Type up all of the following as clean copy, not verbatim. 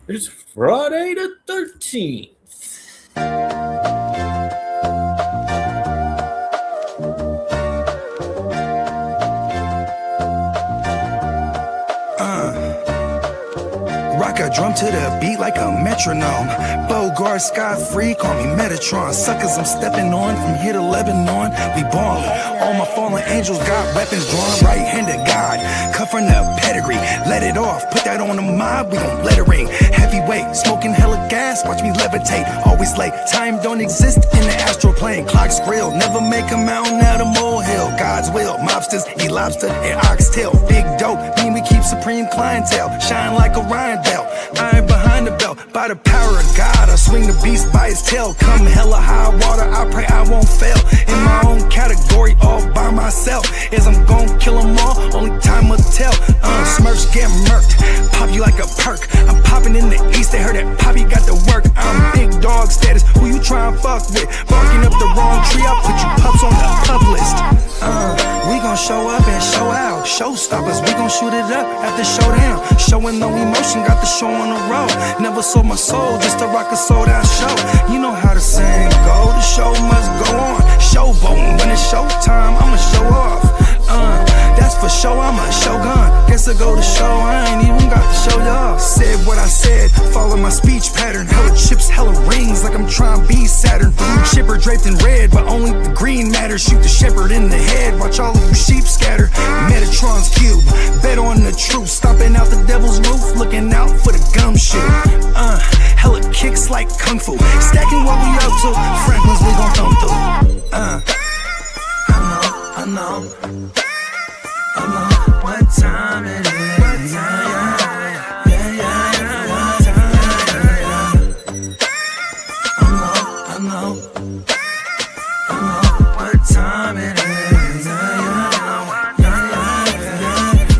It's Friday the 13th. Rock a drum to the beat like a metronome. Bogart, Scott Free, call me Metatron. Suckers, I'm stepping on from here to Lebanon. We ballin'. All my fallen angels got weapons drawn. Right-handed God, cut from the pedigree. Let it off, put that on the mob, we gon' let it ring. Heavyweight, smoking hella gas, watch me levitate. Always late, time don't exist in the astral plane. Clock's grill, never make a mountain out of molehill. God's will, mobsters, eat lobster and oxtail. Big dope, mean we keep supreme clientele. Shine like Orion belt, iron behind the belt. By the power of God, I swing the beast by his tail. Come hella high water, I pray I won't fail. In my own category, all by myself. As I'm gon' kill them all, only time will tell. Smurfs get murked, pop you like a perk. I'm popping in the east, they heard that Poppy got the work. I'm big dog status, who you tryin' fuck with? Barking up the wrong tree, I'll put you pups on the pub list. We gon' show up and show out. Showstoppers, we gon' shoot it up at the showdown. Showing no emotion, got the show on the road. Never sold my soul just to rock a sold out show. You know how the saying go, the show must go on. Showboating, when it's showtime, I'ma show off. That's for sure, I'm a shogun. Guess I go to show, I ain't even got to show y'all. Said what I said, follow my speech pattern. Hella chips, hella rings, like I'm trying to be Saturn. Blue chipper draped in red, but only the green matters. Shoot the shepherd in the head, watch all of you sheep scatter. Metatron's cube, bet on the truth. Stomping out the devil's roof, looking out for the gumshoe. Hella kicks like kung fu, stacking what we up to. Franklin's we gon' thumb through. I know what time it is. I know what time it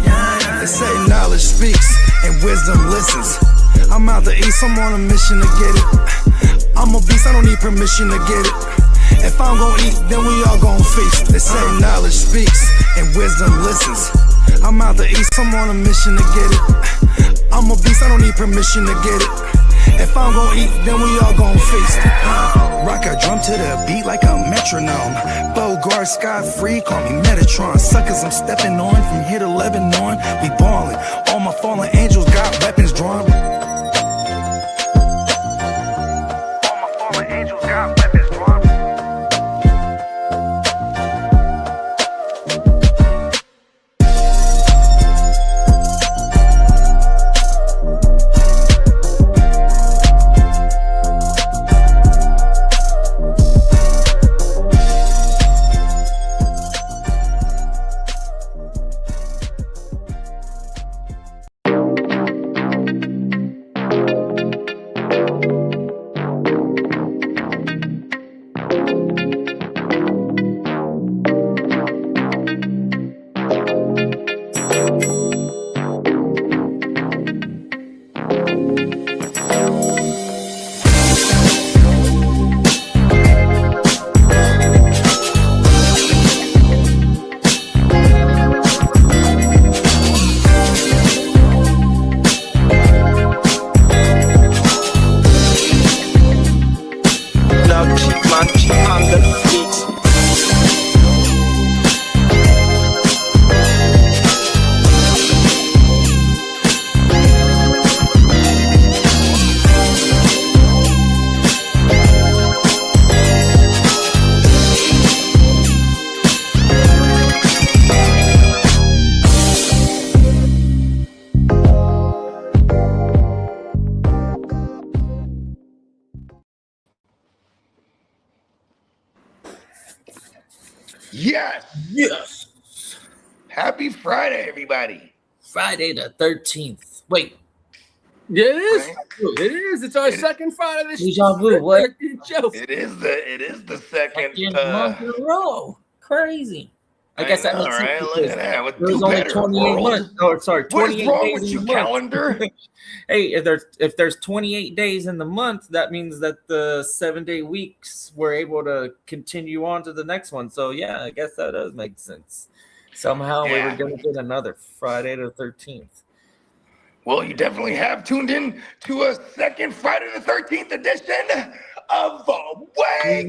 is. They say knowledge speaks and wisdom listens. I'm out the east, I'm on a mission to get it. I'm a beast, I don't need permission to get it. If I'm gon' eat, then we all gon' feast. They say knowledge speaks and wisdom listens. I'm out the east, I'm on a mission to get it. I'm a beast, I don't need permission to get it. If I'm gon' eat, then we all gon' feast. Rock a drum to the beat like a metronome. Bogart, Scott Free, call me Metatron. Suckers, I'm stepping on from here to Lebanon. We ballin'. All my fallen angels got weapons drawn. All my fallen angels got weapons drawn. Yes. Happy Friday, everybody. Friday the 13th. Wait. Yeah, it is. Right? It is. It's our second Friday this Deja vu, what? show. It is the second Month in a row. Crazy. I guess that makes right? sense. Look at that. With There's only 28 months. Oh, sorry, What 28 is wrong days with in you, the month. calendar? Hey, if there's 28 days in the month, that means that the 7-day weeks were able to continue on to the next one. So yeah, I guess that does make sense. Somehow we were Yeah. gonna get another Friday the 13th. Well, you definitely have tuned in to a second Friday the 13th edition of the Wake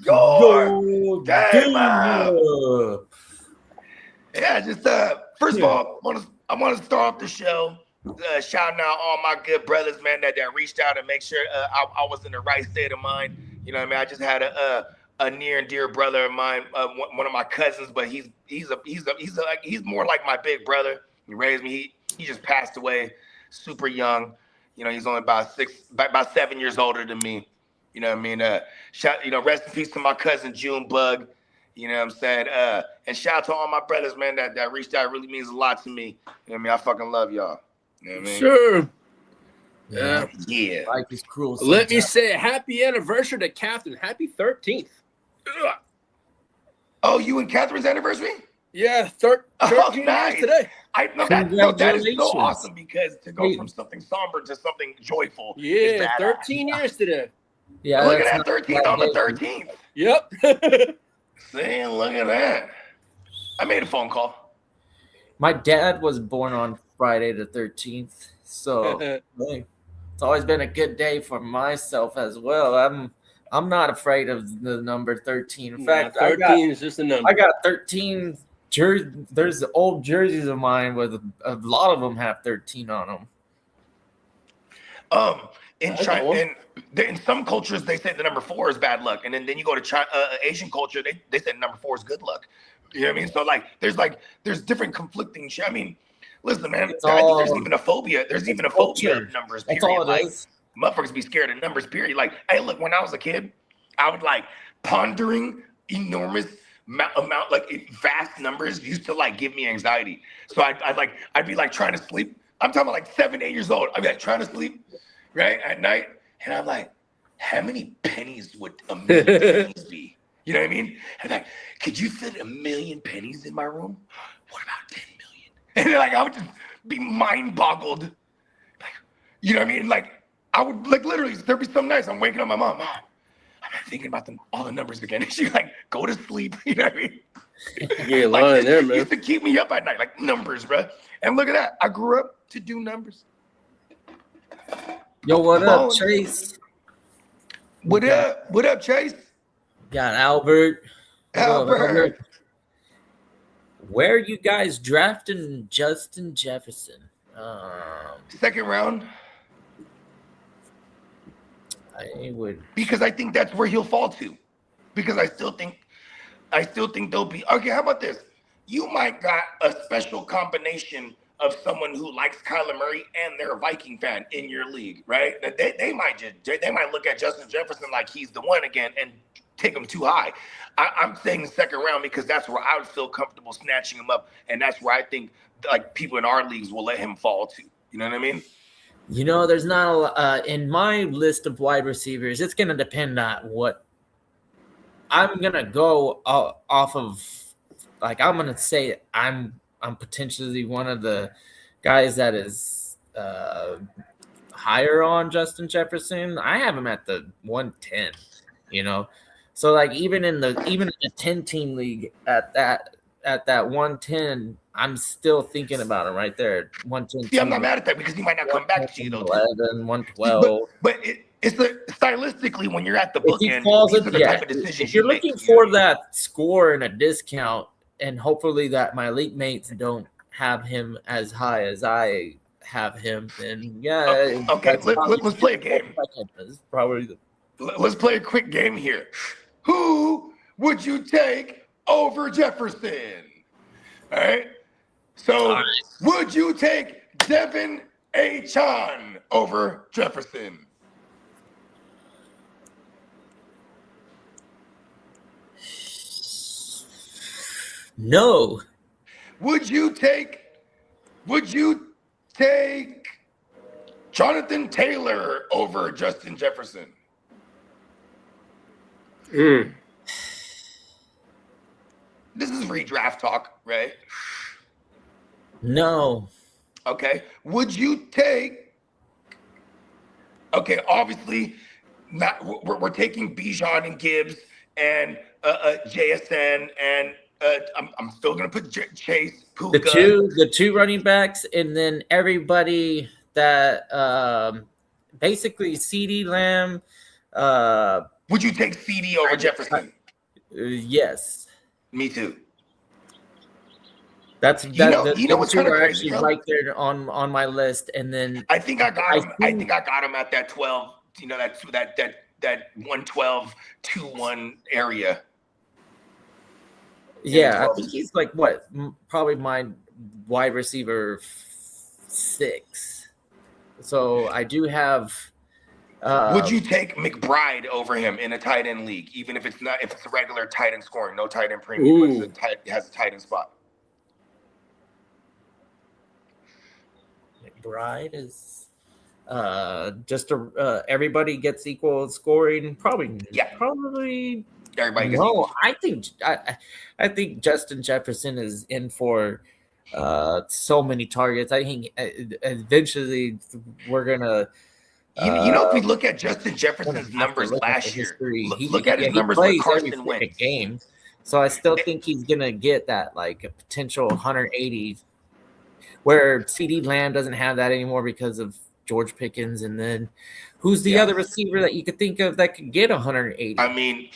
Your Game Up. Yeah, just first of all, I want to start off the show shouting out all my good brothers, man, that reached out and make sure I was in the right state of mind. You know what I mean? I just had a near and dear brother of mine, one of my cousins, but he's more like my big brother. He raised me. He just passed away super young. You know, he's only about 7 years older than me. You know what I mean? Rest in peace to my cousin June Bug. You know what I'm saying? And shout out to all my brothers, man, that reached out. It really means a lot to me. You know what I mean? I fucking love y'all. You know what I mean? Sure. Yeah. Life is cruel. Let me say happy anniversary to Catherine. Happy 13th. Oh, you and Catherine's anniversary? Yeah, 13 nice. years today. That is so awesome because to go from something somber to something joyful. Yeah, 13 years today. Yeah, look at that 13th on the 13th. Yep. See, look at that. I made a phone call. My dad was born on Friday the 13th, so it's always been a good day for myself as well. I'm not afraid of the number 13. In fact, 13 is just a number. I got 13 jerseys. There's old jerseys of mine with a lot of them have 13 on them. In some cultures, they say the number 4 is bad luck, and then you go to China, Asian culture, they say number 4 is good luck. You know what I mean? So there's different conflicting shit. I mean, listen, man, I think there's even a phobia. There's even a phobia of numbers. Period. That's all it is. Motherfuckers be scared of numbers. Period. Like, hey, look, when I was a kid, I would pondering enormous amount, vast numbers used to give me anxiety. So I'd be trying to sleep. I'm talking about 7, 8 years old. I'd be trying to sleep, right, at night. And I'm like, how many pennies would a million pennies be? You know what I mean? And could you fit 1 million pennies in my room? What about 10 million? And then I would just be mind boggled. You know what I mean? I would literally, there'd be some nights I'm waking up my mom, I'm not thinking about all the numbers again. And she's go to sleep. You know what I mean? You're lying there, man. It used to keep me up at night, numbers, bro. And look at that. I grew up to do numbers. Yo, what up, Chase? What up, Chase? Got Albert. Albert. Where are you guys drafting Justin Jefferson? Second round. Because I think that's where he'll fall to. Because I still think there'll be okay. How about this? You might got a special combination of someone who likes Kyler Murray and they're a Viking fan in your league, right? They might look at Justin Jefferson like he's the one again and take him too high. I'm saying the second round because that's where I would feel comfortable snatching him up, and that's where I think people in our leagues will let him fall to. You know what I mean? You know, there's not a lot in my list of wide receivers. It's going to depend on what I'm going to go off of. I'm going to say I'm potentially one of the guys that is higher on Justin Jefferson. I have him at the 110, you know. So even in the 10-team league at that 110, I'm still thinking about him right there. 110. See, I'm not mad at that because he might not come back to you though. 11, 112. But it's stylistically when you're at the bookend, these are the type of decisions if you're looking for that score and a discount, and hopefully that my league mates don't have him as high as I have him, then yeah. Okay, let's play a game. Let's play a quick game here. Who would you take over Jefferson? All right. So, would you take Devin Achane over Jefferson? No. Would you take Jonathan Taylor over Justin Jefferson? This is redraft talk, right? No. Okay. Would you take? Okay, obviously, not. We're taking Bijan and Gibbs and JSN and I'm still gonna put Chase, The Puka. two running backs, and then everybody that basically CD Lamb. Would you take CD over Jefferson? Yes. Me too. That's You know the what's two kind of are crazy, actually bro? right there on my list, and then I think I got him. I think think I got him at that 12. You know that 112 2-1 area. Yeah, I think he's like what? Probably my wide receiver 6. So I do have. Would you take McBride over him in a tight end league, even if it's a regular tight end scoring, no tight end premium, but it has a tight end spot? McBride is just everybody gets equal scoring. Probably. Everybody gets equal. I think Justin Jefferson is in for so many targets. I think eventually we're gonna. If we look at Justin Jefferson's numbers last year, look at his numbers with Carson Wentz. Game, so I still think he's gonna get that like a potential 180. Where CD Lamb doesn't have that anymore because of George Pickens, and then who's the other receiver that you could think of that could get 180? I mean,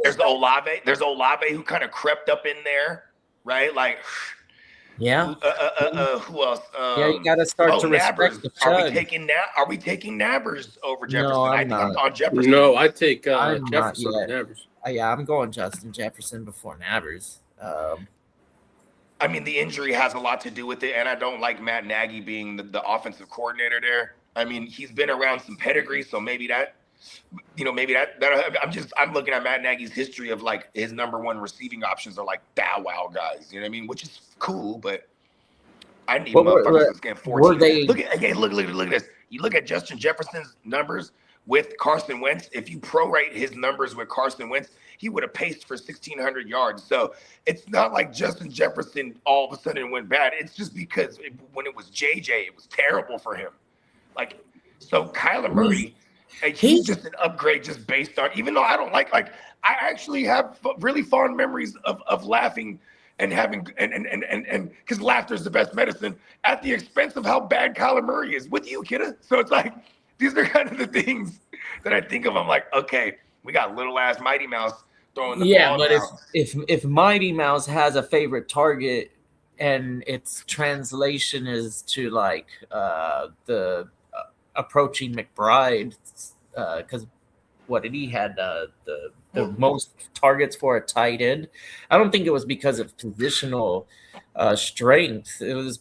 there's Olave. There's Olave who kind of crept up in there, right? Like, yeah. Who else? You got to start to respect the chug. Are we taking Nabbers over Jefferson? No, I think I'm on Jefferson. No, I take Jefferson over Nabbers. Yeah, I'm going Justin Jefferson before Nabbers. I mean, the injury has a lot to do with it, and I don't like Matt Nagy being the offensive coordinator there. I mean, he's been around some pedigree, so maybe that, I'm looking at Matt Nagy's history of like his number one receiving options are like Bow Wow guys, you know what I mean? Which is cool, but I need motherfuckers that's getting 14. Look at this. You look at Justin Jefferson's numbers with Carson Wentz. If you prorate his numbers with Carson Wentz, he would have paced for 1,600 yards. So it's not like Justin Jefferson all of a sudden went bad. It's just because when it was JJ, it was terrible for him. Like, so Kyler Murray, he's just an upgrade just based on, even though I don't like I actually have really fond memories of laughing and having, and because laughter is the best medicine at the expense of how bad Kyler Murray is with you, kidda. So it's like, these are kind of the things that I think of. I'm like, okay, we got little ass Mighty Mouse throwing the ball. But if Mighty Mouse has a favorite target and its translation is to like the approaching McBride, because what did he had the most targets for a tight end? I don't think it was because of positional strength. It was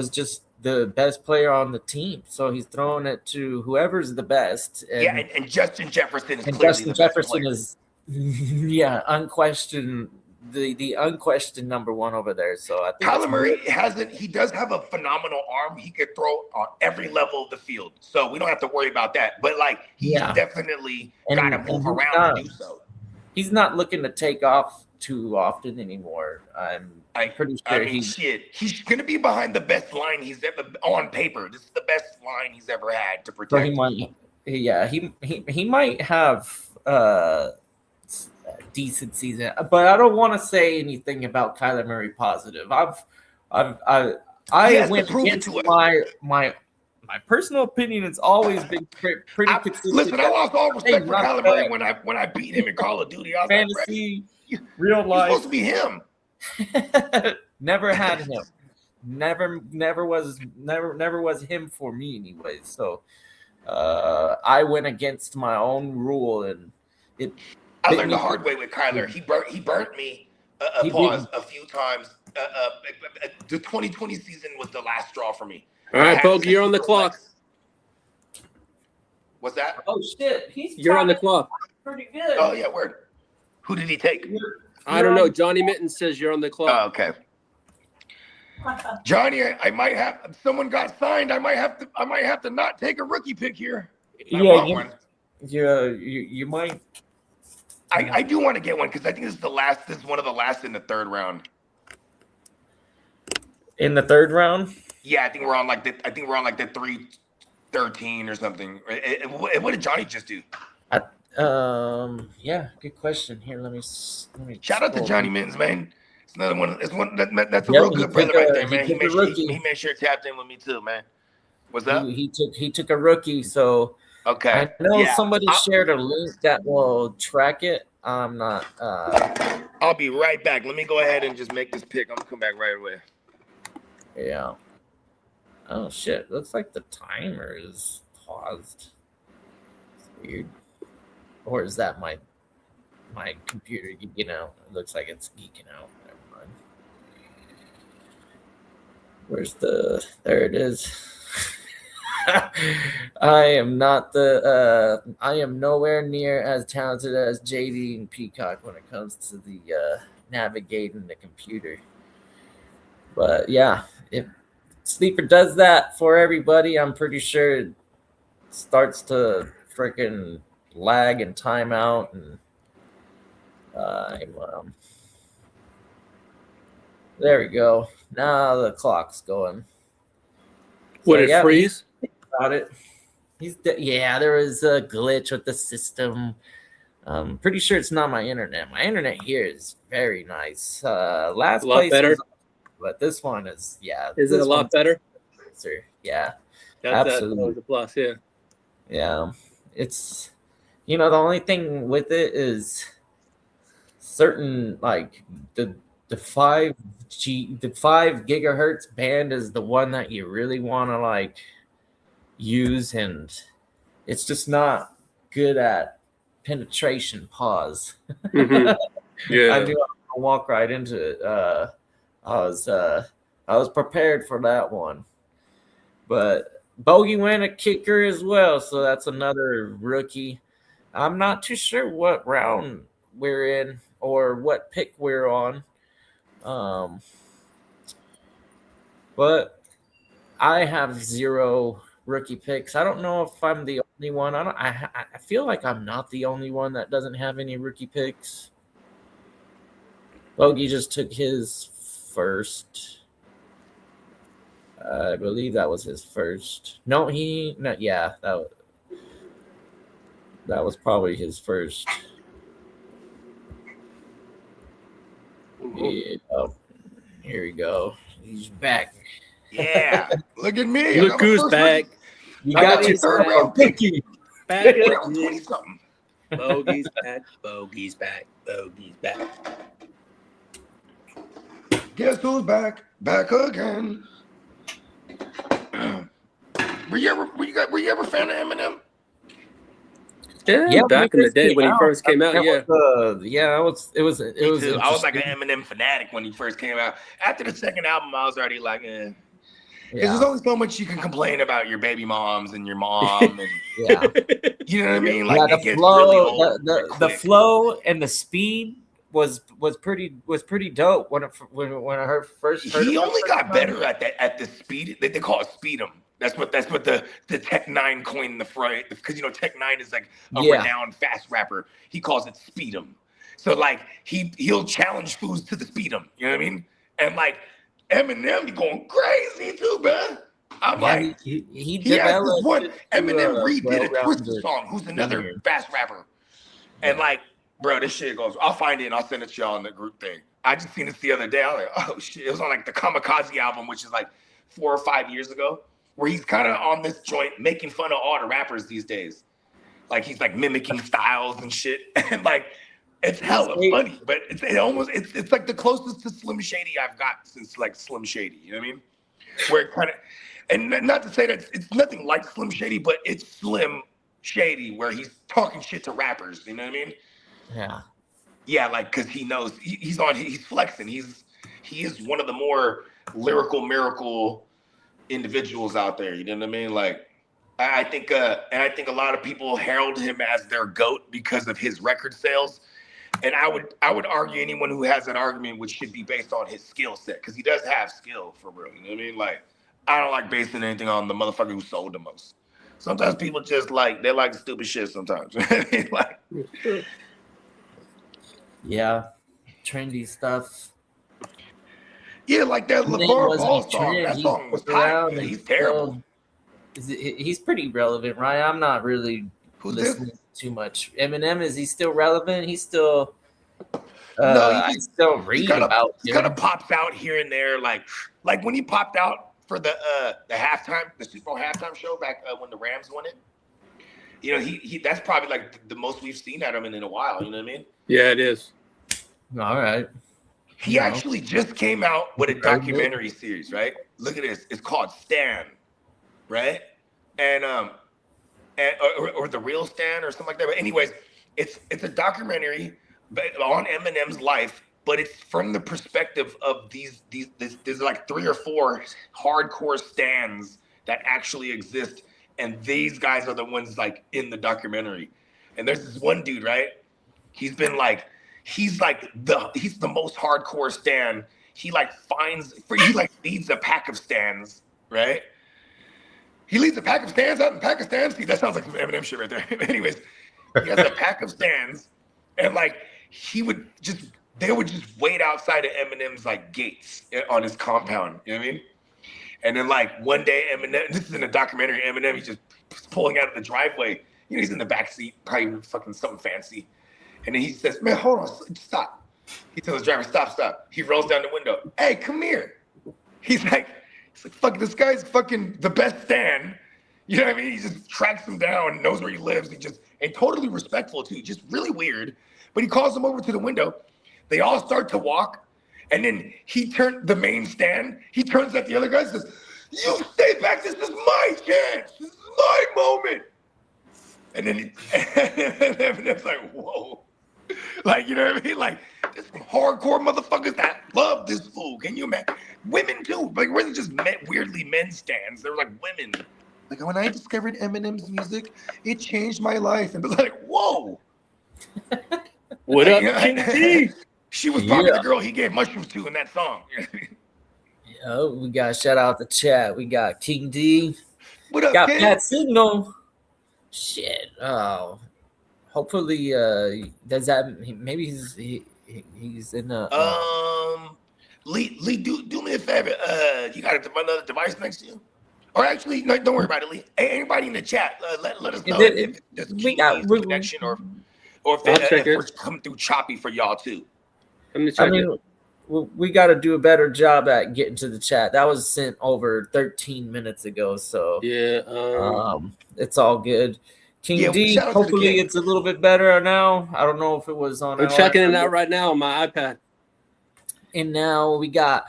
just the best player on the team, so he's throwing it to whoever's the best. And Justin Jefferson is unquestioned the unquestioned number one over there. So I think Kyler Murray does have a phenomenal arm. He could throw on every level of the field, so we don't have to worry about that. But like, he's definitely got to move around to do so. He's not looking to take off too often anymore. I'm pretty sure he's going to be behind the best line he's ever on paper. This is the best line he's ever had to protect. He might have a decent season, but I don't want to say anything about Kyler Murray positive. I went against my personal opinion. It's always been pretty consistent. Listen, I lost all respect for Kyler Murray when I beat him in Call of Duty. I was fantasy, real life. You're supposed to be him. Never had him. Never was him for me anyway. So I went against my own rule, and I learned the hard way with Kyler. He burnt me a few times. The 2020 season was the last straw for me. All right, Bogey, you're on the clock. What's that? Oh shit, you're on the clock. Pretty good. Oh yeah, word. Who did he take? I don't know. Johnny Mitten says you're on the clock. Oh, okay. Johnny, I might have someone got signed. I might have to not take a rookie pick here. You might. I do want to get one because I think this is the last. This is one of the last in the third round. In the third round? Yeah, I think we're on like the 313 or something. What did Johnny just do? Yeah, good question. Here, let me Shout out to scroll. Johnny Mins, man. It's another one. It's one that's a Yep, real good brother right there, man. he took a He rookie. made sure tapped in with me too, man. What's up? He took a rookie. So Okay. I know Yeah. somebody shared a link that will track it. I'm not. I'll be right back. Let me go ahead and just make this pick. I'm gonna come back right away. Yeah. Oh shit! Looks like the timer is paused. It's weird. Or is that my computer geeking out? It looks like it's geeking out. Never mind. Where's the? There it is. I am not the. I am nowhere near as talented as JD and Peacock when it comes to the navigating the computer. But yeah, if Sleeper does that for everybody, I'm pretty sure it starts to freaking lag and time out and there we go. Now the clock's going. Would it freeze? Got it. Yeah, there was a glitch with the system. Pretty sure it's not my internet. My internet here is very nice. Last A lot place better. but this one is Is it a lot better? Yeah, That's absolutely. that was a plus, yeah. Yeah, it's the only thing with it is certain like the 5 gigahertz band is the one that you really want to like use, and it's just not good at penetration. Pause. Mm-hmm. Yeah. I knew I was gonna walk right into it. I was prepared for that one, but Bogey went a kicker as well, so that's another rookie. I'm not too sure what round we're in or what pick we're on, but I have 0 rookie picks. I don't know if I'm the only one. I feel like I'm not the only one that doesn't have any rookie picks. Bogey just took his first. I believe that was his first. No, yeah, that was probably his first. Yeah, here we go. He's back. Yeah, look at me. Look who's back. You got your third round pick. Back Round again. 20-something. Bogey's back. Bogey's back. Bogey's back. Guess who's back? Back again. Were you ever a fan of Eminem? Yeah, back in the day when he first came out, yeah. It was. I was like an Eminem fanatic when he first came out. After the second album, I was already like, eh. Because there's only so much you can complain about your baby moms and your mom, and Yeah. you know what I mean. Like the it gets flow, really old. the flow and the speed was pretty dope when I first heard. He only got better at the speed. They call it speedum. That's what the Tech 9 coined the phrase, because Tech 9 is like a renowned fast rapper. He calls it speedum. So like he'll challenge fools to the speedum. You know what I mean? And like Eminem, he going crazy too, man. I'm like, he has this one. Eminem redid a well-rounded Twisted song, who's another singer. fast rapper. And like, bro, this shit goes. I'll find it and I'll send it to y'all in the group thing. I just seen this the other day. I was like, oh shit. It was on like the Kamikaze album, which is like 4 or 5 years ago, where he's kind of on this joint making fun of all the rappers these days. Like he's like mimicking styles and shit. And like, it's hella funny, but it's like the closest to Slim Shady I've got since like Slim Shady. You know what I mean? Where it kind of, and not to say that it's nothing like Slim Shady, but it's Slim Shady where he's talking shit to rappers. You know what I mean? Yeah. Yeah, like because he knows he's flexing. He is one of the more lyrical miracle individuals out there. You know what I mean? Like I think a lot of people herald him as their GOAT because of his record sales. And I would argue anyone who has an argument which should be based on his skill set, because he does have skill for real. You know what I mean? Like I don't like basing anything on the motherfucker who sold the most. Sometimes people just like stupid shit sometimes. Like, yeah, trendy stuff. Yeah, like that LeVar Ball song. That song was tight. Yeah, he's terrible. He's pretty relevant, right? I'm not really listening too much. Eminem, is he still relevant? He's still. No, I still read about he him. kind of pops out here and there, like when he popped out for the Super Bowl halftime show back when the Rams won it. You know, he that's probably like the most we've seen at him in a while. You know what I mean? Yeah, it is. All right. He actually just came out with a documentary series, right? Look at this. It's called Stan, right? And or the real Stan or something like that. But anyways, it's a documentary on Eminem's life, but it's from the perspective of there's like 3 or 4 hardcore Stans that actually exist, and these guys are the ones like in the documentary. And there's this one dude, right? He's the most hardcore Stan. He leads a pack of Stans, right? He leads a pack of Stans out in Pakistan. See, that sounds like some Eminem shit right there. Anyways, he has a pack of Stans, and like they would just wait outside of Eminem's like gates on his compound. You know what I mean? And then like one day, Eminem, this is in a documentary, Eminem, he's just pulling out of the driveway. You know, he's in the back seat, probably fucking something fancy. And then he says, "Man, hold on, stop." He tells the driver, "Stop." He rolls down the window. "Hey, come here." He's like, fuck, this guy's fucking the best Stan. You know what I mean? He just tracks him down, knows where he lives. And totally respectful too, just really weird. But he calls him over to the window. They all start to walk. And then the main Stan, he turns at the other guy and says, "You stay back, this is my chance. This is my moment." And then Eminem's like, whoa. Like, you know what I mean? Like, there's some hardcore motherfuckers that love this fool. Can you imagine? Women too. Like, it wasn't just weirdly men Stans. They were like women. Like, when I discovered Eminem's music, it changed my life. And it was like, whoa. What up, King D? She was probably the girl he gave mushrooms to in that song. Oh, we got shout out the chat. We got King D. What up, got kid? Pat Signal. Shit. Oh. Hopefully, does that maybe he's in a Lee, do me a favor. You got another device next to you? Or actually, no, don't worry about it, Lee. Hey, anybody in the chat, let us know if there's connection or if it's coming through choppy for y'all too. I mean, we got to do a better job at getting to the chat. That was sent over 13 minutes ago, so yeah, it's all good. King D, hopefully it's a little bit better now. I don't know if it was on. I'm checking it out right now on my iPad. And now we got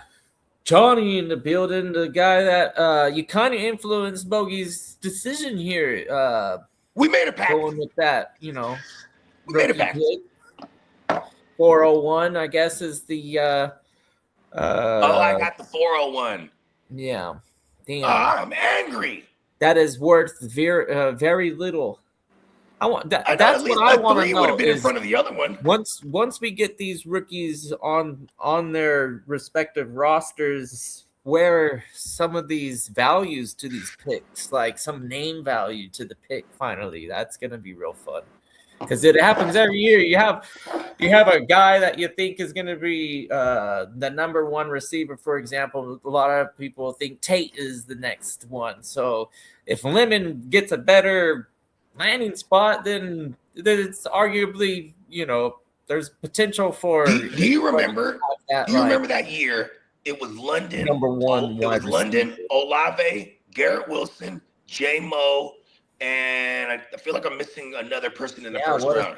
Johnny in the building, the guy that you kind of influenced Bogey's decision here. We made a pact. Going with that, you know. We made a pact. 401, I guess, is the I got the 401. Yeah. Damn. I'm angry. That is worth very little. I want that. That's what I want to know. Would have been in front of the other one. Once we get these rookies on their respective rosters, where some of these values to these picks, like some name value to the pick, finally, that's gonna be real fun. Because it happens every year. You have a guy that you think is going to be the number one receiver, for example. A lot of people think Tate is the next one. So if Lemon gets a better landing spot, then it's arguably, you know, there's potential for. Do you remember? Remember that year? It was London. Number one. It was London, Olave, Garrett Wilson, J Mo. And I feel like I'm missing another person in the first round.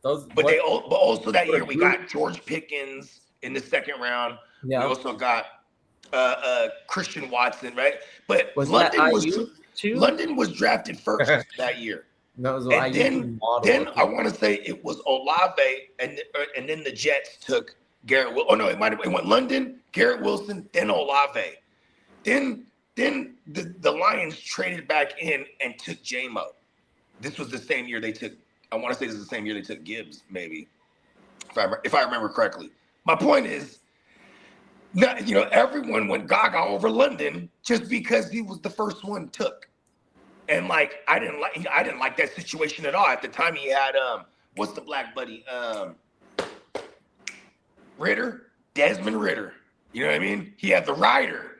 But also that year we got George Pickens in the second round. Yeah. We also got Christian Watson, right? But London was drafted first that year. Then I want to say it was Olave, and then the Jets took Garrett. It went London, Garrett Wilson, then Olave, Then the Lions traded back in and took J-Mo. This was the same year they took. I want to say this is the same year they took Gibbs, maybe, if I remember correctly. My point is, everyone went gaga over London just because he was the first one took, and like I didn't like that situation at all. At the time, he had what's the black buddy Desmond Ritter. You know what I mean? He had the Rider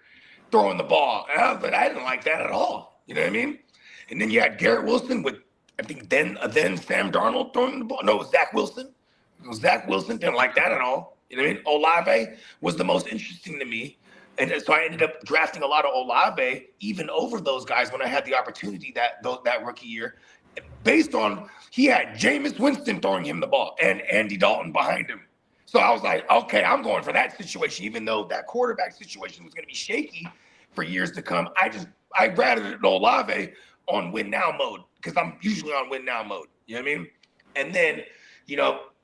throwing the ball. But I didn't like that at all. You know what I mean? And then you had Garrett Wilson with I think then Sam Darnold throwing the ball. No, it was Zach Wilson. Zach Wilson didn't like that at all. You know what I mean? Olave was the most interesting to me. And so I ended up drafting a lot of Olave even over those guys when I had the opportunity that rookie year, based on he had Jameis Winston throwing him the ball and Andy Dalton behind him. So I was like, okay, I'm going for that situation, even though that quarterback situation was going to be shaky for years to come. I'd rather Olave on win now mode because I'm usually on win now mode. You know what I mean? And then,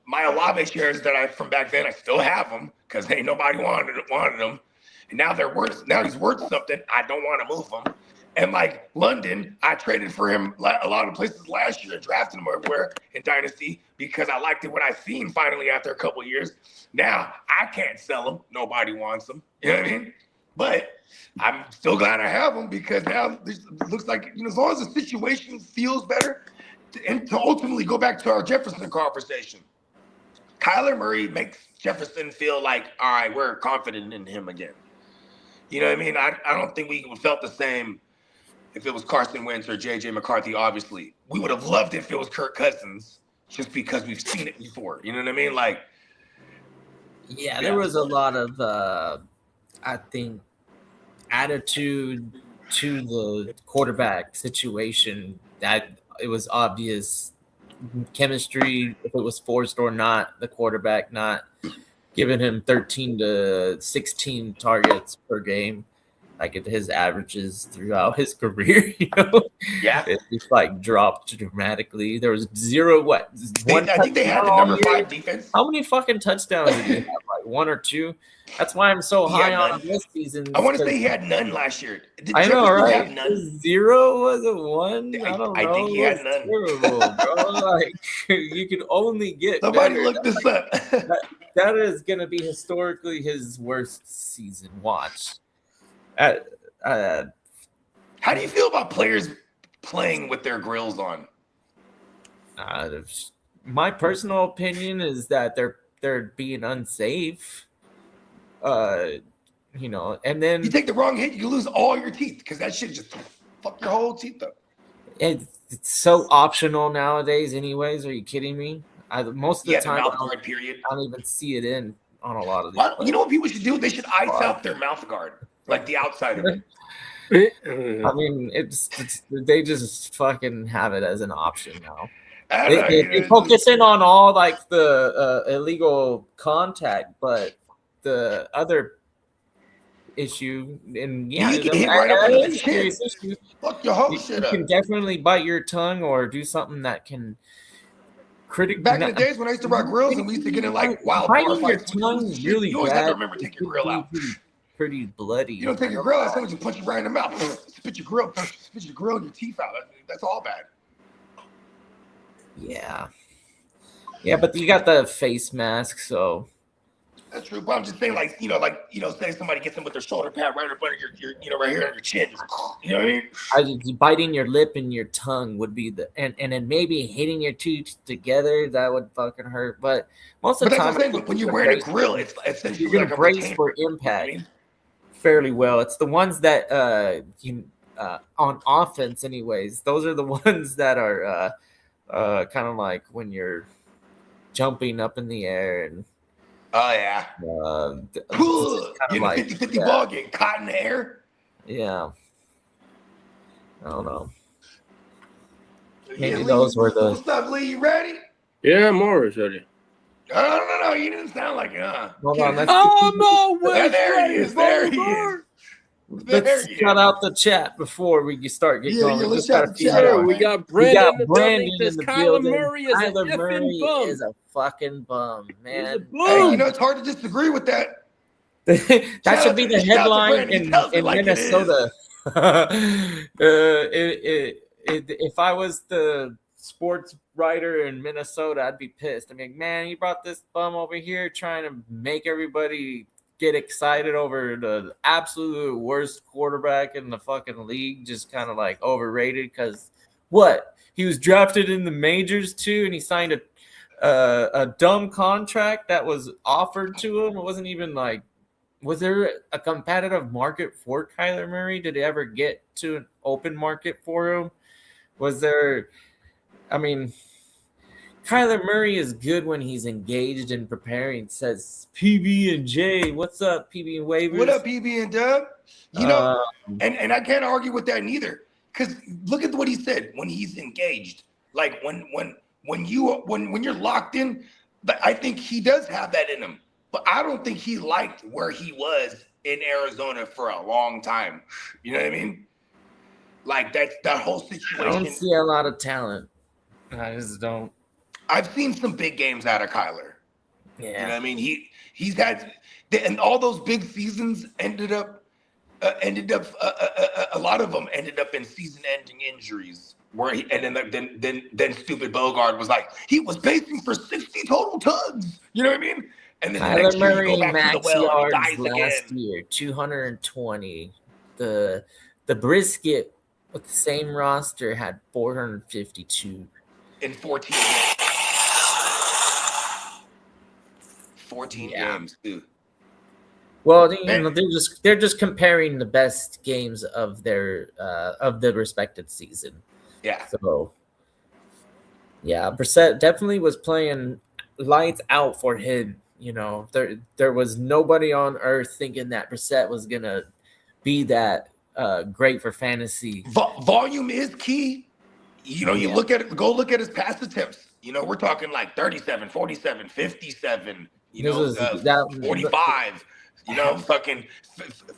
my Olave shares that from back then, I still have them because ain't nobody wanted them. And now now he's worth something. I don't want to move him. And like London, I traded for him a lot of places last year and drafted him everywhere in Dynasty because I liked it when I seen finally after a couple of years. Now I can't sell him. Nobody wants him. You know what I mean? But I'm still glad I have him because now it looks like, as long as the situation feels better, and to ultimately go back to our Jefferson conversation, Kyler Murray makes Jefferson feel like, all right, we're confident in him again. You know what I mean? I don't think we felt the same if it was Carson Wentz or J.J. McCarthy, obviously. We would have loved it if it was Kirk Cousins just because we've seen it before. You know what I mean? There was a lot of, I think, attitude to the quarterback situation that it was obvious chemistry, if it was forced or not, the quarterback not giving him 13 to 16 targets per game, like his averages throughout his career, Yeah. it just dropped dramatically. There was zero, I think they had the number 5 defense. How many fucking touchdowns did he have? Like 1 or 2? That's why I'm so high on this season. I want to say he had none last year. I know, right? Have none? 0 was it 1? I don't know. I think he had none. Terrible, bro. You could only get somebody better. Look this up. that is going to be historically his worst season. Watch. How do you feel about players playing with their grills on? My personal opinion is that they're being unsafe. And then you take the wrong hit, you lose all your teeth because that shit just fuck your whole teeth up. It's so optional nowadays, anyways. Are you kidding me? Most of the time, mouth guard, period. I don't even see it on a lot of these. You know what people should do? They should ice out their mouth guard, like the outside of it. I mean, they just fucking have it as an option now. They focus in on all the illegal contact, but the other issue, and you can hit right up under the chin. Fuck your whole shit up. You can definitely bite your tongue or do something that can Back in the days when I used to rock grills and we used to get in wild bar fights, your tongue really you always have to remember to take your grill out. Pretty bloody. You don't take your grill out, someone just punch you right in the mouth. Spit your grill and your teeth out. That's all bad. Yeah, but you got the face mask, so that's true. But I'm just saying, say somebody gets them with their shoulder pad right up under your, right here on your chin. You know what I mean? Biting your lip and your tongue would be and then maybe hitting your teeth together, that would fucking hurt. But most of the time, when you're wearing a grill, it's essentially you're gonna brace for impact fairly well. It's the ones that on offense, anyways. Those are the ones that are kind of like when you're jumping up in the air and. Oh, yeah. Getting a 50-50 ball, getting caught in the air. Yeah. I don't know. Maybe those were the... Stuff, Lee, you ready? Yeah, I'm always ready. No, you didn't sound like it, huh? Hold on, I'm always there he is. Let's shout out the chat before we start getting going. Let's shout the chat. We got Brandon in the building. Murray is Kyler Murray is a fucking bum, man. Hey, it's hard to disagree with that. That should be the headline in Minnesota. If I was the sports writer in Minnesota, I'd be pissed. I mean, man, he brought this bum over here trying to make everybody get excited over the absolute worst quarterback in the fucking league, just kind of overrated because he was drafted in the majors too, and he signed a dumb contract that was offered to him. It wasn't even was there a competitive market for Kyler Murray? Did he ever get to an open market for him? Was there I mean, Kyler Murray is good when he's engaged and preparing. Says PB and J. What's up, PB and Waivers? What up, PB and Dub? You know, and I can't argue with that neither. Because look at what he said when he's engaged. Like when you're locked in, but I think he does have that in him. But I don't think he liked where he was in Arizona for a long time. You know what I mean? Like that whole situation. I don't see a lot of talent. I just don't. I've seen some big games out of Kyler. Yeah. You know what I mean? He's had, and all those big seasons ended up a lot of them ended up in season-ending injuries. Where then stupid Bogard was like, he was pacing for 60 total tugs. You know what I mean? And then Kyler Murray go back max to the well yards and he dies last again. year, 220. The Brisket with the same roster had 452 in 14 games. 14 games, too. Well, you know, they're just comparing the best games of their of the respective season. Yeah. So, yeah, Brissett definitely was playing lights out for him. You know, there was nobody on earth thinking that Brissett was gonna be that great for fantasy. Volume is key. You know, you look at it, go look at his pass attempts. You know, we're talking like 37, 47, 57, you know, 45. You know, fucking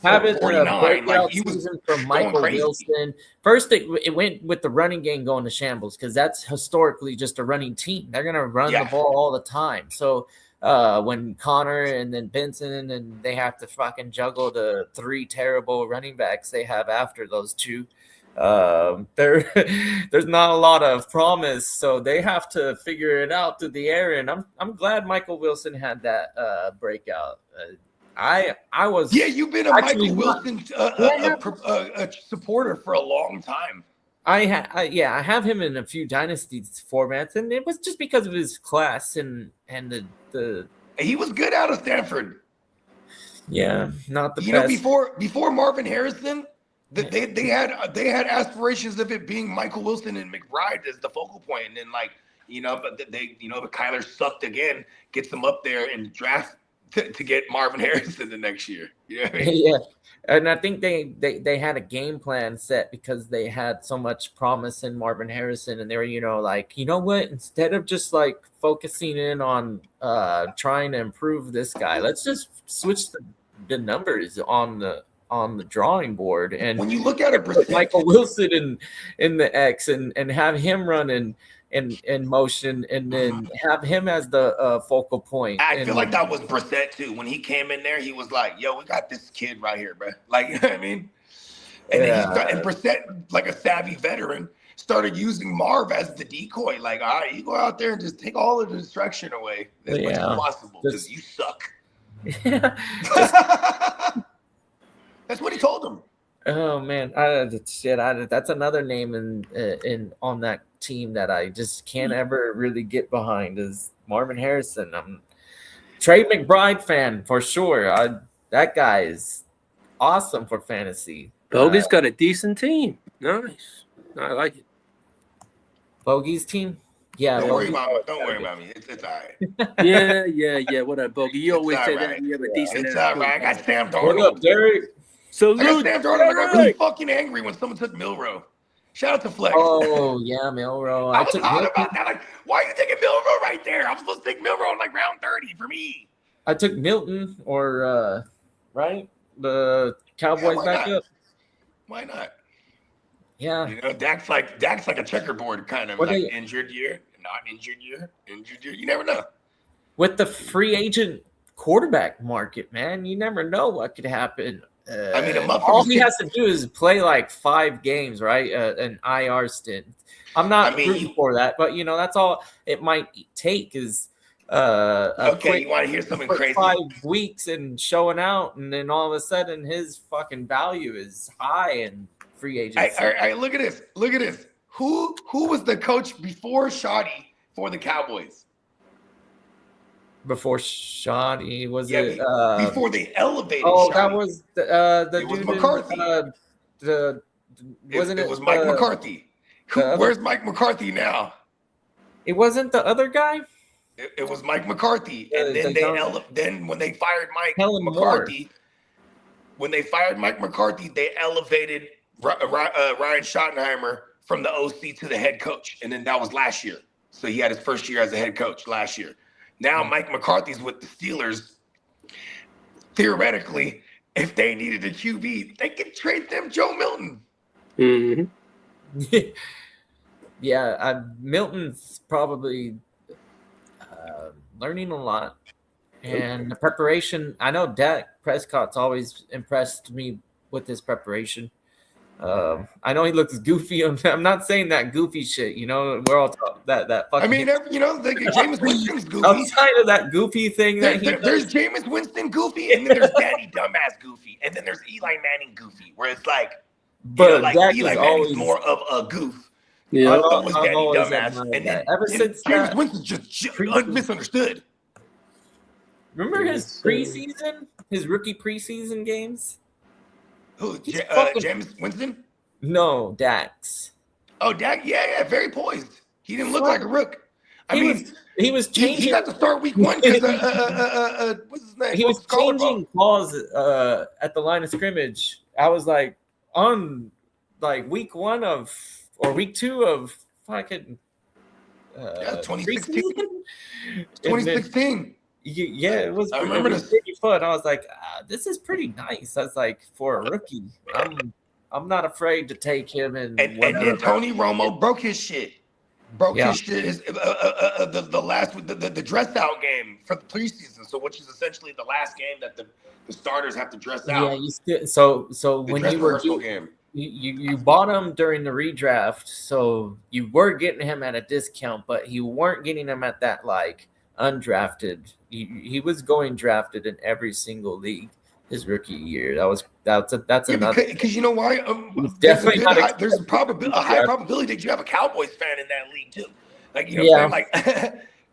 having 49. Like he was season from Michael Wilson. First, it went with the running game going to shambles because that's historically just a running team. They're gonna run the ball all the time. So when Connor and then Benson and they have to fucking juggle the three terrible running backs they have after those two, there's not a lot of promise. So they have to figure it out through the air. And I'm glad Michael Wilson had that breakout. I was you've been a Michael Wilson supporter for a long time. I have him in a few dynasty formats, and it was just because of his class and the he was good out of Stanford. Yeah, not the best. Know, before Marvin Harrison, they had aspirations of it being Michael Wilson and McBride as the focal point, and then but Kyler sucked again, gets them up there in the draft. To get Marvin Harrison the next year. You know what I mean? Yeah. And I think they had a game plan set because they had so much promise in Marvin Harrison, and they were, like, you know what, instead of just like focusing in on trying to improve this guy, let's just switch the numbers on the drawing board. And when you look at it, Michael Wilson in the X and have him running in motion, and then have him as the focal point. I feel like that was Brissett too. When he came in there, he was like, "Yo, we got this kid right here, bro." Like, you know what I mean? And then Brissett, like a savvy veteran, started using Marv as the decoy. Like, all right, you go out there and just take all of the distraction away as much as possible because you suck. That's what he told him. Oh man, that's another name in on that team that I just can't ever really get behind is Marvin Harrison. I'm Trey McBride fan for sure. That guy is awesome for fantasy. Bogey's got a decent team. Nice, I like it. Bogey's team. Yeah, don't worry about me. It's all right. Yeah. What up, Bogey? You always say that you have a decent. It's all right. I got Sam Darnold. What up, Derek? So I got Sam Darnold. I got really fucking angry when someone took Milroe. Shout out to Flex. Oh yeah, Milroe. I was hot about that. Like, why are you taking Milroe right there? I'm supposed to take Milroe in like round 30 for me. I took Milton or right the Cowboys back up. Why not? Yeah, Dak's like a checkerboard kind of injured year, not injured year, injured year. You never know. With the free agent quarterback market, man, you never know what could happen. I mean, all he has to do is play like 5 games, right? An IR stint. I'm not rooting for that, but that's all it might take is okay. You want to hear something crazy? 5 weeks and showing out, and then all of a sudden his fucking value is high in free agency. All right, look at this. Look at this. Who was the coach before Shoddy for the Cowboys? Before Shoddy, was it before they elevated? Oh, Shoddy. That was the it was McCarthy. Wasn't it? It was Mike McCarthy. Where's Mike McCarthy now? It wasn't the other guy. It was Mike McCarthy, and then then when they fired Mike McCarthy, they elevated Ryan Schottenheimer from the OC to the head coach, and then that was last year. So he had his first year as a head coach last year. Now Mike McCarthy's with the Steelers. Theoretically, if they needed a QB, they could trade them Joe Milton. Mm-hmm. Yeah, Milton's probably learning a lot. And the preparation, I know Dak Prescott's always impressed me with his preparation. I know he looks goofy. I'm not saying that goofy shit. We're all that fucking. I mean, Jameis Winston's goofy. Outside of that goofy thing there's Jameis Winston goofy, and then there's Danny Dumbass goofy, and then there's Eli Manning goofy, where it's like, but Dak Eli is Manning's always more of a goof. Yeah, Was Danny Dumbass, and then ever since Jameis Winston's just misunderstood. Remember his preseason, his rookie preseason games? Who? Jameis Winston? No, Dax. Oh, Dak, yeah, very poised. He didn't look like a rook. He was changing. He got to start week one because what's his name? He was changing calls at the line of scrimmage. I was like on week 1 of or week 2 of fucking 2016. 2016. Yeah, it was. I remember this. Pretty fun. I was like, this is pretty nice. I was like, for a rookie, I'm not afraid to take him. And then Tony Romo broke his shit. His shit. The last the dress out game for the preseason. So which is essentially the last game that the starters have to dress out. Yeah, so when you were you bought him during the redraft, so you were getting him at a discount, but you weren't getting him at that undrafted. He was going drafted in every single league his rookie year. That's another because you know why? Definitely there's a high probability that you have a Cowboys fan in that league too.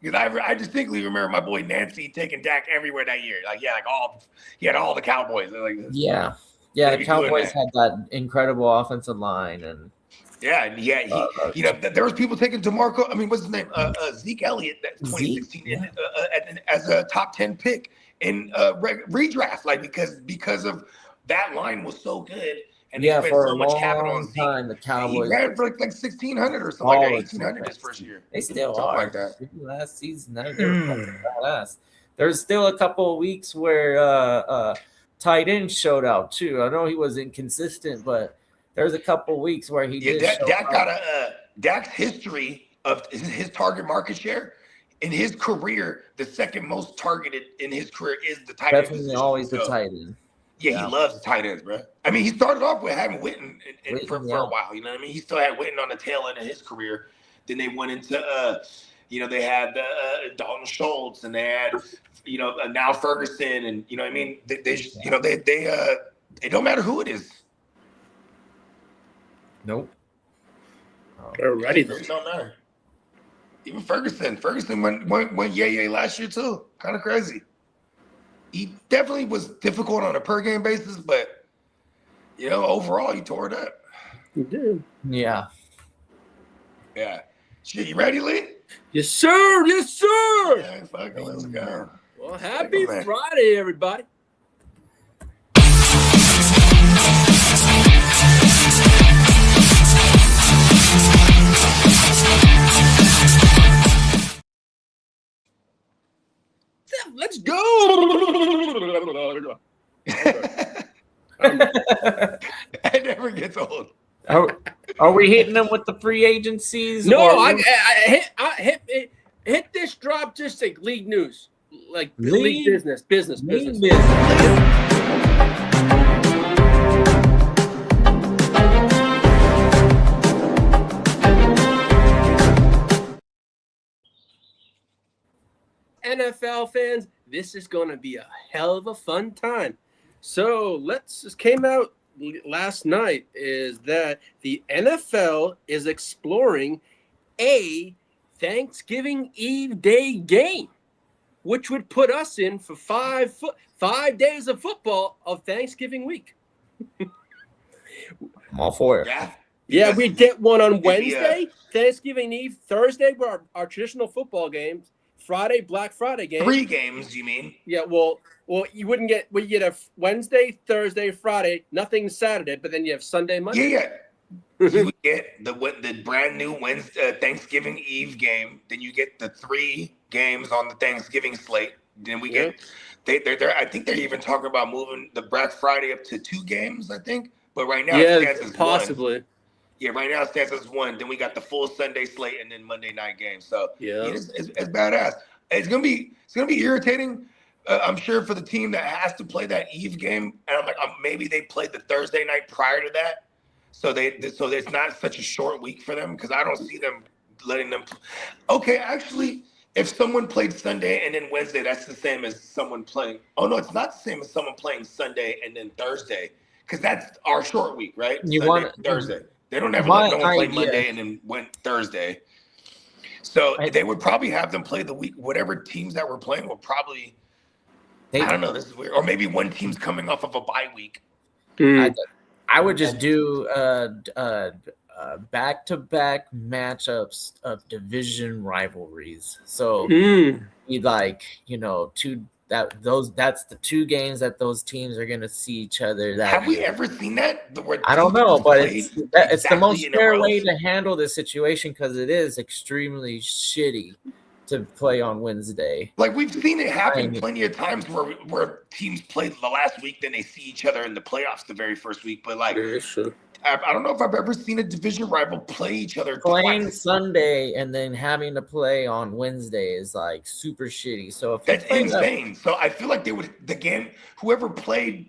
Because I distinctly remember my boy Nancy taking Dak everywhere that year. He had all the Cowboys. The Cowboys had that incredible offensive line and. There was people taking DeMarco. I mean, what's his name? Zeke Elliott, that 2016, as a top 10 pick in redraft, because of that line was so good, and they spent so much capital on Zeke. The Cowboys he ran for like 1,600 or something, 1,800 his first year. They still something are like that. Last season, they were fucking badass. There's still a couple of weeks where tight end showed out too. I know he was inconsistent, but. There's a couple weeks where he did. Dak's history of his target market share in his career. The second most targeted in his career is the tight end. Definitely always the tight end. Yeah, he loves the tight ends, bro. I mean, he started off with having Witten for a while. You know what I mean? He still had Witten on the tail end of his career. Then they went into, they had Dalton Schultz, and they had, now Ferguson, and you know what I mean? They don't matter who it is. Nope. They're ready though. It don't matter. Even Ferguson went yay last year too. Kind of crazy. He definitely was difficult on a per game basis, but overall he tore it up. He did. Yeah. Yeah. Shit, you ready, Lee? Yes, sir. Yes, sir. Yeah, fuck it, let's go. Well, happy Friday, everybody. Let's go. It never gets old. Are we hitting them with the free agencies? No, I hit this drop just like league news, like league business. NFL fans, this is going to be a hell of a fun time. So just came out last night is that the NFL is exploring a Thanksgiving Eve day game, which would put us in for 5 days of football of Thanksgiving week. I'm all for it. Yeah. Yeah, we get one on It'd be, Wednesday, Thanksgiving Eve, Thursday, where our traditional football games, Friday, Black Friday game. 3 games, you mean? Yeah, well, you wouldn't get. Well, you get a Wednesday, Thursday, Friday, nothing Saturday, but then you have Sunday, Monday. Yeah. You would get the brand new Wednesday Thanksgiving Eve game. Then you get the 3 games on the Thanksgiving slate. Then we get they're I think they're even talking about moving the Black Friday up to 2 games. I think, but right now it stands as possibly. 1. Yeah, right now it stands as 1. Then we got the full Sunday slate and then Monday night games. So it's badass. It's gonna be irritating. I'm sure for the team that has to play that Eve game, and I'm like, maybe they played the Thursday night prior to that. So it's not such a short week for them because I don't see them letting them. Okay, actually, if someone played Sunday and then Wednesday, that's the same as someone playing. Oh no, it's not the same as someone playing Sunday and then Thursday because that's our short week, right? Thursday. They don't ever let no one play Monday and then went Thursday. So they would probably have them play the week. Whatever teams that were playing will probably. I don't know. This is weird. Or maybe one team's coming off of a bye week. I would just do back-to-back matchups of division rivalries. So you'd like, that's the 2 games that those teams are going to see each other. Have we ever seen that? I don't know, but it's the most fair way to handle this situation because it is extremely shitty to play on Wednesday. Like we've seen it happen plenty of times where teams play the last week, then they see each other in the playoffs the very first week. But like, I don't know if I've ever seen a division rival play each other playing twice. Sunday and then having to play on Wednesday is like super shitty. So if that's insane. So I feel like whoever played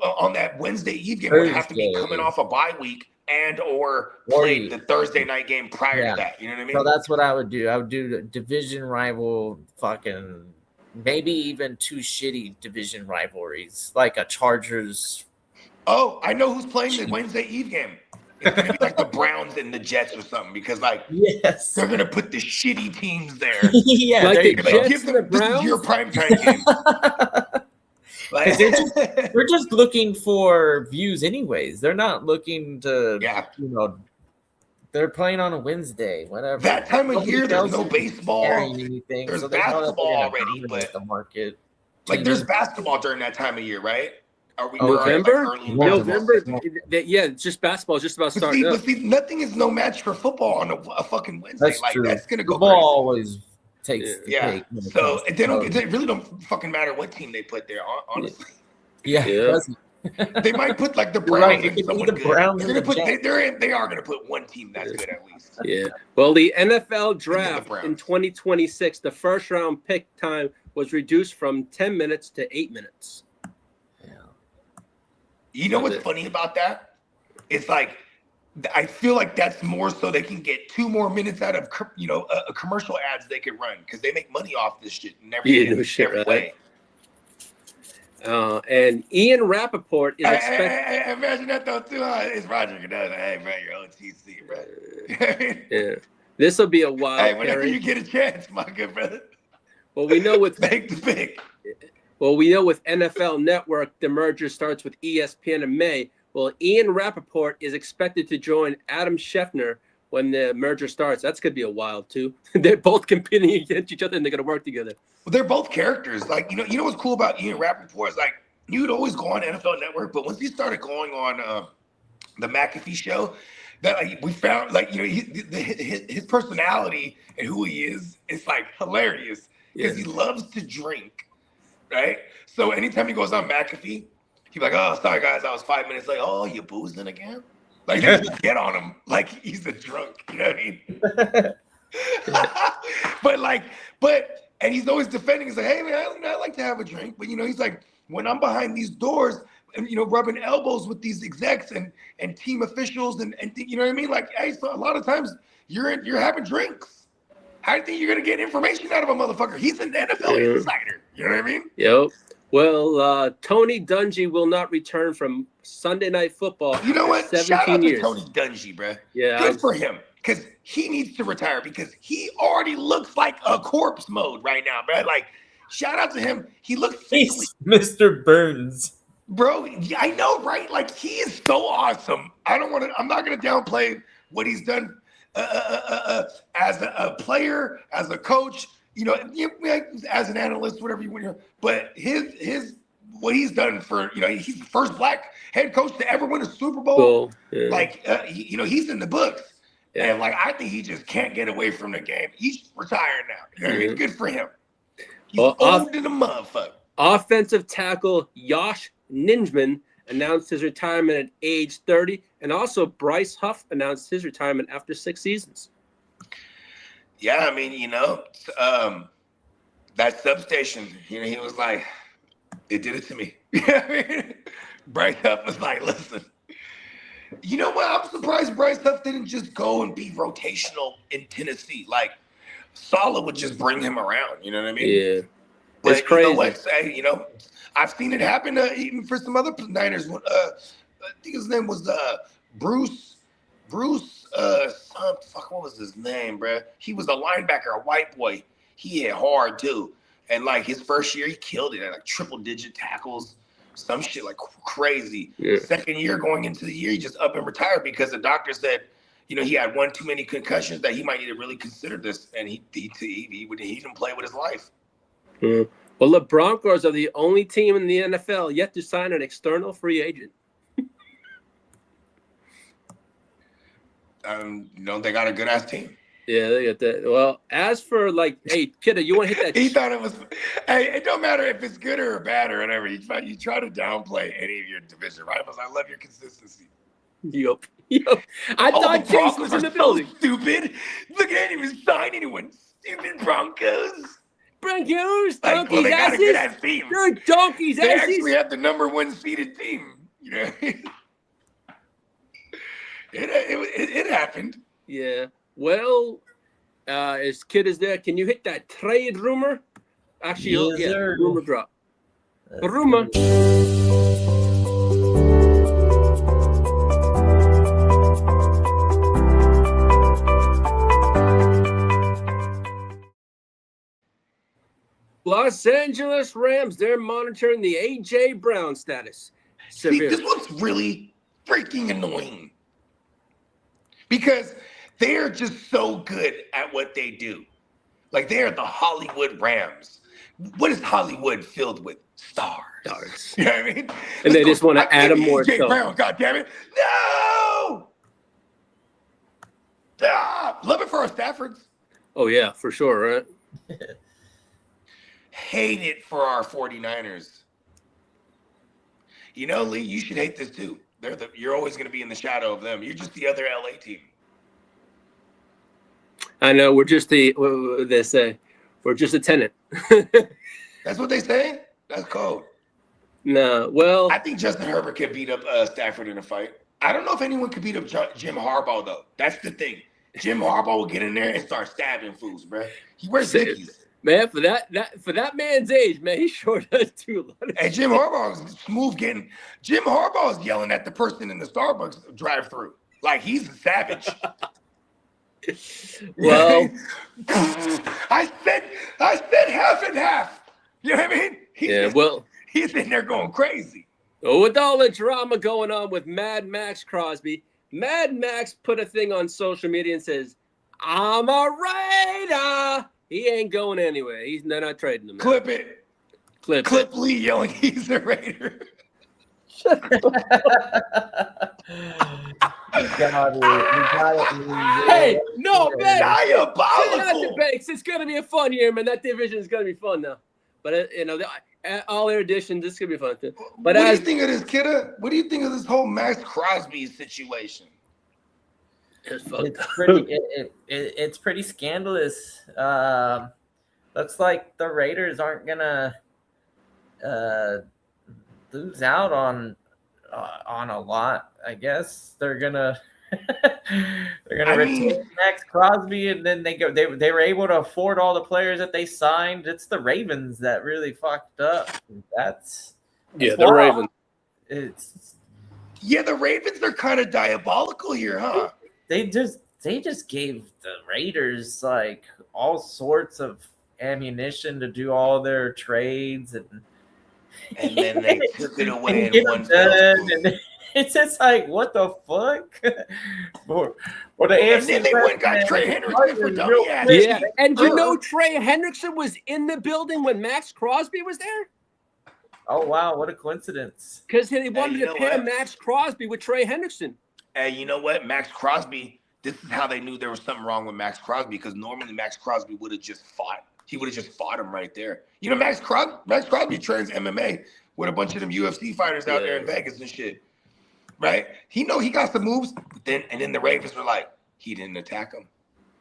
on that Wednesday Eve game would have to be coming off a bye week and or played the Thursday night game prior to that. You know what I mean? So that's what I would do. I would do the division rival maybe even 2 shitty division rivalries, like a Chargers. Oh, I know who's playing the Wednesday Eve game. It's going to be like the Browns and the Jets or something because they're going to put the shitty teams there. Like the Jets and the Browns? This is your primetime game. They're just looking for views anyways. They're not looking to, they're playing on a Wednesday, whatever. That time of year, there's no baseball. Anything, there's basketball already, but the market. Like there's basketball during that time of year, right? Are we November? Yeah, it's just basketball. It's just about starting up. But see, nothing is no match for football on a fucking Wednesday. That's true. That's gonna go. Football always takes the cake. So they really don't fucking matter what team they put there, honestly. Yeah. They might put like the Browns and someone good. They are gonna put one team that's good at least. Yeah. Well, the NFL draft in 2026, the first round pick time was reduced from 10 minutes to 8 minutes. You know what's funny about that? It's like I feel like that's more so they can get 2 more minutes out of a commercial ads they could run because they make money off this shit in every way. And Ian Rappaport is expected. Imagine that though too. It's Roger Goodell. Hey man, you're OTC, bro. Yeah, this will be a wild. Hey, whenever you get a chance, my good brother. Well, we know with make the pick. Well, we know with NFL Network, the merger starts with ESPN in May. Well, Ian Rappaport is expected to join Adam Schefter when the merger starts. That's going to be a wild, too. They're both competing against each other, and they're going to work together. Well, they're both characters. Like, you know what's cool about Ian Rappaport is, like, you'd always go on NFL Network, but once he started going on the McAfee show, that we found, his personality and who he is like, hilarious because he loves to drink. Right? So anytime he goes on McAfee, he'd be like, oh, sorry, guys, I was 5 minutes late. Oh, you boozing again? Like, they just get on him like he's a drunk. You know what I mean? And he's always defending. He's like, hey, man, I like to have a drink. But, he's like, when I'm behind these doors and, rubbing elbows with these execs and team officials and you know what I mean? Like, hey, so a lot of times you're having drinks. How do you think you're going to get information out of a motherfucker? He's an NFL insider. You know what I mean? Yep. Well, Tony Dungy will not return from Sunday Night Football. You know what? 17 Shout out years. to Tony Dungy, bro. Yeah. Good for him. Because he needs to retire because he already looks like a corpse mode right now, bro. Like, shout out to him. He looks sickly. Mr. Burns. Bro, yeah, I know, right? Like, he is so awesome. I'm not going to downplay what he's done as a player, as a coach, as an analyst, whatever you want to. But what he's done for, he's the first black head coach to ever win a Super Bowl. Yeah. Like, he's in the books. Yeah. And, like, I think he just can't get away from the game. He's retired now. You know what I mean? Good for him. He's old in the motherfucker. Offensive tackle Josh Ninjman announced his retirement at age 30, and also Bryce Huff announced his retirement after 6 seasons. Yeah, I mean, that substation, he was like, it did it to me. Bryce Huff was like, listen, you know what? I'm surprised Bryce Huff didn't just go and be rotational in Tennessee. Like, Saleh would just bring him around. You know what I mean? Yeah. But it's crazy. I've seen it happen even for some other Niners. I think his name was Bruce. What was his name, bro? He was a linebacker, a white boy. He hit hard too, and like his first year, he killed it at like triple-digit tackles, some shit like crazy. Yeah. Second year, going into the year, he just up and retired because the doctor said, he had one too many concussions that he might need to really consider this, and he didn't play with his life. Mm. Well, the Broncos are the only team in the NFL yet to sign an external free agent. They got a good ass team. Yeah, they got that. Well, as for hey, kiddo, you want to hit that? He thought it was. Hey, it don't matter if it's good or bad or whatever. You try to downplay any of your division rivals. I love your consistency. Yup. I thought Chase was in the building. So stupid. Look at him even sign anyone. Stupid Broncos. Donkeys, they got a good ass team. They're donkeys. They actually have the number 1 seeded team. It happened. Yeah. Well, as kid is there, can you hit that trade rumor? Actually, rumor drop. Rumor. Los Angeles Rams, they're monitoring the A.J. Brown status. See, this one's really freaking annoying because they're just so good at what they do. Like, they're the Hollywood Rams. What is Hollywood filled with? Stars. You know what I mean? And they just want to add them more. A.J. Brown, God damn it. No! Love it for our Staffords. Oh, yeah, for sure, right? Hate it for our 49ers. Lee, you should hate this too. You're always going to be in the shadow of them. You're just the other LA team. I know. We're just what they say. We're just a tenant. That's what they say? That's cold. No, well. I think Justin Herbert could beat up Stafford in a fight. I don't know if anyone could beat up Jim Harbaugh, though. That's the thing. Jim Harbaugh will get in there and start stabbing fools, bro. He wears Dickies. Man, for that man's age, man, he sure does do a lot of And Jim Harbaugh is smooth getting. Jim Harbaugh is yelling at the person in the Starbucks drive-thru like he's a savage. Well, I said half and half. You know what I mean? He's in there going crazy. With all the drama going on with Mad Max Crosby, Mad Max put a thing on social media and says, "I'm a Raider." He ain't going anywhere. They're not trading him. Clip it. Clip Lee yelling, "He's a Raider." Hey, no, man. Diabolical. It's going to be a fun year, man. That division is going to be fun now. But, all their additions, this is going to be fun, too. But what do you think of this, kidda? What do you think of this whole Max Crosby situation? It's pretty scandalous. Looks like the Raiders aren't gonna lose out on a lot. I guess they're gonna retain Max Crosby, and then they were able to afford all the players that they signed. It's the Ravens that really fucked up. That's the Ravens. The Ravens are kind of diabolical here, huh? They just gave the Raiders like all sorts of ammunition to do all their trades, and and then they took it away And in get one them fell done, swoop. and it's just like, what the fuck? for the And AFC then they West, went and got man, Trey it's Hendrickson for starting dummy real ass quick. Yeah, cheap. and you know Huh. Trey Hendrickson was in the building when Max Crosby was there Oh wow, what a coincidence! because they wanted you to know pair what? Max Crosby with Trey Hendrickson. And you know what? Max Crosby, this is how they knew there was something wrong with Max Crosby, because normally Max Crosby would have just fought. He would have just fought him right there. You know, Max Crosby trains MMA with a bunch of them UFC fighters out there in Vegas and shit. Right? He got some moves, but then the Ravens were like, he didn't attack him.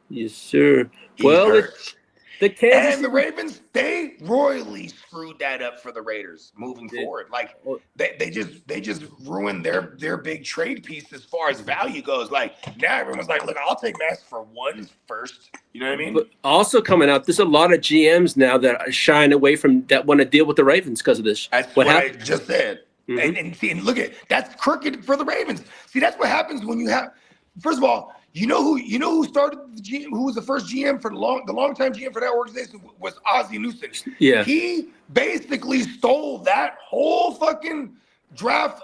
Yes, sir. He's hurt. The Kansas And the City Ravens, they royally screwed that up for the Raiders moving forward. Like they just ruined their big trade piece as far as value goes. Like now everyone's like, look, I'll take Max for one first. You know what I mean? But also coming out, there's a lot of GMs now that are shying away from that want to deal with the Ravens because of this. That's what I just said. Mhm. And look at that's crooked for the Ravens. See, that's what happens when you have. First of all, you know who started the GM, who was the first GM for the longtime GM for that organization was Ozzie Newsome. Yeah. He basically stole that whole fucking draft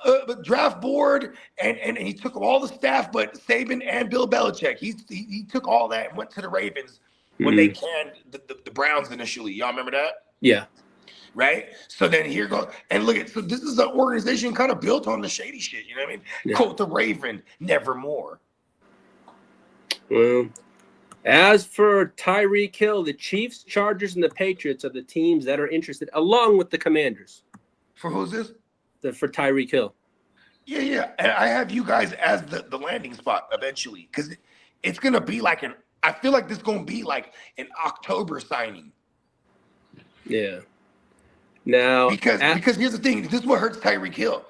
board and he took all the staff, but Saban and Bill Belichick. He took all that and went to the Ravens when they canned the Browns initially. Y'all remember that? Yeah. Right? So then here goes, and look at, so this is an organization kind of built on the shady shit, you know what I mean? Yeah. Quote the Raven, nevermore. Well, as for Tyreek Hill, the Chiefs, Chargers, and the Patriots are the teams that are interested, along with the Commanders. For who's this? For Tyreek Hill. Yeah. And I have you guys as the landing spot eventually, because it's going to be like I feel like this is going to be like an October signing. Yeah. Now, Because here's the thing. This is what hurts Tyreek Hill.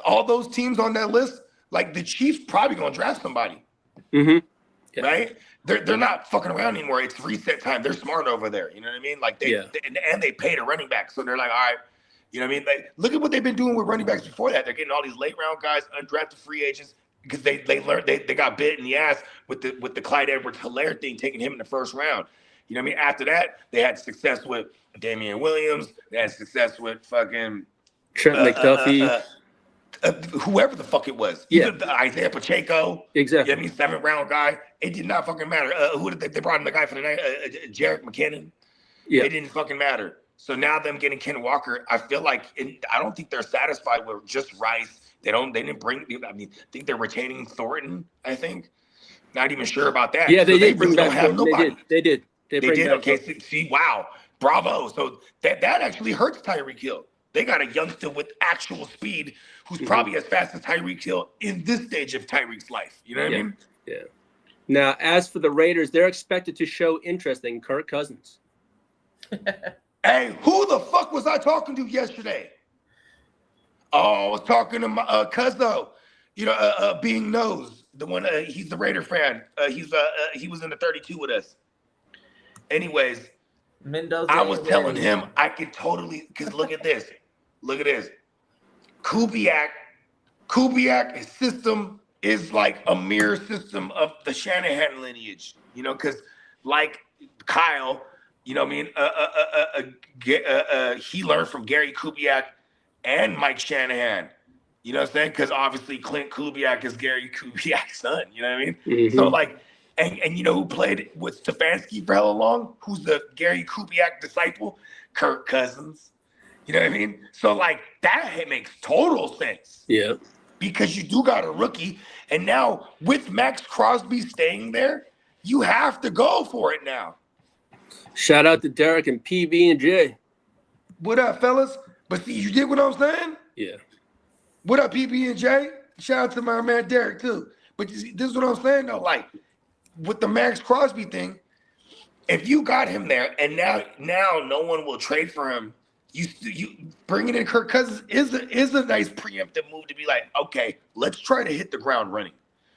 All those teams on that list, like the Chiefs probably going to draft somebody. Yeah. Right? They're not fucking around anymore. It's reset time. They're smart over there. You know what I mean? Like and they paid a running back. So they're like, all right, you know what I mean? Like, look at what they've been doing with running backs before that. They're getting all these late round guys, undrafted free agents, because they learned they got bit in the ass with the Clyde Edwards-Helaire thing, taking him in the first round. You know what I mean? After that, they had success with Damian Williams. They had success with fucking Trent McDuffie. Whoever the fuck it was. Yeah. Isaiah Pacheco. Exactly. You know what I mean? 7th round guy. It did not fucking matter. Who did they brought in the guy for the night? Jarek McKinnon. Yeah. It didn't fucking matter. So now them getting Ken Walker, I feel like I don't think they're satisfied with just Rice. They didn't bring. I mean, I think they're retaining Thornton. I think. Not even sure about that. Yeah, they so did. Really don't have nobody. They did. They did. Okay. See, wow, bravo. So that actually hurts Tyreek Hill. They got a youngster with actual speed who's probably as fast as Tyreek Hill in this stage of Tyreek's life. You know what I mean? Yeah. Now, as for the Raiders, they're expected to show interest in Kirk Cousins. Hey, who the fuck was I talking to yesterday? Oh, I was talking to my Cuzzo. You know, being Nose, the one. He's the Raider fan. He was in the 32 with us. Anyways, Mendoza, I was telling him I could totally, because look at this. Look at this. Kubiak, his system is like a mirror system of the Shanahan lineage, you know, because like Kyle, you know what I mean? He learned from Gary Kubiak and Mike Shanahan, you know what I'm saying? Because obviously Clint Kubiak is Gary Kubiak's son, you know what I mean? Mm-hmm. So like, and you know who played with Stefanski for hella long? Who's the Gary Kubiak disciple? Kirk Cousins. You know what I mean? So like that makes total sense. Yeah. Because you do got a rookie, and now with Max Crosby staying there, you have to go for it now. Shout out to Derek and PB and J. What up, fellas? But see, you did what I'm saying? Yeah. What up, PB and J? Shout out to my man Derek too. But you see, this is what I'm saying though. Like with the Max Crosby thing, if you got him there, and now no one will trade for him. You bringing in Kirk Cousins is a nice preemptive move to be like, okay, let's try to hit the ground running,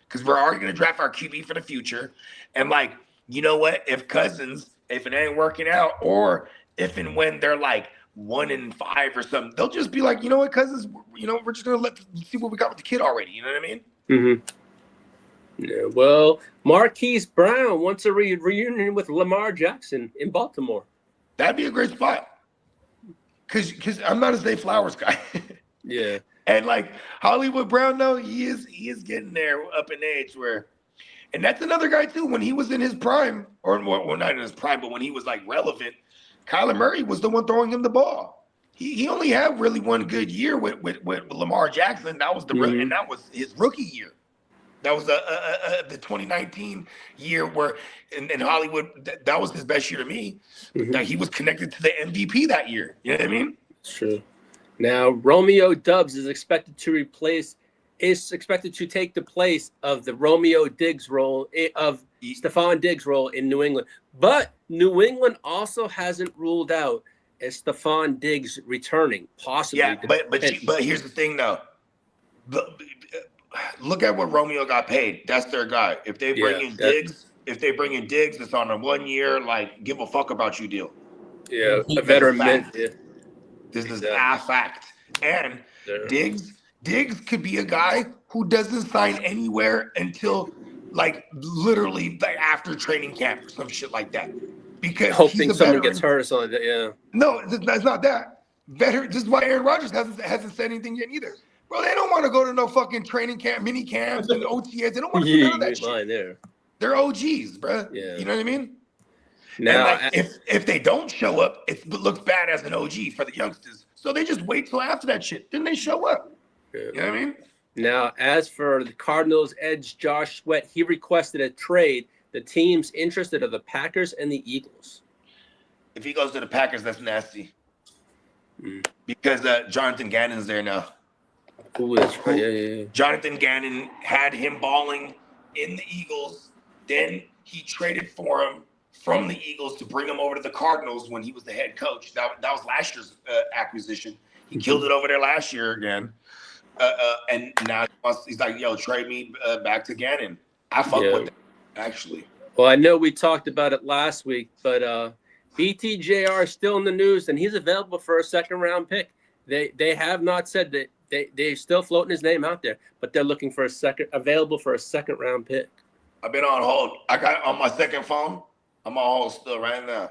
because we're already going to draft our QB for the future, and like, you know what? If it ain't working out, or if and when they're like 1-5 or something, they'll just be like, you know what, Cousins, you know, we're just going to see what we got with the kid already. You know what I mean? Mm-hmm. Yeah. Well, Marquise Brown wants a reunion with Lamar Jackson in Baltimore. That'd be a great spot. because I'm not a Zay Flowers guy. Yeah. And like Hollywood Brown, though, he is getting there up in age where, and that's another guy too. When he was in his prime, or well, not in his prime, but when he was like relevant, Kyler Murray was the one throwing him the ball. He only had really one good year with Lamar Jackson. That was and that was his rookie year. That was the 2019 year where in Hollywood, that was his best year to me. That he was connected to the MVP that year. You know what I mean? It's true. Now, Romeo Doubs is expected to take the place of the Romeo Diggs role of Stephon Diggs role in New England. But New England also hasn't ruled out Stephon Diggs returning, possibly. Yeah, but here's the thing though. Look at what Romeo got paid. That's their guy. If they bring in Diggs, it's on a 1 year, like, give a fuck about you deal. Yeah, a veteran mint. Yeah. This is a fact. And Diggs could be a guy who doesn't sign anywhere until like literally like after training camp or some shit like that. Because hoping someone gets hurt or something like that. Yeah. No, that's not that. Veteran. This is why Aaron Rodgers hasn't said anything yet either. Bro, they don't want to go to no fucking training camp, mini camps, and OTAs. They don't want to do none of that shit. There. They're OGs, bro. Yeah. You know what I mean? Now, and like, if they don't show up, it looks bad as an OG for the youngsters. So they just wait till after that shit. Then they show up. Yeah. You know what I mean? Now, as for the Cardinals' edge, Josh Sweat, he requested a trade. The teams interested are the Packers and the Eagles. If he goes to the Packers, that's nasty. Because Jonathan Gannon's there now. Ooh, that's right. Yeah. Jonathan Gannon had him balling in the Eagles. Then he traded for him from the Eagles to bring him over to the Cardinals when he was the head coach. That was last year's acquisition. He killed it over there last year again. And now he's like, yo, trade me back to Gannon. I fuck with that, actually. Well, I know we talked about it last week, but BTJR is still in the news, and he's available for a second-round pick. They have not said that they're still floating his name out there, but they're looking for available for a second-round pick. I've been on hold. I got on my second phone. I'm on hold still right now.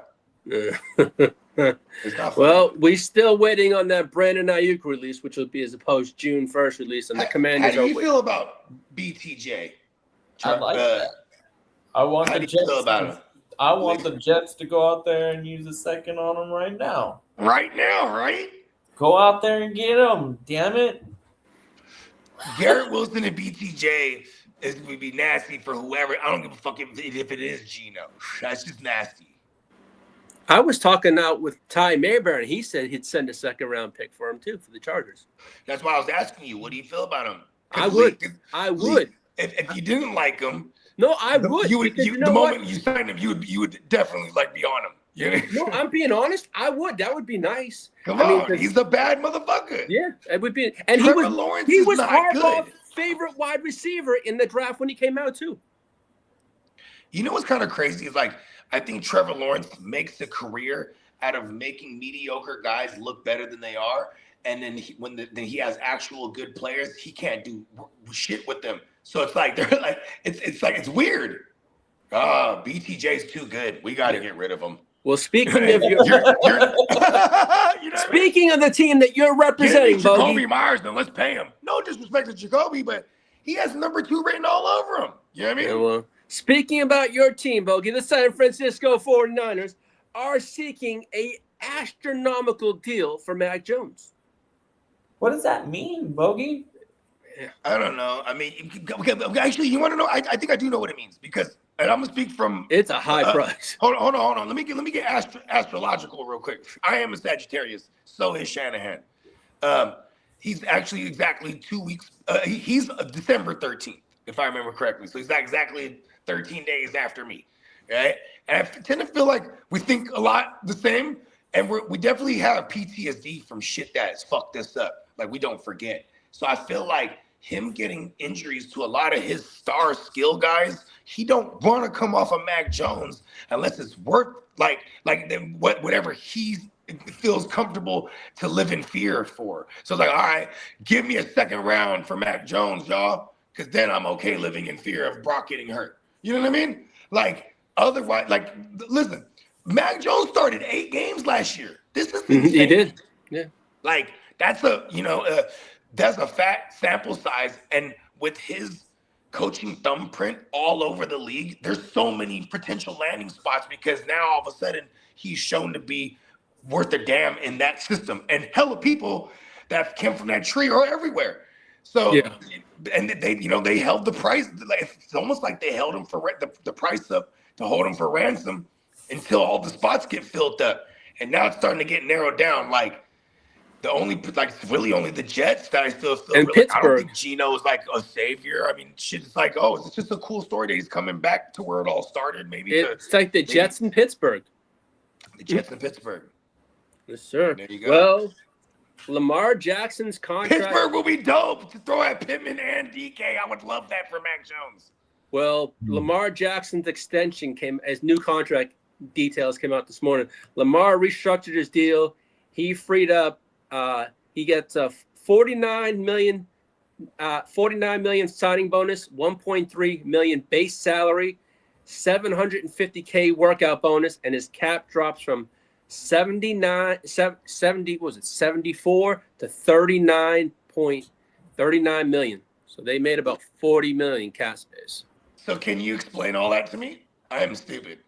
Well, we're still waiting on that Brandon Ayuk release, which will be as opposed June 1st release, and the Commanders. How do you feel about BTJ? I like that. I want the Jets to go out there and use a second on him right now. Right now, right? Go out there and get him. Damn it. Garrett Wilson and BTJ would be nasty for whoever. I don't give a fuck if it is Geno. That's just nasty. I was talking out with Ty Mayberry, and he said he'd send a second-round pick for him, too, for the Chargers. That's why I was asking you, what do you feel about him? I would. If you didn't like him, no, I would. The moment you signed him, you would definitely like be on him. Yeah. No, I'm being honest. I would. That would be nice. Come on, he's a bad motherfucker. Yeah, it would be. And he was Harbaugh's favorite wide receiver in the draft when he came out too. You know what's kind of crazy is like I think Trevor Lawrence makes a career out of making mediocre guys look better than they are, and then when he has actual good players, he can't do shit with them. So it's like they're like it's weird. BTJ's too good. We got to get rid of him. Well, speaking of speaking of the team that you're representing, Jacoby Myers, then let's pay him. No disrespect to Jacoby, but he has number 2 written all over him. You know what I mean? Yeah, well, speaking about your team, Bogey, the San Francisco 49ers are seeking a astronomical deal for Mac Jones. What does that mean, Bogey? I don't know. I mean, actually, you want to know? I think I do know what it means because. And I'm gonna speak from. It's a high price. Hold on. Let me get astrological real quick. I am a Sagittarius. So is Shanahan. He's actually exactly 2 weeks. He's December 13th, if I remember correctly. So he's exactly 13 days after me, right? And I tend to feel like we think a lot the same, and we definitely have PTSD from shit that has fucked us up. Like we don't forget. So I feel like him getting injuries to a lot of his star skill guys. He don't want to come off of Mac Jones unless it's worth like whatever he feels comfortable to live in fear for. So it's like, all right, give me a second round for Mac Jones, y'all, because then I'm okay living in fear of Brock getting hurt. You know what I mean? Like otherwise, like listen, Mac Jones started 8 games last year. This is insane. He did. Yeah. Like that's that's a fat sample size, and with his coaching thumbprint all over the league, there's so many potential landing spots because now all of a sudden he's shown to be worth a damn in that system, and hella people that came from that tree are everywhere. So, Yeah. and they held the price. Like, it's almost like they held him for the price up to hold him for ransom until all the spots get filled up, and now it's starting to get narrowed down. Like it's really only the Jets that I still And really. I don't Pittsburgh. think Gino's like a savior. I mean, shit. It's like, oh, it's just a cool story that he's coming back to where it all started. Maybe It's like the Jets in Pittsburgh. the Jets in Pittsburgh. Yes, sir. There you go. Well, Lamar Jackson's contract. Pittsburgh will be dope to throw at Pittman and DK. I would love that for Mac Jones. Well, Lamar Jackson's extension came as new contract details came out this morning. Lamar restructured his deal. He freed up. He gets a 49 million signing bonus, 1.3 million base salary, 750K workout bonus, and his cap drops from 74 to 39 million. So they made about 40 million cap space. So can you explain all that to me? I am stupid.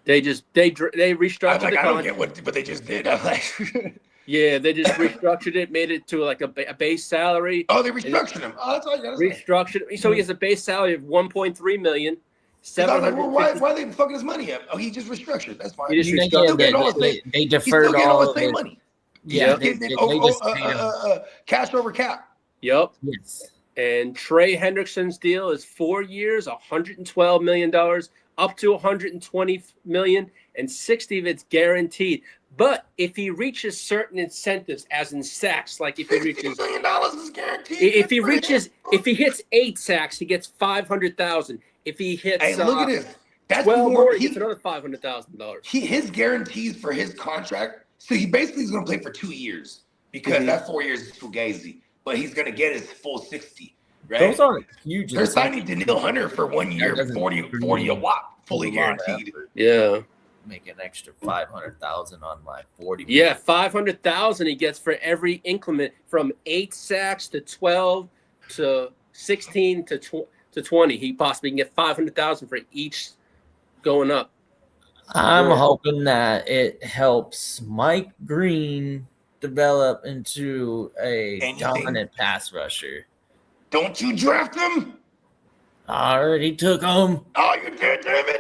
They restructured I'm like, the I don't contract. get what they just did. I'm like, Yeah, they just restructured it, made it to like a base salary. oh, they restructured him. Oh, that's all you gotta say. Restructured it. So he has a base salary of 1.3 million. 750. Well, why are they fucking his money up? Oh, he just restructured. That's fine. He just He's restructured. still getting all the same. They He's deferred still getting all the all same of money. Yeah, He's they getting just paid him. cash over cap. Yep. Yes. And Trey Hendrickson's deal is 4 years, $112 million, up to $120 million, and 60 of it's guaranteed. But if he reaches certain incentives, as in sacks, like if he reaches $60 million is guaranteed. if he hits 8 sacks, he gets $500,000. If he hits Hey, look at this. That's 12 more. more, he gets another $500,000. His guarantees for his contract. So he basically is going to play for 2 years because that 4 years is fugazi. But he's going to get his full 60. Right? Those aren't huge. They're signing Daniil Hunter for 1 year, 40 a wop, fully guaranteed. Yeah. Make an extra 500,000 on my 40. Yeah, 500,000 he gets for every increment from 8 sacks to 12 to 16 to 20. He possibly can get 500,000 for each going up. I'm hoping that it helps Mike Green develop into a dominant pass rusher. Don't you draft him? I already took him. Oh, you did, damn it.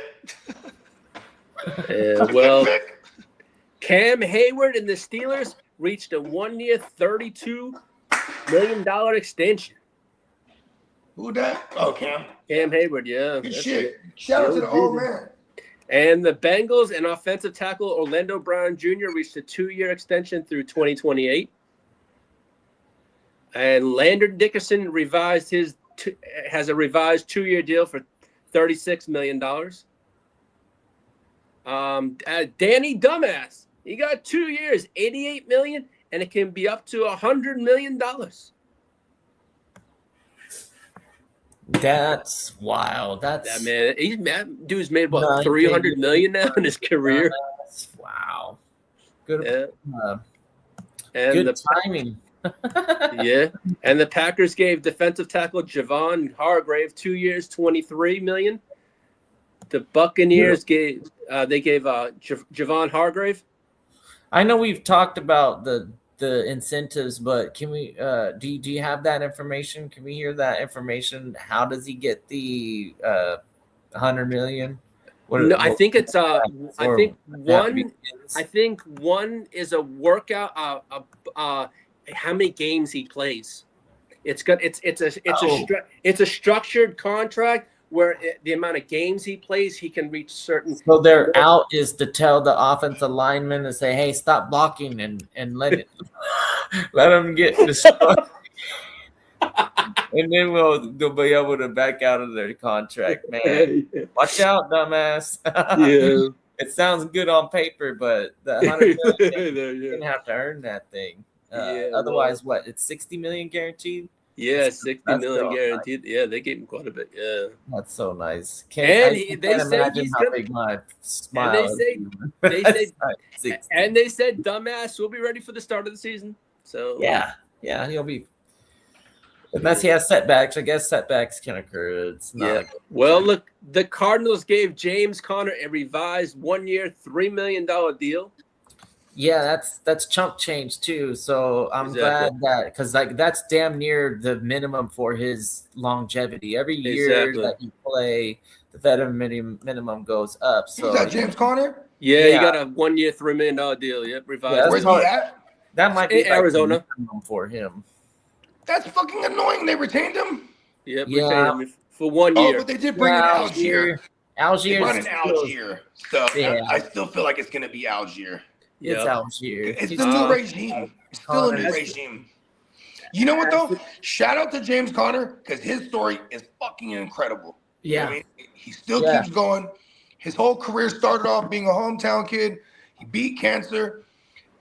Well, Cam Hayward and the Steelers reached a 1 year, $32 million extension. Who that? Oh, Cam. Cam Hayward, yeah. Good shit. Shout out to the old man. And the Bengals and offensive tackle Orlando Brown Jr. reached a 2-year extension through 2028. And Landon Dickerson has a revised 2-year deal for $36 million. Danny Dumbass, he got 2 years, $88 million, and it can be up to $100 million. That's wild. That dude's made about $300 million now in his career. Wow. Good. Yeah. And good timing. Yeah. And the Packers gave defensive tackle Javon Hargrave 2 years, $23 million. The Buccaneers gave Javon Hargrave. I know we've talked about the incentives, but can we do you have that information? Can we hear that information? How does he get the $100 million? I think it's I think one is a workout how many games he plays. It's a structured contract where the amount of games he plays, he can reach certain. So their out is to tell the offensive lineman to say, "Hey, stop blocking and let them get destroyed." And then they'll be able to back out of their contract, man. Watch out, dumbass. Yeah. It sounds good on paper, but the $100 million, you're gonna have to earn that thing. Otherwise, what? It's $60 million guaranteed. Yeah, 60 That's million so guaranteed. Yeah, they gave him quite a bit. Yeah. That's so nice. They say imagine he's how gonna. big my And smile is. they say, Six. and they said, dumbass will be ready for the start of the season. So Yeah, he'll be. Unless he has setbacks, I guess setbacks can occur. It's not. yeah. Well, look, the Cardinals gave James Conner a revised 1-year, $3 million deal. Yeah, that's chump change too. So I'm Exactly. glad that because that's damn near the minimum for his longevity. Every year that you play, the veteran minimum goes up. So Who's that, James Conner? Yeah, he Yeah. got a 1-year, $3 million deal. Yep, revised. Yeah, Where's he at? that might be In Arizona. like the minimum for him. That's fucking annoying. They retained him. Yep, Yeah. retained him for 1 Oh, year. but they did bring in Algier. Algier. They brought in Algier. So Yeah. I still feel like it's going to be Algier. It's Algier. It's the new regime. It's still a new regime. You know what, though? Shout out to James Conner because his story is fucking incredible. You know what I mean? He still keeps going. His whole career started off being a hometown kid. He beat cancer.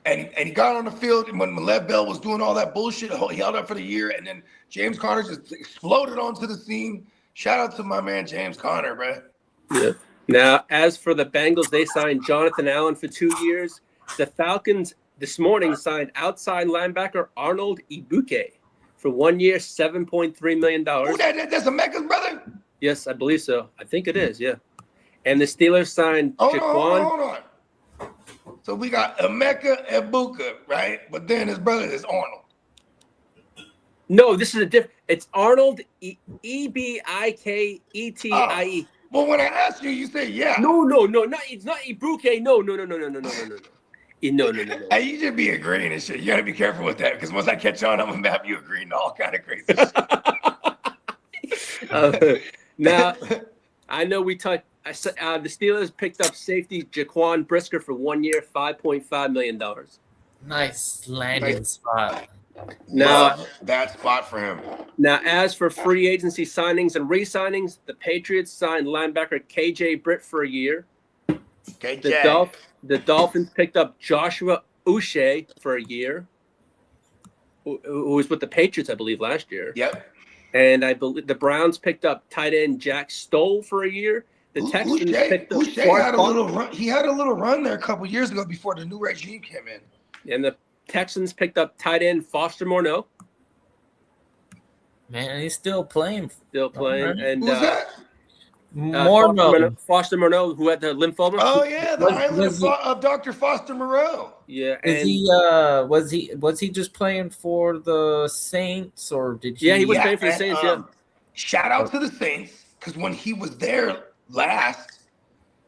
And he got on the field when Lev Bell was doing all that bullshit. He held up for the year. And then James Conner just exploded onto the scene. Shout out to my man, James Conner, bro. Yeah. Now, as for the Bengals, they signed Jonathan Allen for 2 years. The Falcons this morning signed outside linebacker Arnold Ibuke for 1 year, $7.3 million. Ooh, that's a Mecca's brother? Yes, I believe so. I think it is, yeah. And the Steelers signed Hold Jaquan. on. So we got Emeka Ebuka, right? But then his brother is Arnold. No, this is a different. It's Arnold Ebiketie. Well, when I asked you, you say yeah. No, it's not Ibuke. No. No. Hey, you just be agreeing and shit. You gotta be careful with that because once I catch on, I'm gonna have you agreeing to all kind of crazy shit. Now, I know we talked. The Steelers picked up safety Jaquan Brisker for 1 year, $5.5 million. Nice landing spot. Now, that spot for him. Now, as for free agency signings and re-signings, the Patriots signed linebacker KJ Britt for a year. KJ. The Dolphins picked up Joshua Uche for a year, who was with the Patriots, I believe, last year. Yep. And I believe the Browns picked up tight end Jack Stoll for a year. The Texans picked up Uche had a little run. He had a little run there a couple years ago before the new regime came in. And the Texans picked up tight end Foster Morneau. Man, he's still playing. And who's that? Foster Morneau, who had the lymphoma. Oh yeah, the island of Dr. Foster Moreau. Yeah, was he just playing for the Saints or did he? Yeah, he was playing for the Saints. Shout out to the Saints because when he was there last,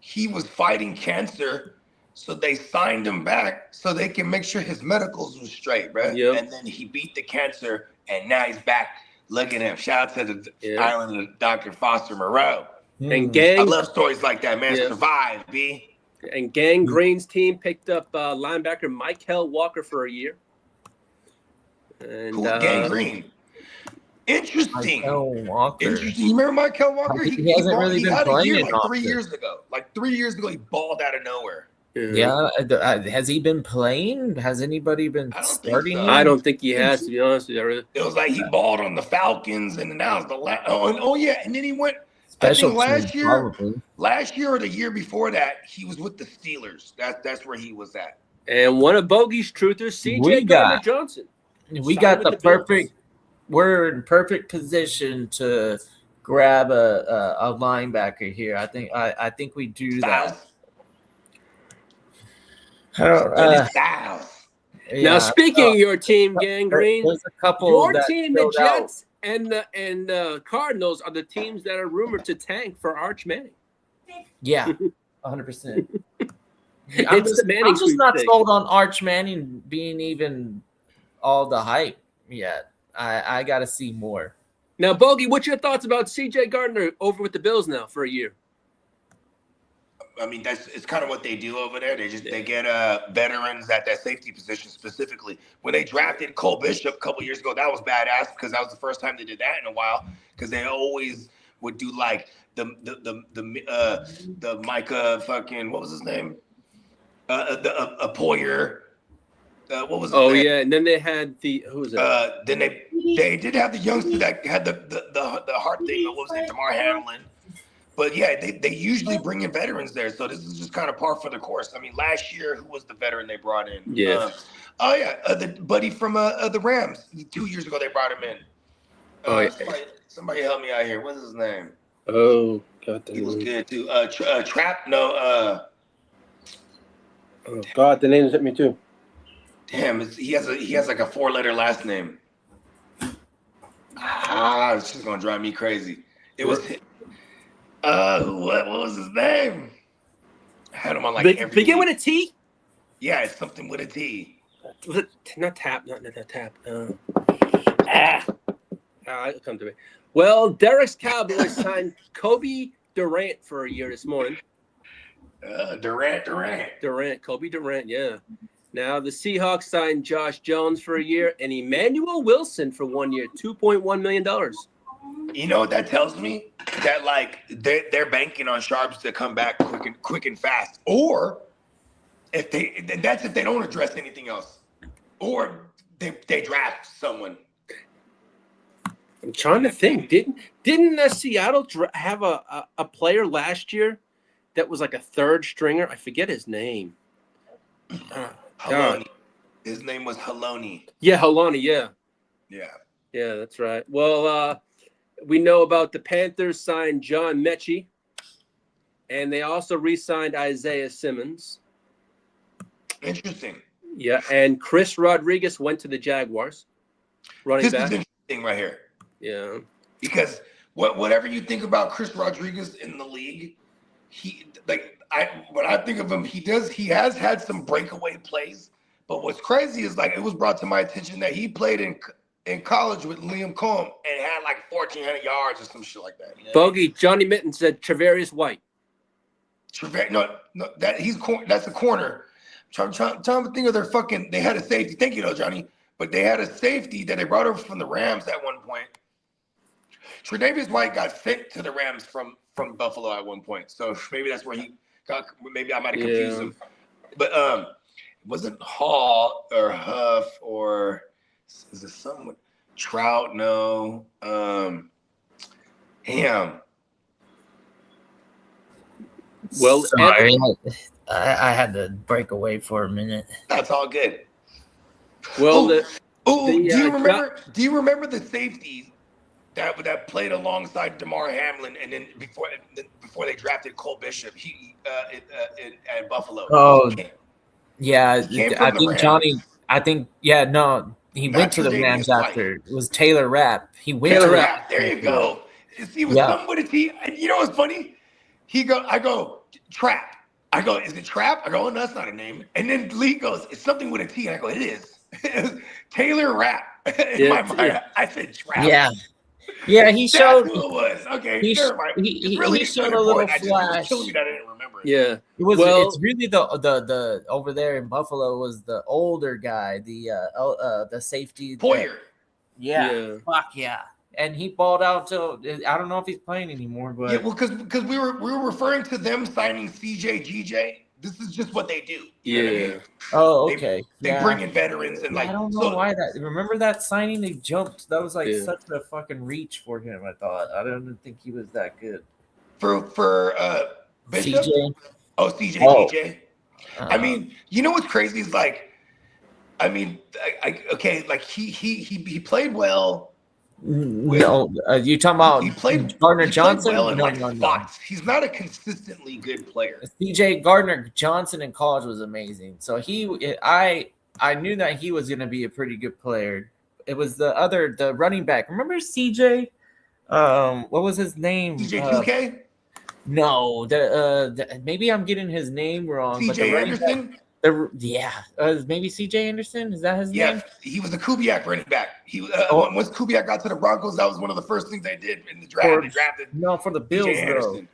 he was fighting cancer, so they signed him back so they can make sure his medicals was straight, bro. Yep. And then he beat the cancer, and now he's back. Look at him! Shout out to the island of Dr. Foster Moreau. And I love stories like that, man. Survive, B. And Gang Green's team picked up linebacker Michael Walker for a year. And Gang Green? Interesting. Walker. Interesting. You remember Michael Walker? He hasn't really been playing like 3 years ago. Like 3 years ago, he balled out of nowhere. Yeah. Has he been playing? Has anybody been starting? So. I don't think he has, to be honest with you. It was like he balled on the Falcons, and now it's the last. And then he went. Special last year or the year before that, he was with the Steelers. That's where he was at. And one of Bogey's truthers, C.J. Gardner-Johnson. We got the perfect. We're in perfect position to grab a linebacker here. I think we do that. Now, speaking of your team, Gang Green, there's a couple. Your team, the Jets and the Cardinals, are the teams that are rumored to tank for Arch Manning. Yeah, 100%. I'm just not sold on Arch Manning being even all the hype yet. I got to see more. Now, Bogey, what's your thoughts about C.J. Gardner over with the Bills now for a year? I mean, it's kind of what they do over there. They get veterans at that safety position specifically. When they drafted Cole Bishop a couple years ago, that was badass because that was the first time they did that in a while. Because they always would do like the Micah fucking, what was his name? A Poyer. What was his Oh name? yeah, and then they had who was it? Then they did have the youngster that had the heart thing. What was it, Damar Hamlin? But yeah, they usually bring in veterans there, so this is just kind of par for the course. I mean, last year, who was the veteran they brought in? Yeah. The buddy from the Rams. 2 years ago, they brought him in. Somebody help me out here. What's his name? Oh, God. He was good too. Trap? No. Oh God, the names hit me too. Damn, he has like a 4-letter last name. It's just gonna drive me crazy. It was what was his name? I had him on like every begin week. with a T? Yeah, it's something with a T. Was it not tap? Not tap. It'll come to me. Well, Derek's Cowboys signed Kobe Durant for a year this morning. Durant. Kobe Durant, yeah. Now the Seahawks signed Josh Jones for a year and Emmanuel Wilson for 1 year, $2.1 million. You know what that tells me? That like they're banking on Sharps to come back quick and fast. Or if they don't address anything else. Or they draft someone. I'm trying to think. Didn't Seattle have a player last year that was like a third stringer? I forget his name. Haloni. His name was Haloni. Yeah, Haloni. Yeah. Yeah, that's right. Well, we know about the Panthers signed John Mechie, and they also re-signed Isaiah Simmons. Interesting. Yeah, and Chris Rodriguez went to the Jaguars. Running back. This is interesting right here. Yeah. Because whatever you think about Chris Rodriguez in the league, when I think of him, he has had some breakaway plays. But what's crazy is like it was brought to my attention that he played in college with Liam Cohen and had like 1,400 yards or some shit like that. You know? Bogey, Johnny Mitten said Trevarius White. That's a corner. I'm trying to think of their fucking. They had a safety. Thank you, though, Johnny. But they had a safety that they brought over from the Rams at one point. Tre'Davious White got sent to the Rams from Buffalo at one point, so maybe that's where he got. Maybe I might have confused him. But it wasn't Hall or Huff or is it someone Trout? No. Ham. Well, sorry, I had to break away for a minute. That's all good. Well, do you remember the safeties that played alongside Damar Hamlin, and then before they drafted Cole Bishop, he at Buffalo. Oh, yeah. I think Rams. Johnny. He went to the Rams after. It was Taylor Rapp. He went Taylor to Rapp. There you go. He was something with a T. You know what's funny? I go Trap. I go, is it Trap? I go, oh, no, that's not a name. And then Lee goes, it's something with a T. And I go, it is. Taylor Rapp. In my mind, I said Trap. Yeah. Yeah, he showed. That's who it was. Okay, he showed a little flash. It was killing me that I didn't remember it. Yeah, it was. Well, it's really the over there in Buffalo was the older guy, the safety. Poyer. Fuck yeah. And he balled out till I don't know if he's playing anymore, but yeah, well, because we were referring to them signing CJ GJ. This is just what they do. Yeah. Know what I mean? Oh, okay. They bring in veterans and I don't know why that. Remember that signing? They jumped. That was like such a fucking reach for him. I thought. I didn't think he was that good. For Bishop? CJ. Oh, CJ GJ. I mean, you know what's crazy is like, I mean, he played well. No, you talking about he played Gardner Johnson? Well no. He's not a consistently good player. CJ Gardner Johnson in college was amazing. So I knew that he was going to be a pretty good player. It was the running back. Remember CJ? What was his name? CJ 2K? No, maybe I'm getting his name wrong. CJ Anderson. Maybe CJ Anderson. Is that his name? Yeah, he was a Kubiak running back. Once Kubiak got to the Broncos, that was one of the first things they did in the draft. They drafted for the Bills though.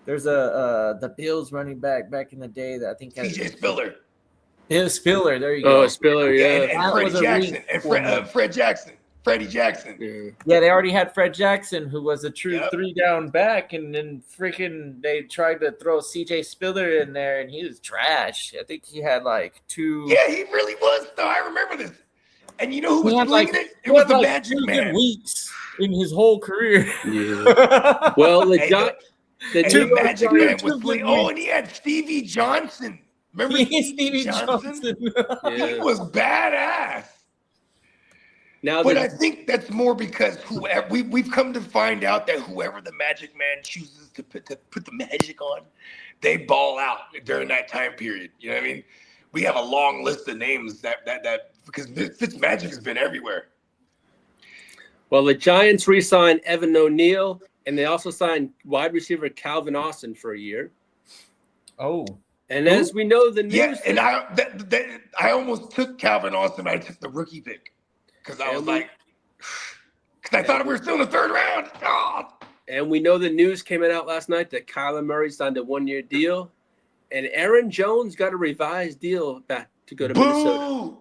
There's the Bills running back in the day that I think TJ Spiller. It was Spiller. There you go. Oh, Spiller, yeah. And Fred Jackson. Freddie Jackson. Yeah, they already had Fred Jackson, who was a true Yep. 3-down back, and then freaking they tried to throw CJ Spiller in there, and he was trash. I think he had like 2. Yeah, he really was, though. I remember this. And you know who was He had flinging like it? It was the like Magic 2 Man. good weeks in his whole career. Yeah. Well, the The Magic Man was good flinging. Oh, and he had Stevie Johnson. Remember Stevie Johnson? Yeah. He was badass. Now, But I think that's more because whoever we've come to find out that whoever the Magic Man chooses to put the magic on, they ball out during that time period. You know what I mean? We have a long list of names that because Fitzmagic has been everywhere. well, the Giants re-signed Evan O'Neal, and they also signed wide receiver Calvin Austin for a year. Oh. And as we know, the news. Yeah, and I almost took Calvin Austin, but I took the rookie pick because I was like, because I thought we were still in the 3rd round. Oh. And we know the news came out last night that Kyler Murray signed a 1-year deal, and Aaron Jones got a revised deal back to go to Minnesota.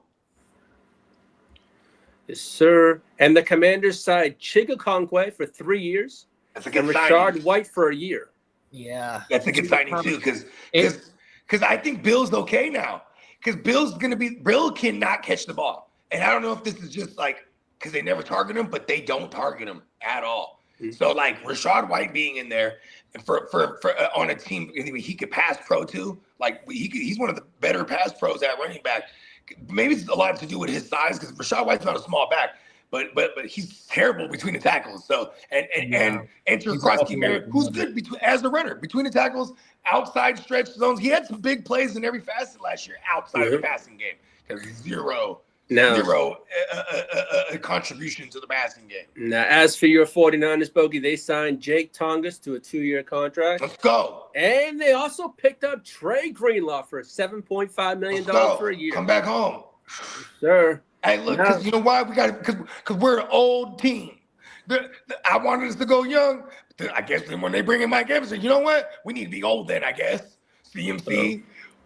Yes, sir. And the Commanders signed Chigakonkwe for 3 years, That's a good and signing. Rashard White for a year. Yeah. That's a good signing too, because I think Bill's okay now. Because Bill cannot catch the ball. And I don't know if this is just like because they never target him, but they don't target him at all. Mm-hmm. So like Rashard White being in there and for on a team he could pass pro too. Like he's one of the better pass pros at running back. Maybe it's a lot to do with his size because Rashard White's not a small back, but he's terrible between the tackles. So and enter Krosky Merritt, who's good as a runner between the tackles, outside stretch zones. He had some big plays in every facet last year outside of the passing game because zero contribution to the passing game. Now, as for your 49ers, Bogey, they signed Jake Tongas to a 2-year contract. Let's go. And they also picked up Trey Greenlaw for $7.5 million for a year. Come back home. Yes, sir. Hey, look, because you know why? We got because we're an old team. I wanted us to go young. I guess when they bring in Mike Evans, you know what? We need to be old then, I guess. CMC,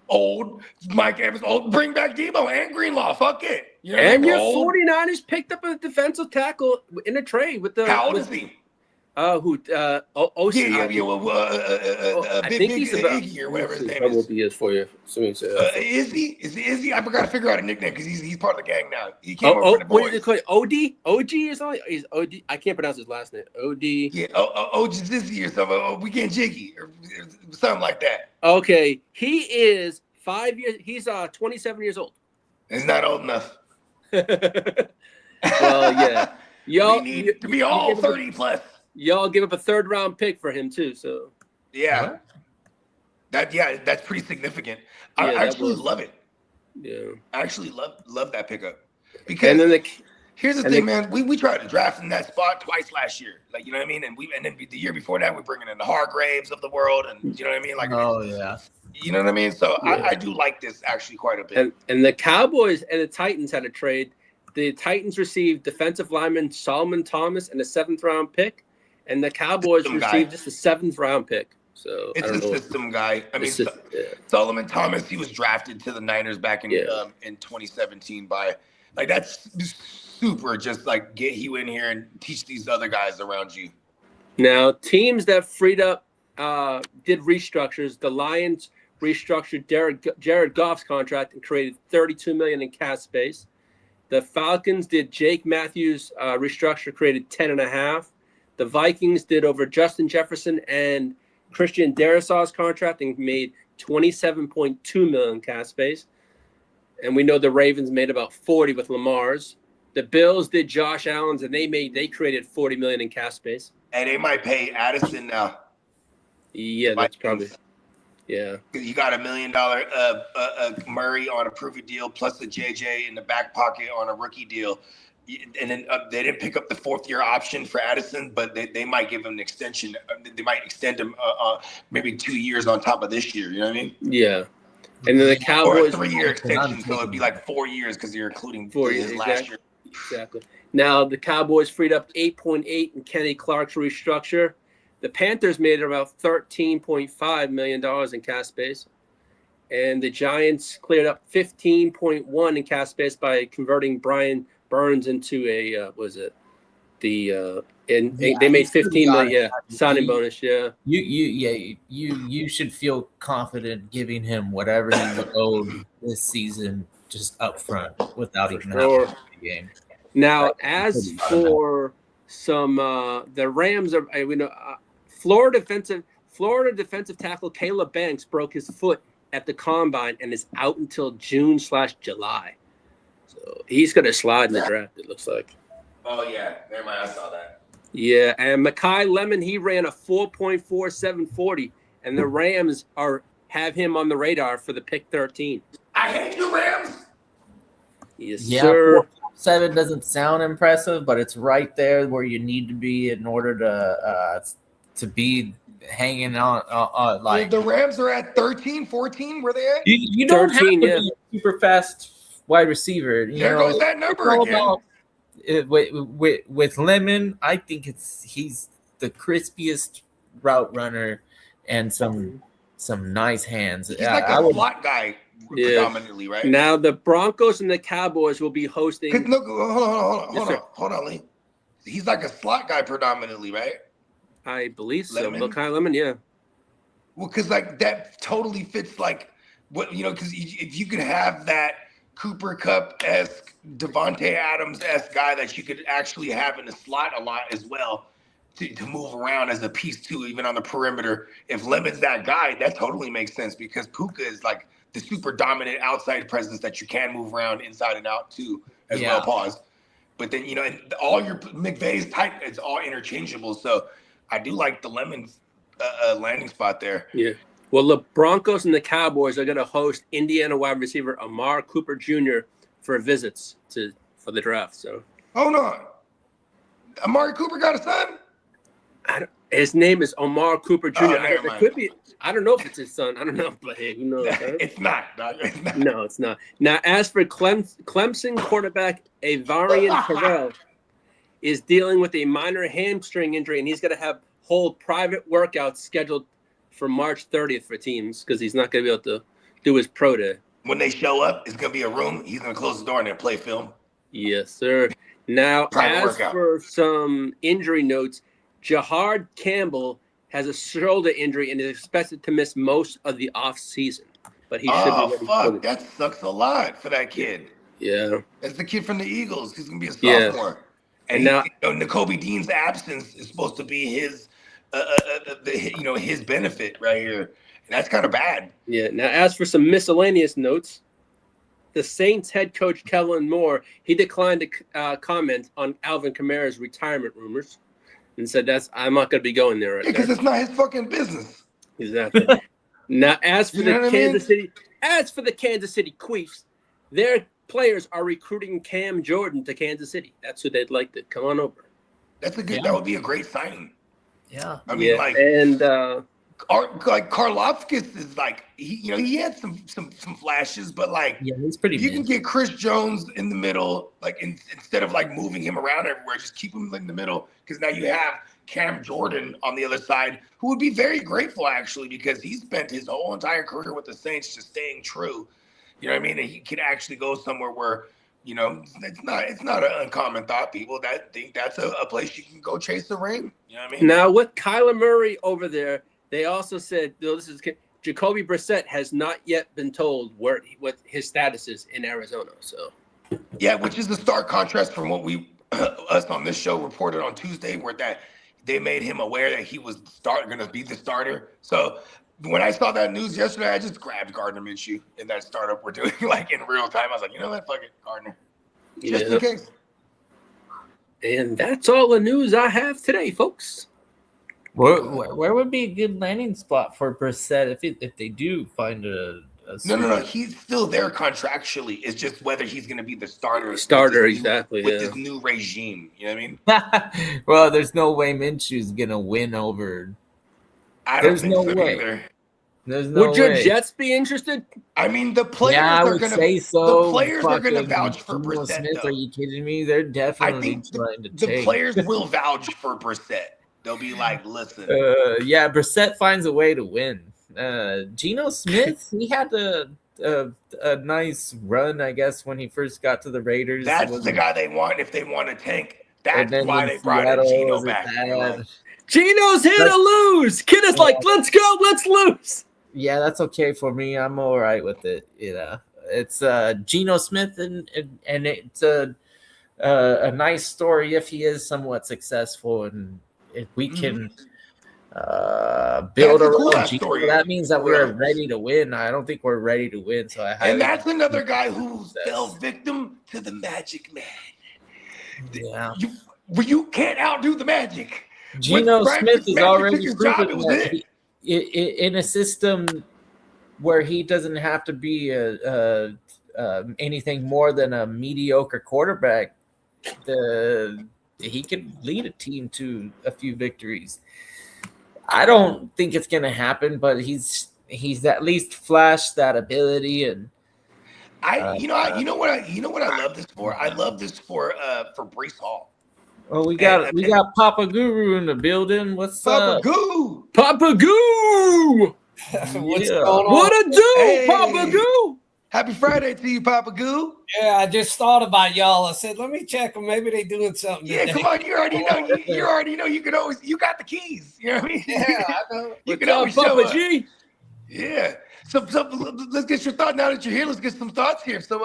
old. Mike Evans, old. Bring back Debo and Greenlaw. Fuck it. You know and your 49ers picked up a defensive tackle in a trade with the. How old is he? Who? I think he's about Iggy or whatever his name is. What he is for you? Is he? I forgot to figure out a nickname because he's part of the gang now. He came over from the boys. What is it called? OD? OG is all. He's OD. I can't pronounce his last name. OD. Yeah. Ojizzi or something. We getting jiggy or something like that. Okay, he is 5 years. He's 27 years old. He's not old enough. Well, yeah. We need to be all 30 plus. Y'all give up a 3rd round pick for him too, so yeah, that's pretty significant. I actually love it. Yeah, I actually love that pickup because here's the thing, man. We tried to draft in that spot twice last year, like you know what I mean, and then the year before that we're bringing in the Hargraves of the world, and you know what I mean, like you know what I mean. So yeah. I do like this actually quite a bit. And the Cowboys and the Titans had a trade. The Titans received defensive lineman Solomon Thomas and a 7th round pick. And the Cowboys received just a 7th round pick. So it's a system guy. I mean, Solomon Thomas, he was drafted to the Niners back in 2017 by like that's super. Just like get you in here and teach these other guys around you. Now, teams that freed up did restructures. The Lions restructured Jared Goff's contract and created $32 million in cap space. The Falcons did Jake Matthews restructure, created $10.5. The Vikings did over Justin Jefferson and Christian Darrisaw's contract and made $27.2 million cap space. And we know the Ravens made about 40 with Lamar's. The Bills did Josh Allen's and they created $40 million in cap space. And they might pay Addison now. Yeah, that's probably. Yeah. You got $1 million Murray on a prove-it deal plus a JJ in the back pocket on a rookie deal. And then they didn't pick up the 4th-year option for Addison, but they might give him an extension. They might extend him maybe 2 years on top of this year. You know what I mean? Yeah. And then the Cowboys. Or a 3-year extension, so it'd be like 4 years because you're including 4 years last year. Exactly. Now the Cowboys freed up 8.8 in Kenny Clark's restructure. The Panthers made about $13.5 million in cap space. And the Giants cleared up 15.1 in cap space by converting Brian Burns into a and Yeah, they made he's pretty 15 million. honest. Yeah, signing bonus. Yeah. You should feel confident giving him whatever he's owed this season just up front without For even sure. having the game. Now, Like, as pretty bad. for some the Rams are Florida defensive tackle Caleb Banks broke his foot at the combine and is out until June/July. So he's gonna slide in the draft, it looks like. Oh yeah, never mind. I saw that. Yeah, and Mekhi Lemon, he ran a 4.4740, and the Rams have him on the radar for the pick 13. I hate you, Rams. Yes, Yeah, sir. 4.7 doesn't sound impressive, but it's right there where you need to be in order to be hanging on like the Rams are at 13, 14. Where they at? you don't 13, have to be a super fast wide receiver. There goes that number again. With Lemon, I think he's the crispiest route runner and some nice hands. He's like a slot guy predominantly, right? Now the Broncos and the Cowboys will be hosting. No, hold on, Lee. He's like a slot guy predominantly, right? I believe so. Lemon? Mekhi Lemon, yeah. Well, because like that totally fits like what because if you could have that Cooper Kupp-esque, Devontae Adams-esque guy that you could actually have in the slot a lot as well to move around as a piece too, even on the perimeter. If Lemon's that guy, that totally makes sense because Puka is like the super dominant outside presence that you can move around inside and out too as well. Pause. But then, and all your McVay's type, it's all interchangeable. So I do like the Lemon landing spot there. Yeah. Well, the Broncos and the Cowboys are going to host Indiana wide receiver Amari Cooper Jr. for visits for the draft. So hold on, Amari Cooper got a son? His name is Amari Cooper Jr. It could be. I don't know if it's his son. I don't know, but hey, who knows? Right? It's not. No, it's not. Now, as for Clemson quarterback Avarian Terrell is dealing with a minor hamstring injury, and he's going to hold private workouts scheduled for March 30th for teams because he's not going to be able to do his pro day. When they show up, it's going to be a room. He's going to close the door and then play film. Yes, sir. Now, private as for some injury notes, Jahard Campbell has a shoulder injury and is expected to miss most of the offseason. But he should be ready. Fuck, that sucks a lot for that kid. Yeah. That's the kid from the Eagles. He's going to be a sophomore. And now, Nakobe Dean's absence is supposed to be his his benefit right here. And that's kind of bad. Yeah. Now, as for some miscellaneous notes, the Saints head coach Kellen Moore, he declined to comment on Alvin Kamara's retirement rumors and said I'm not going to be going there right now. Because it's not his fucking business. Exactly. Now, as for the Kansas City Chiefs, their players are recruiting Cam Jordan to Kansas City. That's who they'd like to come on over. That's that would be a great signing. Yeah. I mean, Karloftis is like he had some flashes, but he's pretty. You can get Chris Jones in the middle, instead of moving him around everywhere, just keep him in the middle because now you have Cam Jordan on the other side, who would be very grateful actually because he spent his whole entire career with the Saints just staying true. You know what I mean? And he could actually go somewhere where it's not an uncommon thought. People that think that's a place you can go chase the ring. You know what I mean? Now with Kyler Murray over there, they also said Jacoby Brissett has not yet been told what his status is in Arizona. So yeah, which is the stark contrast from what us on this show reported on Tuesday, where that they made him aware that he was going to be the starter. So when I saw that news yesterday, I just grabbed Gardner Minshew in that startup we're doing in real time. I was like, you know what, fuck it, Gardner. Just in case. And that's all the news I have today, folks. Where would be a good landing spot for Brissett if they do find a No. He's still there contractually. It's just whether he's going to be the starter. Exactly. With this new regime. You know what I mean? Well, there's no way Minshew's going to win over. There's no way. Either. There's no Would your Jets be interested? I mean, the players are going to say so. The players are going to vouch for Brissett. Smith, are you kidding me? They're definitely trying to the players will vouch for Brissett. They'll be like, listen. Brissett finds a way to win. Geno Smith, he had to a nice run, I guess, when he first got to the Raiders. That's the guy they want if they want to tank. That's then why in they brought in Seattle, Geno was it back. You're like, bad? Geno's here to lose. Kid is like, let's go, let's lose. Yeah, that's okay for me. I'm all right with it. It's Geno Smith, and it's a nice story if he is somewhat successful, and if we can build That's a around cool-ass Geno, story. that means that we're ready to win. I don't think we're ready to win, so and that's another guy who fell victim to the Magic Man. Yeah, You can't outdo the Magic. Geno When Brian Smith is Fitzmagic already took his job, proven it was that it. in a system where he doesn't have to be anything more than a mediocre quarterback, he can lead a team to a few victories. I don't think it's going to happen, but he's at least flashed that ability. And you know what I love this for? I love this for Breece Hall. well, we got Papa Guru in the building. What's Papa up? Goo. Papa Goo. What's Yeah. going on? What a do, Hey. Papa Goo. Happy Friday to you, Papa Goo. Yeah, I just thought about y'all. I said, let me check them. Maybe they doing something. Yeah, today. come on. You already know. You already know. You got the keys. You know what I mean? Yeah, I know. You can What's always up, show Papa up. G? Yeah. So let's get your thought now that you're here. Let's get some thoughts here. So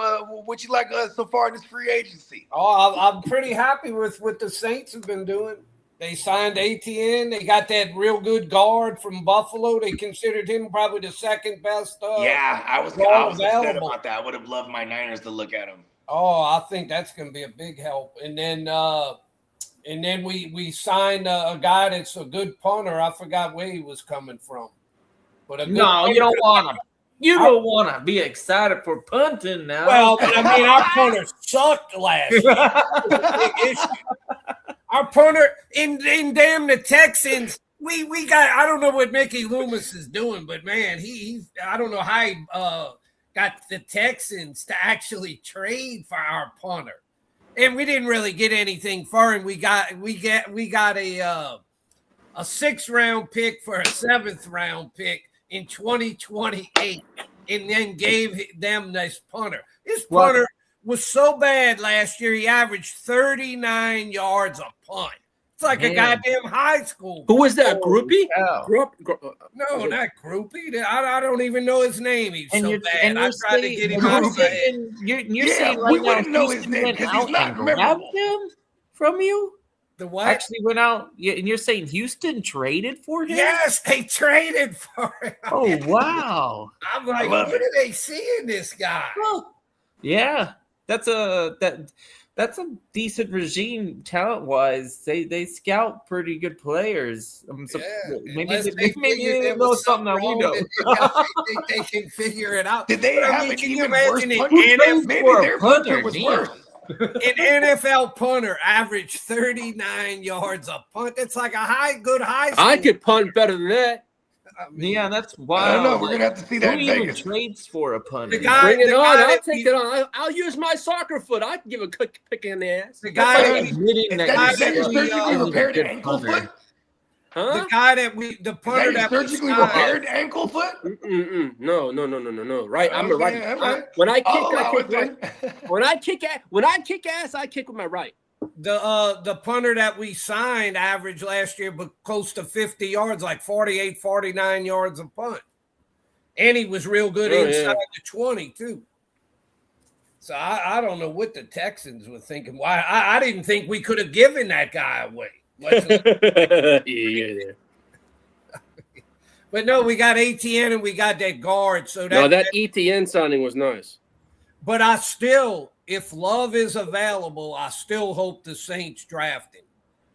what you like so far in this free agency? Oh, I'm pretty happy with what the Saints have been doing. They signed ATN. They got that real good guard from Buffalo. They considered him probably the second best. Yeah, I was guard upset available. about that. I would have loved my Niners to look at him. Oh, I think that's going to be a big help. And then we signed a guy that's a good punter. I forgot where he was coming from. But No, punter. you don't want to. You don't want to be excited for punting now. Well, I mean, our punter sucked last year. That was a big issue. Our punter in damn the Texans. We got. I don't know what Mickey Loomis is doing, but man, he I don't know how he got the Texans to actually trade for our punter, and we didn't really get anything for him. We got a 6th-round pick for a 7th-round pick in 2028, and then gave them this punter. This punter was so bad last year, he averaged 39 yards a punt. It's like a goddamn high school. Who was that? Groupie? No, not Groupie. I don't even know his name. He's And so you're- bad. and I you're tried to saying- get him and out you're of my head. saying- You're saying we right now wouldn't know his Houston name went 'cause out he's not and grabbed memorable. him from you? The what? Actually went out, and you're saying Houston traded for him? Yes, they traded for him. Oh, wow. I'm like, love what it. are they seeing this guy? Yeah, that's a decent regime talent wise. They scout pretty good players. Maybe Unless they figure there know was something that we wrong know. that they can figure it out. Did they But I have mean, an can you even worse imagine punter? an Maybe for a their punter punter, was damn. worse. NFL punter averaged 39 yards a punt? That's like a good high school. I could punt better than that. Yeah, that's wild. I don't know. We're going to have to see that Who in even Vegas. trades for a punter? The guy- Bring it the on. guy I'll that take it on. I'll use my soccer foot. I can give a quick pick in the ass. The guy that we, Admitting Is that that he's your a surgically really repaired good ankle punter. foot? Huh? the guy that the Is that punter your that we surgically signed- repaired ankle foot? No. Right. I'm a right. Okay, all right. When I kick, I'll I allow kick it then. right. When I kick ass, I kick with my right. The punter that we signed averaged last year but close to 50 yards, like 48, 49 yards a punt. And he was real good inside the 20, too. So I don't know what the Texans were thinking. Why I didn't think we could have given that guy away. Yeah. But no, we got ATN and we got that guard. So that ETN signing was nice. But I still, if Love is available, I still hope the Saints draft him.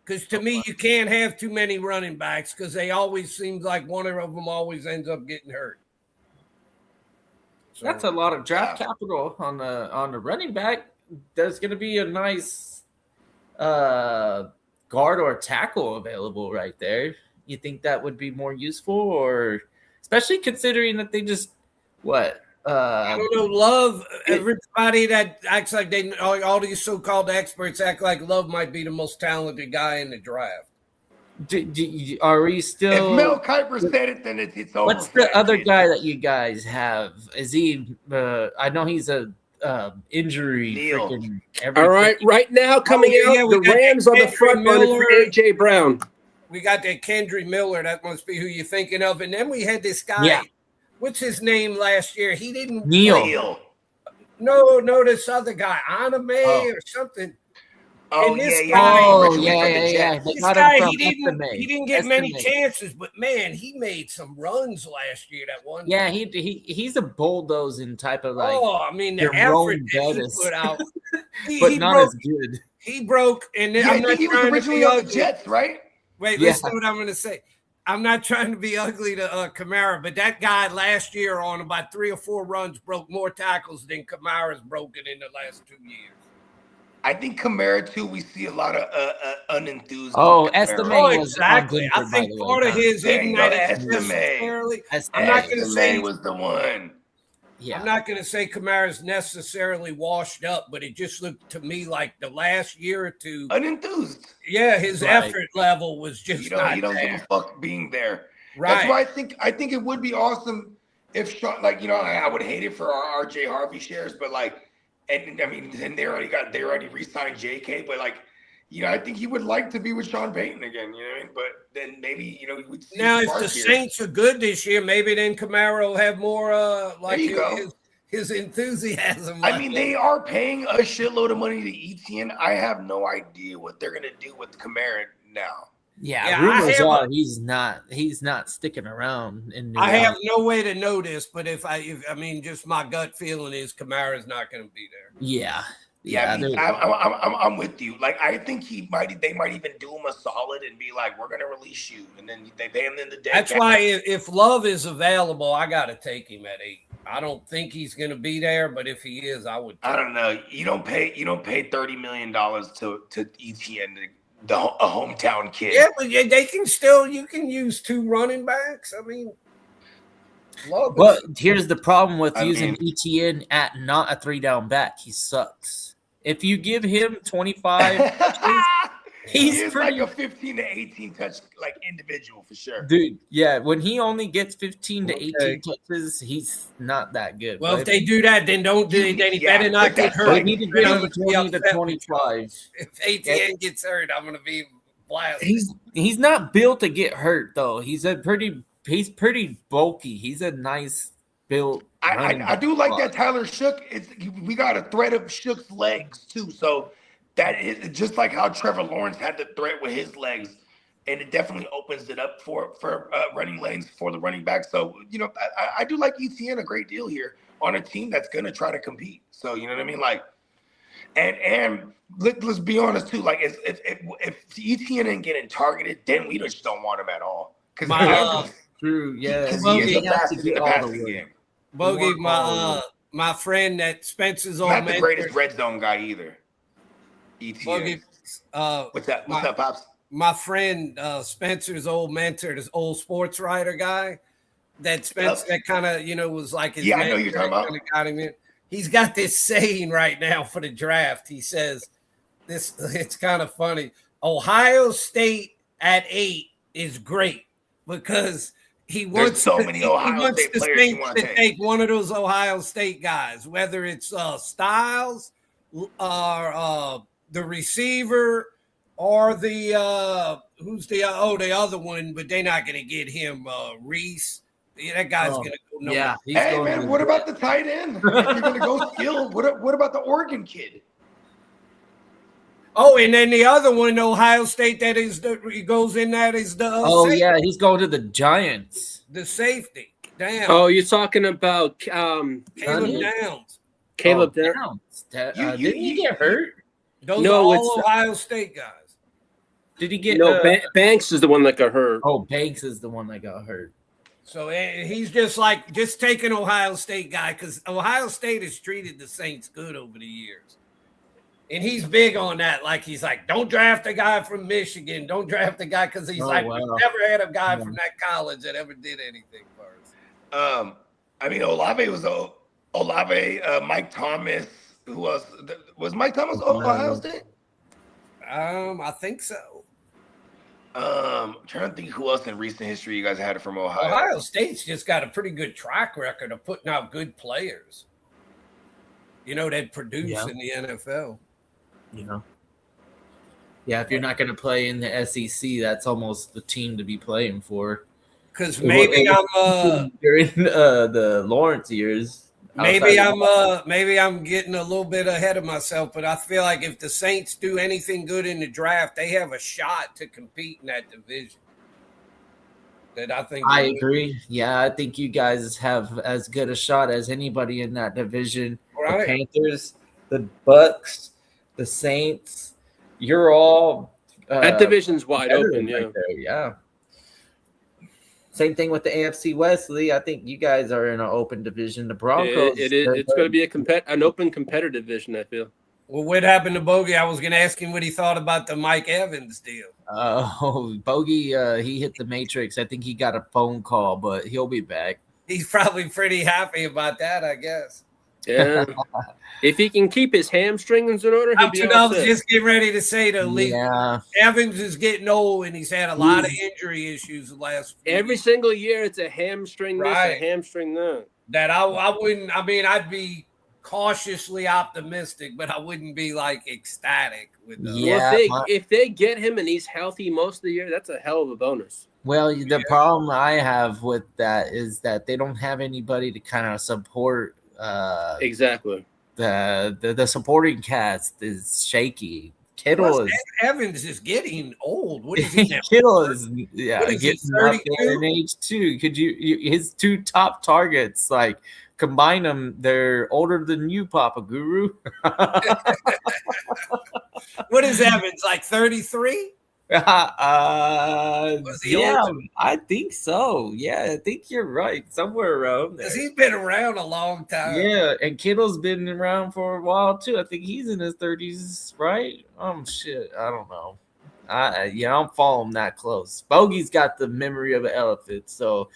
Because to me, you can't have too many running backs because they always seem like one of them always ends up getting hurt. So, That's a lot of draft capital on the running back. There's going to be a nice guard or tackle available right there. You think that would be more useful, or especially considering that they just I don't know. Love, everybody that acts like all these so-called experts act like Love might be the most talented guy in the draft. Are we If still? Mel Kiper said it, then it's over. What's for the that other kid. guy that you guys have? Is he? I know he's a injury Neil. freaking everything. All right, right now coming yeah, out, we the got Rams on the Kendrick front running for Miller. A.J. Brown. We got that Kendrick Miller. That must be who you're thinking of. And then we had this guy. Yeah. What's his name last year? He didn't. Neil. No, this other guy, Anime or something. Oh, And this yeah. guy- Originally from the Jets. They This got guy, him from he didn't get many SMA. chances, but man, he made some runs last year. That one. Yeah, he's a bulldozing type of like. I mean, the Jerome effort that he Bettis. put out. but he not broke, as good. He broke, and Yeah, I'm I not think he was trying to originally be on the ugly. Jets, right? Wait, Yeah. listen to what I'm going to say. I'm not trying to be ugly to Kamara, but that guy last year on about 3 or 4 runs broke more tackles than Kamara's broken in the last 2 years. I think Kamara too. We see a lot of unenthused. Oh, Kamara. Estime Oh, was exactly. on I Denver, by think the way, part of Tom. his There you go, ignited Estime. necessarily. Estime. I'm not going to say was the one. Yeah. I'm not going to say Kamara's necessarily washed up, but it just looked to me like the last year or two. Unenthused. Yeah, his Right. effort level was just You not don't there. give a fuck being there. Right. That's why I think it would be awesome if Sean, like, I would hate it for our RJ Harvey shares, but like, and I mean, and they already re-signed JK, but like, I think he would like to be with Sean Payton again. You know what I mean? But then maybe we'd see Now, a if spark the here. Saints are good this year, maybe then Kamara will have more like There you go. his enthusiasm. I mean, they are paying a shitload of money to ETN. I have no idea what they're gonna do with Kamara now. Yeah, Yeah, rumors are he's not sticking around in New I York. have no way to know this, but if I mean, just my gut feeling is Kamara's not going to be there. Yeah. Yeah, they're- I'm with you. Like, I think they might even do him a solid and be like, "We're gonna release you," and then they pay him in the day. That's why if Love is available, I got to take him at 8. I don't think he's going to be there, but if he is, I would. I don't know. You don't pay $30 million to ETN, a hometown kid. Yeah, but they can still. You can use 2 running backs. I mean, Love. But here's the problem with I using mean- ETN at not a 3-down back. He sucks. If you give him 25 touches, he's pretty like a 15 to 18 touch like individual for sure. dude. Yeah, when he only gets 15 to Okay. 18 touches, he's not that good. Well, But if they do that, then he Yeah, better not but get that's hurt. they like- need to I'm get gonna him be 20 to upset with 25. If ATN gets hurt, I'm going to be blasted. He's not built to get hurt though. He's pretty bulky. He's a nice built. I do like that Tyler Shook. We got a threat of Shook's legs too, so that is just like how Trevor Lawrence had the threat with his legs, and it definitely opens it up for running lanes for the running back. So I do like ETN a great deal here on a team that's gonna try to compete. So you know what I mean, like, and let's be honest too. Like if ETN ain't getting targeted, then we just don't want him at all because True, yeah. because Well, he is they the have to fastest in get the all the passing way. game. Bogey, all my friend that Spencer's old Not the mentor. greatest red zone guy either. ETN. Bogey, What's that? What's up, Pops? my friend Spencer's old mentor, this old sports writer guy that Spencer that kind of was like his Yeah, I know mentor you're talking that about. kinda got him in. He's got this saying right now for the draft. He says this. It's kind of funny. Ohio State at 8 is great because he wants so to, many he Ohio wants State the players you Saints wanna to take. take one of those Ohio State guys, whether it's Styles or the receiver or the who's the other one, but they're not going to get him. Reese, that guy's going to go nowhere. Yeah, he's Hey going man, to what about the tight end? If you're gonna go skill, what about the Oregon kid? Oh, and then the other one, Ohio State, he goes in that is the safety, yeah, he's going to the Giants. the safety. Damn. Oh, you're talking about Caleb Downs. Caleb Oh, there. Downs. You- Didn't he get hurt? Those No, are all it's- Ohio State guys. Did he get? No, Banks is the one that got hurt. Oh, Banks is the one that got hurt. So he's just taking Ohio State guy because Ohio State has treated the Saints good over the years. And he's big on that. Like, he's like, don't draft a guy from Michigan. Don't draft a guy because he's Oh, like, wow. we've never had a guy from that college that ever did anything for us. I mean, Olave was Mike Thomas. Who else? Was Mike Thomas Ohio State? I think so. I'm trying to think who else in recent history you guys had from Ohio. Ohio State's just got a pretty good track record of putting out good players. That produce in the NFL. Yeah, if you're not going to play in the SEC, that's almost the team to be playing for. Because maybe you're in the Lawrence years. Maybe I'm getting a little bit ahead of myself, but I feel like if the Saints do anything good in the draft, they have a shot to compete in that division. I agree. Yeah, I think you guys have as good a shot as anybody in that division. Right. The Panthers, the Bucks, the Saints. You're all that division's wide open. Right there, yeah. Same thing with the AFC West, Lee. I think you guys are in an open division. The Broncos. It's going to be an open competitive division, I feel. Well, what happened to Bogey? I was going to ask him what he thought about the Mike Evans deal. Bogey, he hit the Matrix. I think he got a phone call, but he'll be back. He's probably pretty happy about that, I guess. Yeah. If he can keep his hamstrings in order, he'll be all set. I was just getting ready to say to Lee. Yeah. Evans is getting old, and he's had a lot of injury issues the last few Every years. Single year, it's a hamstring this, a hamstring that. That I wouldn't. I mean, I'd be cautiously optimistic, but I wouldn't be like ecstatic with them. Yeah. If they get him and he's healthy most of the year, that's a hell of a bonus. Well, the problem I have with that is that they don't have anybody to kind of support. Exactly. The supporting cast is shaky. Kittle Evans is getting old. What is he now? Kittle is getting up there in age too. Could you his two top targets, like combine them, they're older than you, Papa Guru. What is Evans, like 33? I think so. Yeah, I think you're right. Somewhere around there. Because he's been around a long time. Yeah, and Kittle's been around for a while too. I think he's in his 30s, right? Shit, I don't know. I don't follow him that close. Bogey's got the memory of an elephant, so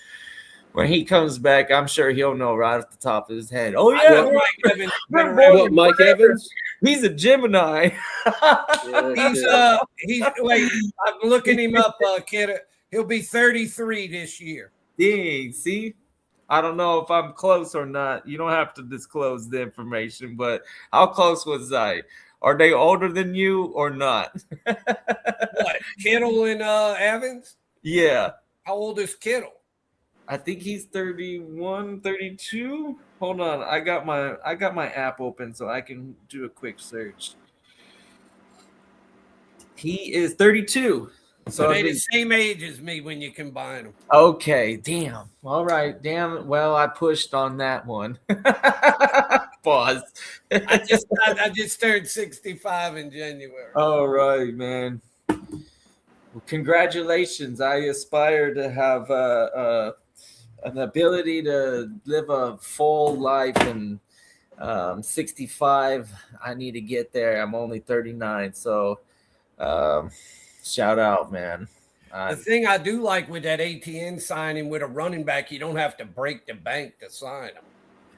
when he comes back, I'm sure he'll know right off the top of his head. Oh yeah, Mike Evans. He's a Gemini. He's wait. I'm looking him up, kid. He'll be 33 this year. Dang, see, I don't know if I'm close or not. You don't have to disclose the information, but how close was I? Are they older than you or not? What, Kittle and Evans? Yeah. How old is Kittle? I think he's 31, 32. Hold on. I got my app open so I can do a quick search. He is 32. So they're the same age as me when you combine them. Okay. Damn. All right. Damn. Well, I pushed on that one. Pause. I just turned 65 in January. All right, man. Well, congratulations. I aspire to have an ability to live a full life, and 65, I need to get there. I'm only 39, so shout out, man. The thing I do like with that ATN signing with a running back, you don't have to break the bank to sign him.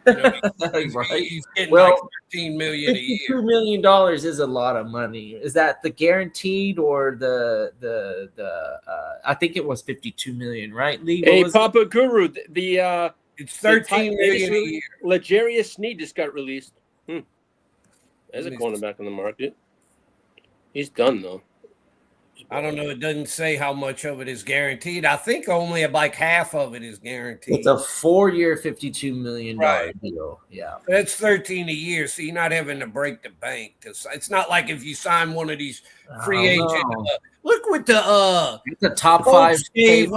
He's getting like $13 million a year. $2 million is a lot of money. Is that the guaranteed or the I think it was $52 million, right, Lee? Hey, Papa Guru, it's $13 million a year. L'Jarius Sneed just got released. There's a cornerback on the market. He's done though. I don't know. It doesn't say how much of it is guaranteed. I think only like half of it is guaranteed. It's a 4-year, $52 million deal. Yeah. That's 13 a year, so you're not having to break the bank. It's not like if you sign one of these free agent. Look with the top 5 gave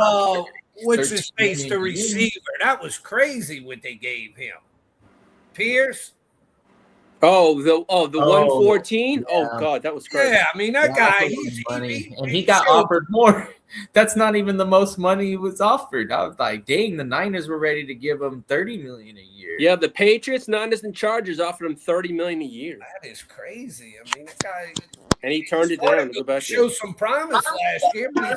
what's his face, the receiver. That was crazy what they gave him. Pierce. The 114. Yeah. Oh God, that was crazy. Yeah, I mean that guy. He got offered more. That's not even the most money he was offered. I was like, dang, the Niners were ready to give him $30 million a year. Yeah, the Patriots, Niners, and Chargers offered him $30 million a year. That is crazy. I mean, that guy. And he turned it down to go back. Show some promise last year, but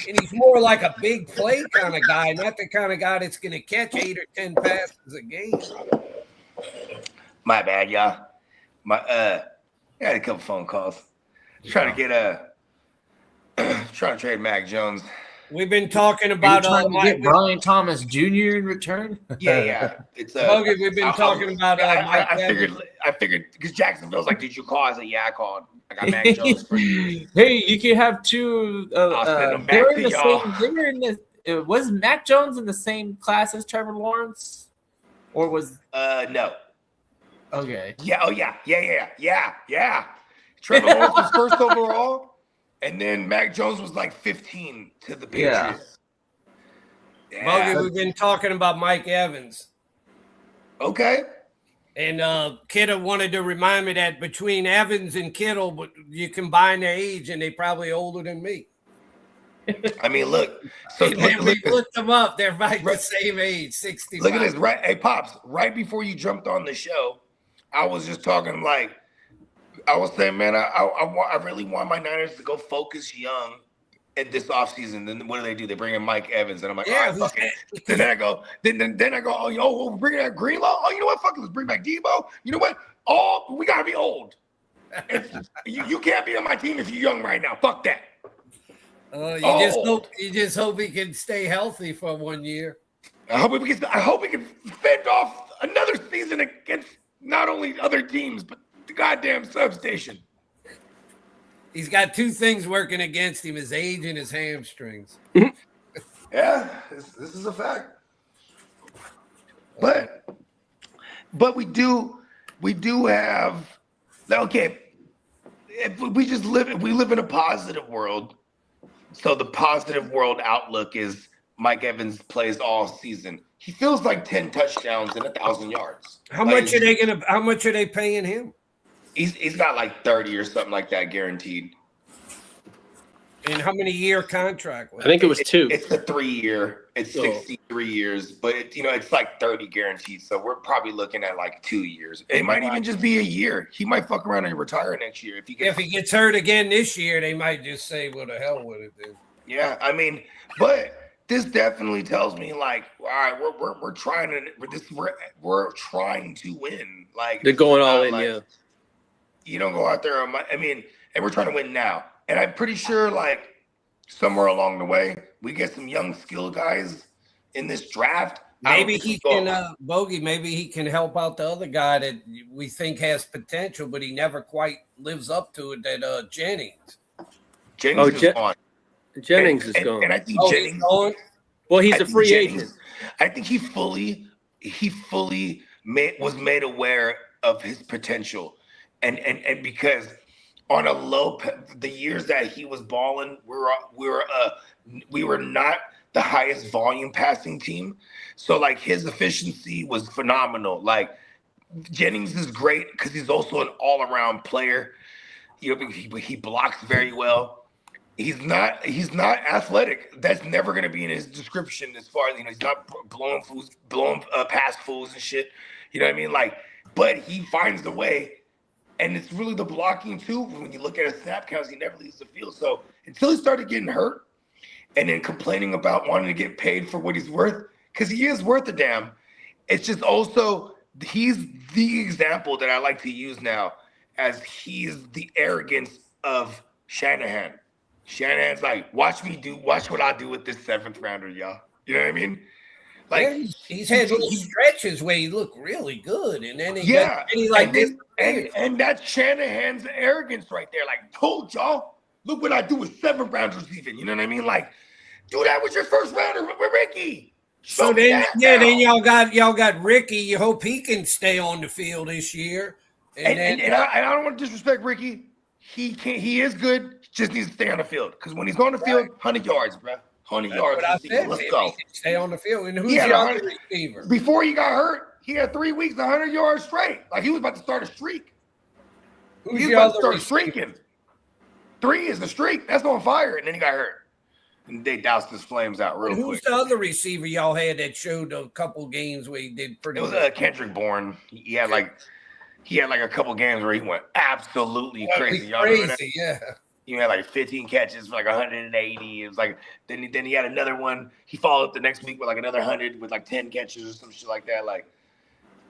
and he's more like a big play kind of guy, not the kind of guy that's going to catch 8 or 10 passes a game. My bad, y'all. I had a couple phone calls. Trying to get Trying to trade Mac Jones. We've been talking Are you about trying to get Brian Thomas Jr. in return? Yeah. It's Bogey, we've been talking about Mike I Evans. figured because Jacksonville's like, did you call? I said, yeah, I called. I got Mac Jones for you. Hey, you can have two. I'll send them They back were to in the y'all. same. They were in the. Was Mac Jones in the same class as Trevor Lawrence, or was? No. Okay. Yeah. Oh yeah. Yeah. Trevor Lawrence was first overall, and then Mac Jones was like 15 to the Patriots. Bogey, we've been talking about Mike Evans. Okay. And Kittle wanted to remind me that between Evans and Kittle, but you combine their age, and they probably older than me. I mean, look. So Look them up. They're right the same age, 65. Look at this. Right, hey Pops. Right before you jumped on the show, I was just talking like, I was saying, man, I really want my Niners to go focus young in this offseason. Then what do? They bring in Mike Evans, and I'm like, all right, fuck it. Then I go, oh, we're bringing out Greenlaw. Oh, you know what? Fuck it, let's bring back Debo. You know what? We gotta be old. You can't be on my team if you're young right now. Fuck that. You just hope he can stay healthy for 1 year. I hope we can fend off another season against not only other teams but the goddamn substation. He's got two things working against him: his age and his hamstrings. Yeah, this is a fact. But we do have, okay. If we live in a positive world. So the positive world outlook is Mike Evans plays all season. He feels like 10 touchdowns and 1,000 yards. How much are they paying him? He's got like 30 or something like that guaranteed. And how many year contract? I think it was 2. It's a 3-year. It's 63 years, but it's like 30 guaranteed. So we're probably looking at like 2 years. It might even just be a year. He might fuck around and retire next year if he gets hurt again this year. They might just say, "Well, the hell with it." Then. Yeah, I mean, but this definitely tells me like, all right, we're trying to win. Like they're going all in. Yeah, you don't go out there. And we're trying to win now. And I'm pretty sure, like, somewhere along the way, we get some young skill guys in this draft. Maybe he can, Bogey, maybe he can help out the other guy that we think has potential, but he never quite lives up to it, that Jennings. Jennings is gone. Jennings is gone. And I think Jennings – well, he's a free agent. I think he fully was made aware of his potential. And because – on a the years that he was balling, we were not the highest volume passing team. So like his efficiency was phenomenal. Like Jennings is great because he's also an all-around player. He blocks very well. He's not athletic. That's never going to be in his description as far as he's not blowing past fools and shit. You know what I mean? Like, but he finds the way. And it's really the blocking, too. When you look at his snap counts, he never leaves the field. So until he started getting hurt and then complaining about wanting to get paid for what he's worth, because he is worth a damn, it's just also he's the example that I like to use now as he's the arrogance of Shanahan. Shanahan's like, watch what I do with this 7th rounder, y'all. You know what I mean? Like he's had little stretches where he looked really good, and then and that's Shanahan's arrogance right there. Like, told y'all, look what I do with 7 rounders, even. You know what I mean? Like, do that with your first rounder with Ricky. Then y'all got Ricky. You hope he can stay on the field this year. And I don't want to disrespect Ricky. He is good. Just needs to stay on the field because when he's on the field, 100 yards, bro. 100 yards. Let's go. Stay on the field. And who's your other receiver? Before he got hurt, he had 3 weeks, 100 yards straight. Like he was about to start a streak. He was about to start streaking. 3 is the streak. That's on fire. And then he got hurt. And they doused his flames out real quick. Who's the other receiver y'all had that showed a couple games where he did pretty good? It was Kendrick Bourne. He had like a couple games where he went absolutely crazy. Yeah. He had like 15 catches for like 180. It was like then he had another one. He followed up the next week with like another 100 with like 10 catches or some shit like that. Like,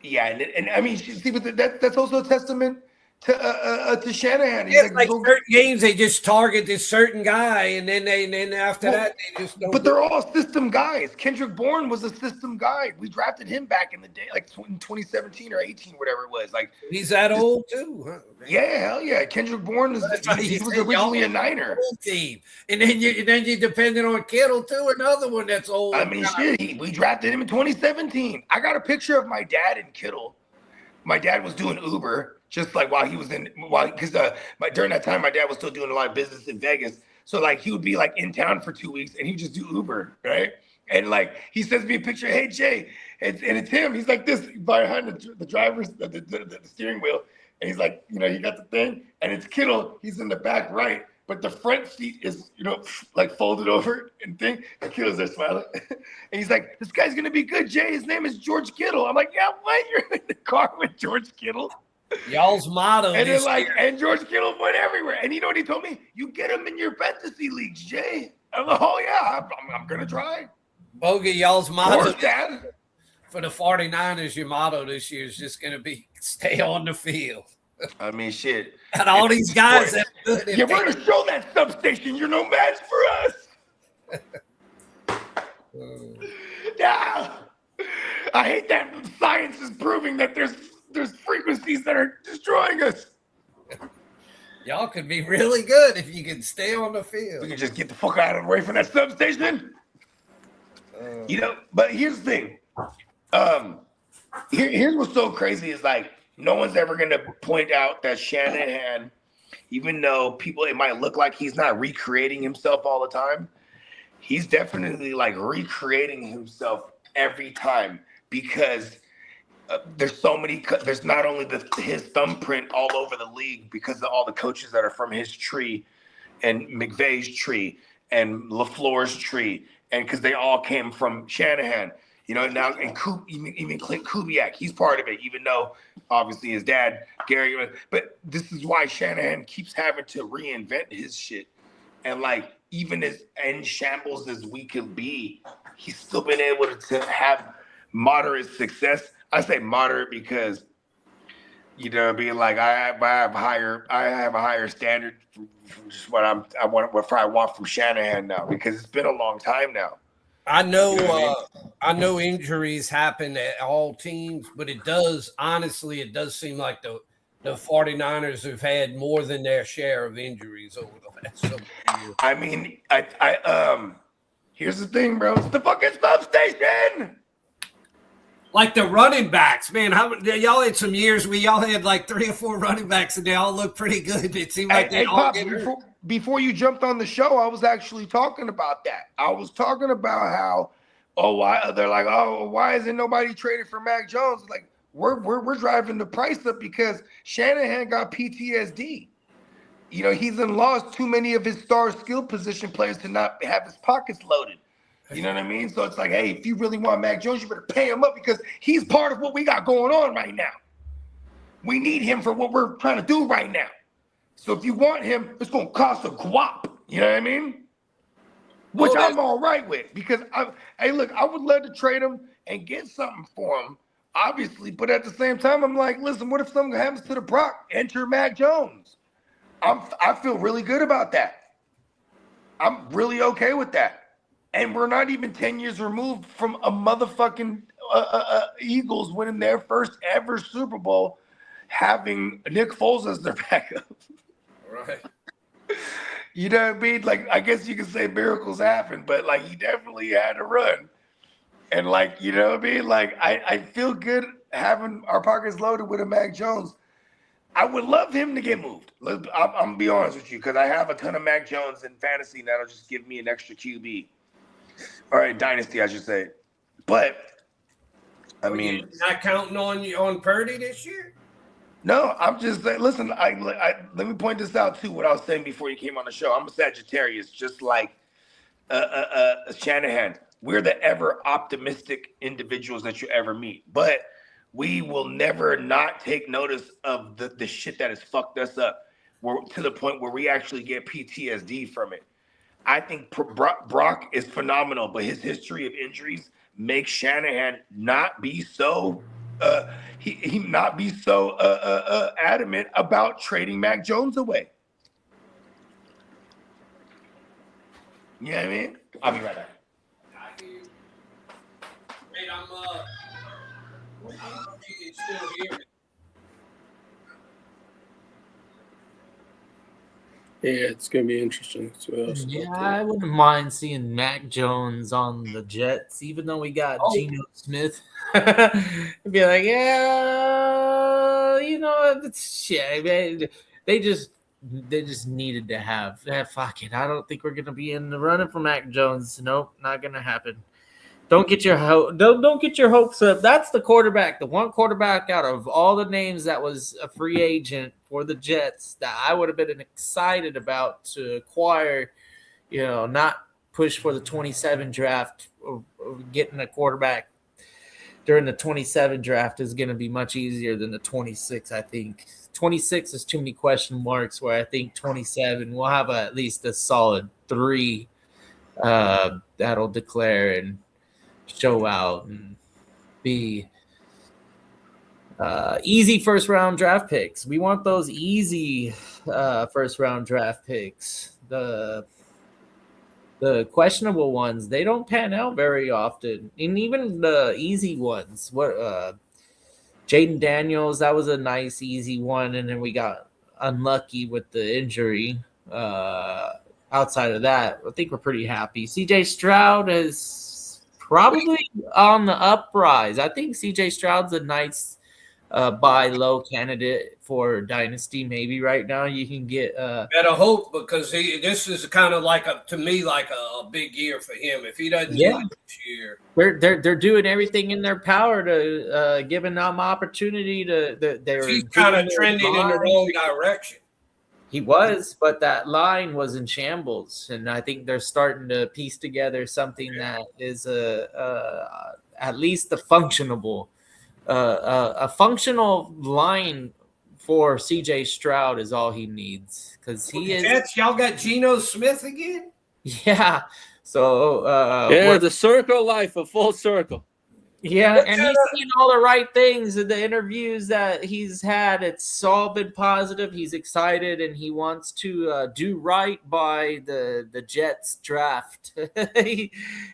yeah, and I mean, see, but that's also a testament to Shanahan. He's It's like certain games they just target this certain guy, and then after that they just don't. But they're all system guys. Kendrick Bourne was a system guy. We drafted him back in the day, like in 2017 or 18, whatever it was. Like he's that old too, huh? Yeah, hell yeah. Kendrick Bourne was originally a Niner. Team. And then you depended on Kittle too, another one that's old. I mean, shit, we drafted him in 2017. I got a picture of my dad and Kittle. My dad was doing Uber, just like because during that time my dad was still doing a lot of business in Vegas. So like he would be like in town for 2 weeks and he'd just do Uber, right? And like he sends me a picture, hey Jay, and it's him. He's like this behind the driver's the steering wheel, and he's like, he got the thing, and it's Kittle. He's in the back right, but the front seat is like folded over and thing. And Kittle's there smiling, and he's like, this guy's gonna be good, Jay. His name is George Kittle. I'm like, yeah, what? You're in the car with George Kittle? Y'all's motto. And then and George Kittle went everywhere. And you know what he told me? You get him in your fantasy leagues, Jay. I'm like, oh yeah, I'm gonna try. Bogey, y'all's motto Dad. For the 49ers, your motto this year is just gonna be stay on the field. I mean, shit. And all these guys that we're gonna show that substation you're no match for us. Yeah. I hate that science is proving that there's frequencies that are destroying us. Y'all could be really good if you can stay on the field. We can just get the fuck out of the way from that substation. But here's the thing. Here's what's so crazy is like no one's ever gonna point out that Shanahan, even though it might look like he's not recreating himself all the time, he's definitely like recreating himself every time because there's not only his thumbprint all over the league because of all the coaches that are from his tree and McVay's tree and LaFleur's tree, and because they all came from Shanahan, now and even Clint Kubiak, he's part of it, even though obviously his dad Gary. But this is why Shanahan keeps having to reinvent his shit, and like even as in shambles as we could be, he's still been able to have moderate success. I say moderate because, being like I have a higher standard from just what I want from Shanahan now because it's been a long time now. I know injuries happen at all teams, but it does seem like the 49ers have had more than their share of injuries over the last several years. I mean, here's the thing, bro. It's the fucking substation. Like the running backs, man. Y'all had some years where y'all had like 3 or 4 running backs, and they all looked pretty good. It seemed like they all get hurt. Before you jumped on the show, I was actually talking about that. I was talking about how, why isn't nobody traded for Mac Jones? Like we're driving the price up because Shanahan got PTSD. He's lost too many of his star skill position players to not have his pockets loaded. You know what I mean? So it's like, hey, if you really want Mac Jones, you better pay him up because he's part of what we got going on right now. We need him for what we're trying to do right now. So if you want him, it's going to cost a guap. You know what I mean? Which I'm all right with because, I would love to trade him and get something for him, obviously. But at the same time, I'm like, listen, what if something happens to the Brock? Enter Mac Jones. I feel really good about that. I'm really okay with that. And we're not even 10 years removed from a motherfucking Eagles winning their first ever Super Bowl, having Nick Foles as their backup. Right. You know what I mean? Like, I guess you could say miracles happen, but like he definitely had to run. And like, you know what I mean? Like, I feel good having our pockets loaded with a Mac Jones. I would love him to get moved. I'm gonna be honest with you, because I have a ton of Mac Jones in fantasy, and that'll just give me an extra QB. All right, dynasty, I should say. But I mean, you're not counting on Purdy this year? No, I'm just saying. Listen, let me point this out too. What I was saying before you came on the show. I'm a Sagittarius, just like Shanahan. We're the ever optimistic individuals that you ever meet, but we will never not take notice of the shit that has fucked us up. We're to the point where we actually get PTSD from it. I think Brock is phenomenal, but his history of injuries makes Shanahan not be so he not be so adamant about trading Mac Jones away. You know what I mean? I'll be right back. Wait, I don't know if you can still hear me. Yeah, it's gonna be interesting. Yeah, I wouldn't mind seeing Mac Jones on the Jets, even though we got Geno Smith. I'd be like, yeah, it's shit. Man. They just needed to have that. Fuck it. I don't think we're gonna be in the running for Mac Jones. Nope, not gonna happen. Don't get your don't get your hopes up. That's the quarterback, the one quarterback out of all the names that was a free agent for the Jets that I would have been excited about to acquire. Not push for the 27 draft. Or getting a quarterback during the 27 draft is going to be much easier than the 26. I think 26 is too many question marks. Where I think 27 we'll have at least a solid 3 that'll declare and show out and be easy first round draft picks. We want those easy first round draft picks. The questionable ones, they don't pan out very often, and even the easy ones. Jaden Daniels, that was a nice easy one, and then we got unlucky with the injury. Outside of that, I think we're pretty happy. CJ Stroud is probably on the uprise. I think CJ Stroud's a nice buy low candidate for dynasty. Maybe right now you can get better hope, because this is kind of like to me like a big year for him. If he doesn't get it this year, they're doing everything in their power to giving them opportunity to. He's kind of trending in the wrong direction. He was, but that line was in shambles, and I think they're starting to piece together something that is at least a functional line for CJ Stroud is all he needs, because he is. Jets, y'all got Geno Smith again? Yeah. So the circle life, a full circle. Yeah, and he's seen all the right things in the interviews that he's had. It's all been positive. He's excited, and he wants to do right by the Jets draft.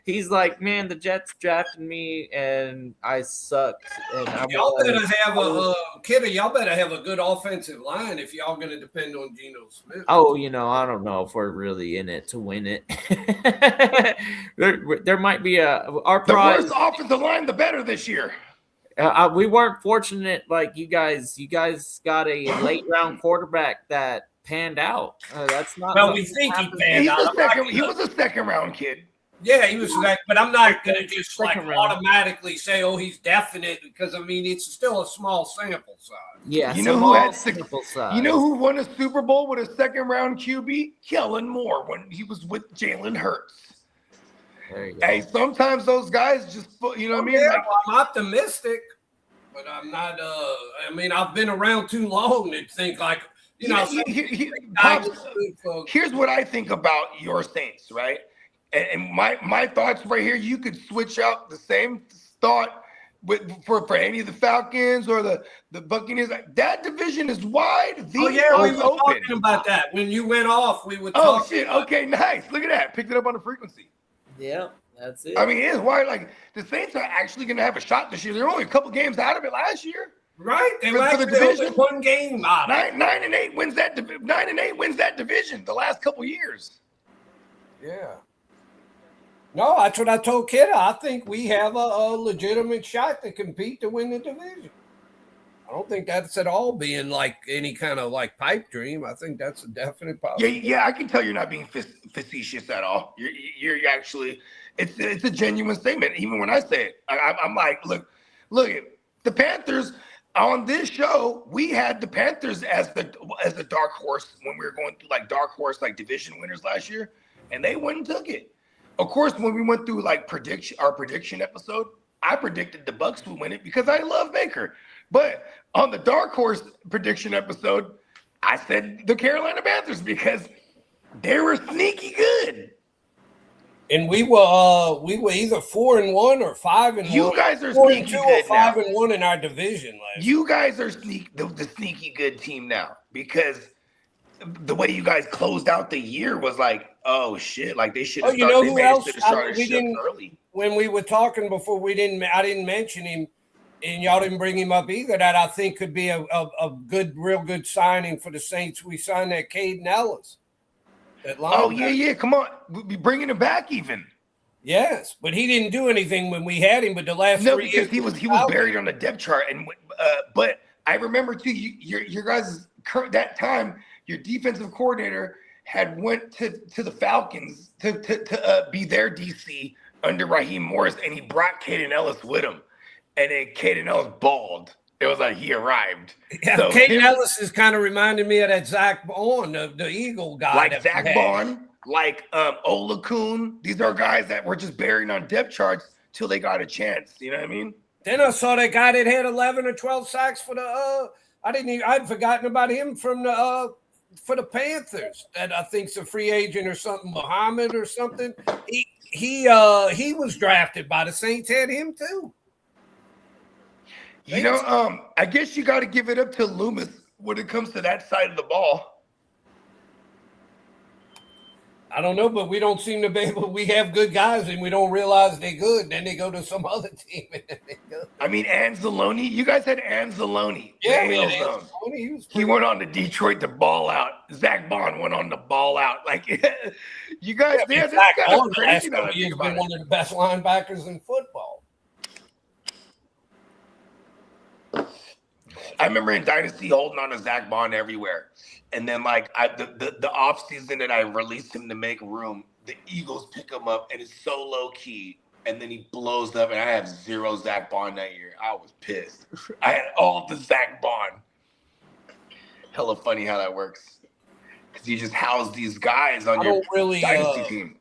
He's like, man, the Jets drafted me, and I sucked. And y'all better have y'all better have a good offensive line if y'all going to depend on Geno Smith. Oh, I don't know if we're really in it to win it. there might be our prize. The worse offensive line, the better this year. We weren't fortunate like you guys. You guys got a late round quarterback that panned out. That's not. Well, we think he panned out. He was a second round kid. Yeah, he was like, but I'm not going to just like automatically say, oh, he's definite, because I mean it's still a small sample size. Yeah, you know who had You know who won a Super Bowl with a second round QB? Kellen Moore when he was with Jalen Hurts. Hey, sometimes those guys just, you know what I mean? Yeah, I'm optimistic, but I'm not. I mean, I've been around too long to think like, here's what I think about your Saints, right? And my thoughts right here. You could switch out the same thought for any of the Falcons or the Buccaneers. That division is wide. We were talking about that when you went off. We would. Oh shit! Okay, nice. Look at that. Picked it up on the frequency. Yeah, that's it. I mean, it's why like the Saints are actually going to have a shot this year. They're only a couple games out of it last year. Right, they for the division. One game out. 9-8 wins that. 9-8 wins that division the last couple years. Yeah. No, that's what I told Kidda. I think we have a legitimate shot to compete to win the division. I don't think that's at all being like any kind of like pipe dream. I think that's a definite possibility. Yeah, I can tell you're not being facetious at all. You're actually, it's a genuine statement. Even when I say it, I'm like, look, the Panthers on this show. We had the Panthers as the dark horse when we were going through like dark horse like division winners last year, and they went and took it. Of course, when we went through like our prediction episode, I predicted the Bucs would win it because I love Baker. But on the dark horse prediction episode, I said the Carolina Panthers because they were sneaky good. And we were either 4-1 or 5-1. You guys are 4-2 sneaky or good now. 5-1 in our division last year. You guys are the sneaky good team now because the way you guys closed out the year was like, oh shit, like they should have you know started. who else? Started shit early. When we were talking before, I didn't mention him, and y'all didn't bring him up either. That I think could be a real good signing for the Saints. We signed that Caden Ellis. Oh yeah, come on, we'll be bringing him back even. Yes, but he didn't do anything when we had him. But the last 3 years, he was buried on the depth chart. And but I remember too, your guys that time, your defensive coordinator had went to the Falcons to be their DC under Raheem Morris, and he brought Caden Ellis with him, and then Caden Ellis balled. It was like he arrived. Yeah, so Caden Ellis is kind of reminding me of that Zach Bond, the Eagle guy. Like Zach Bond, like Olakun. These are guys that were just buried on depth charts till they got a chance. You know what I mean? Then I saw that guy that had 11 or 12 sacks for the I'd forgotten about him from the for the Panthers. That I think's a free agent or something, Muhammad or something. He was drafted by the Saints, had him too. You know, I guess you got to give it up to Loomis when it comes to that side of the ball. I don't know, but we don't seem to be able. We have good guys, and we don't realize they're good. Then they go to some other team, and then they go. I mean, Anzalone. You guys had Anzalone. Yeah, he went on to Detroit to ball out. Zach Bond went on to ball out. Like you guys, Zach Bond crazy. He's been one of the best linebackers in football. I remember in Dynasty holding on to Zach Bond everywhere. And then like the off season that I released him to make room, the Eagles pick him up and it's so low key. And then he blows up and I have 0 Zach Bond that year. I was pissed. I had all the Zach Bond. Hella funny how that works. Because you just house these guys on your Dynasty team.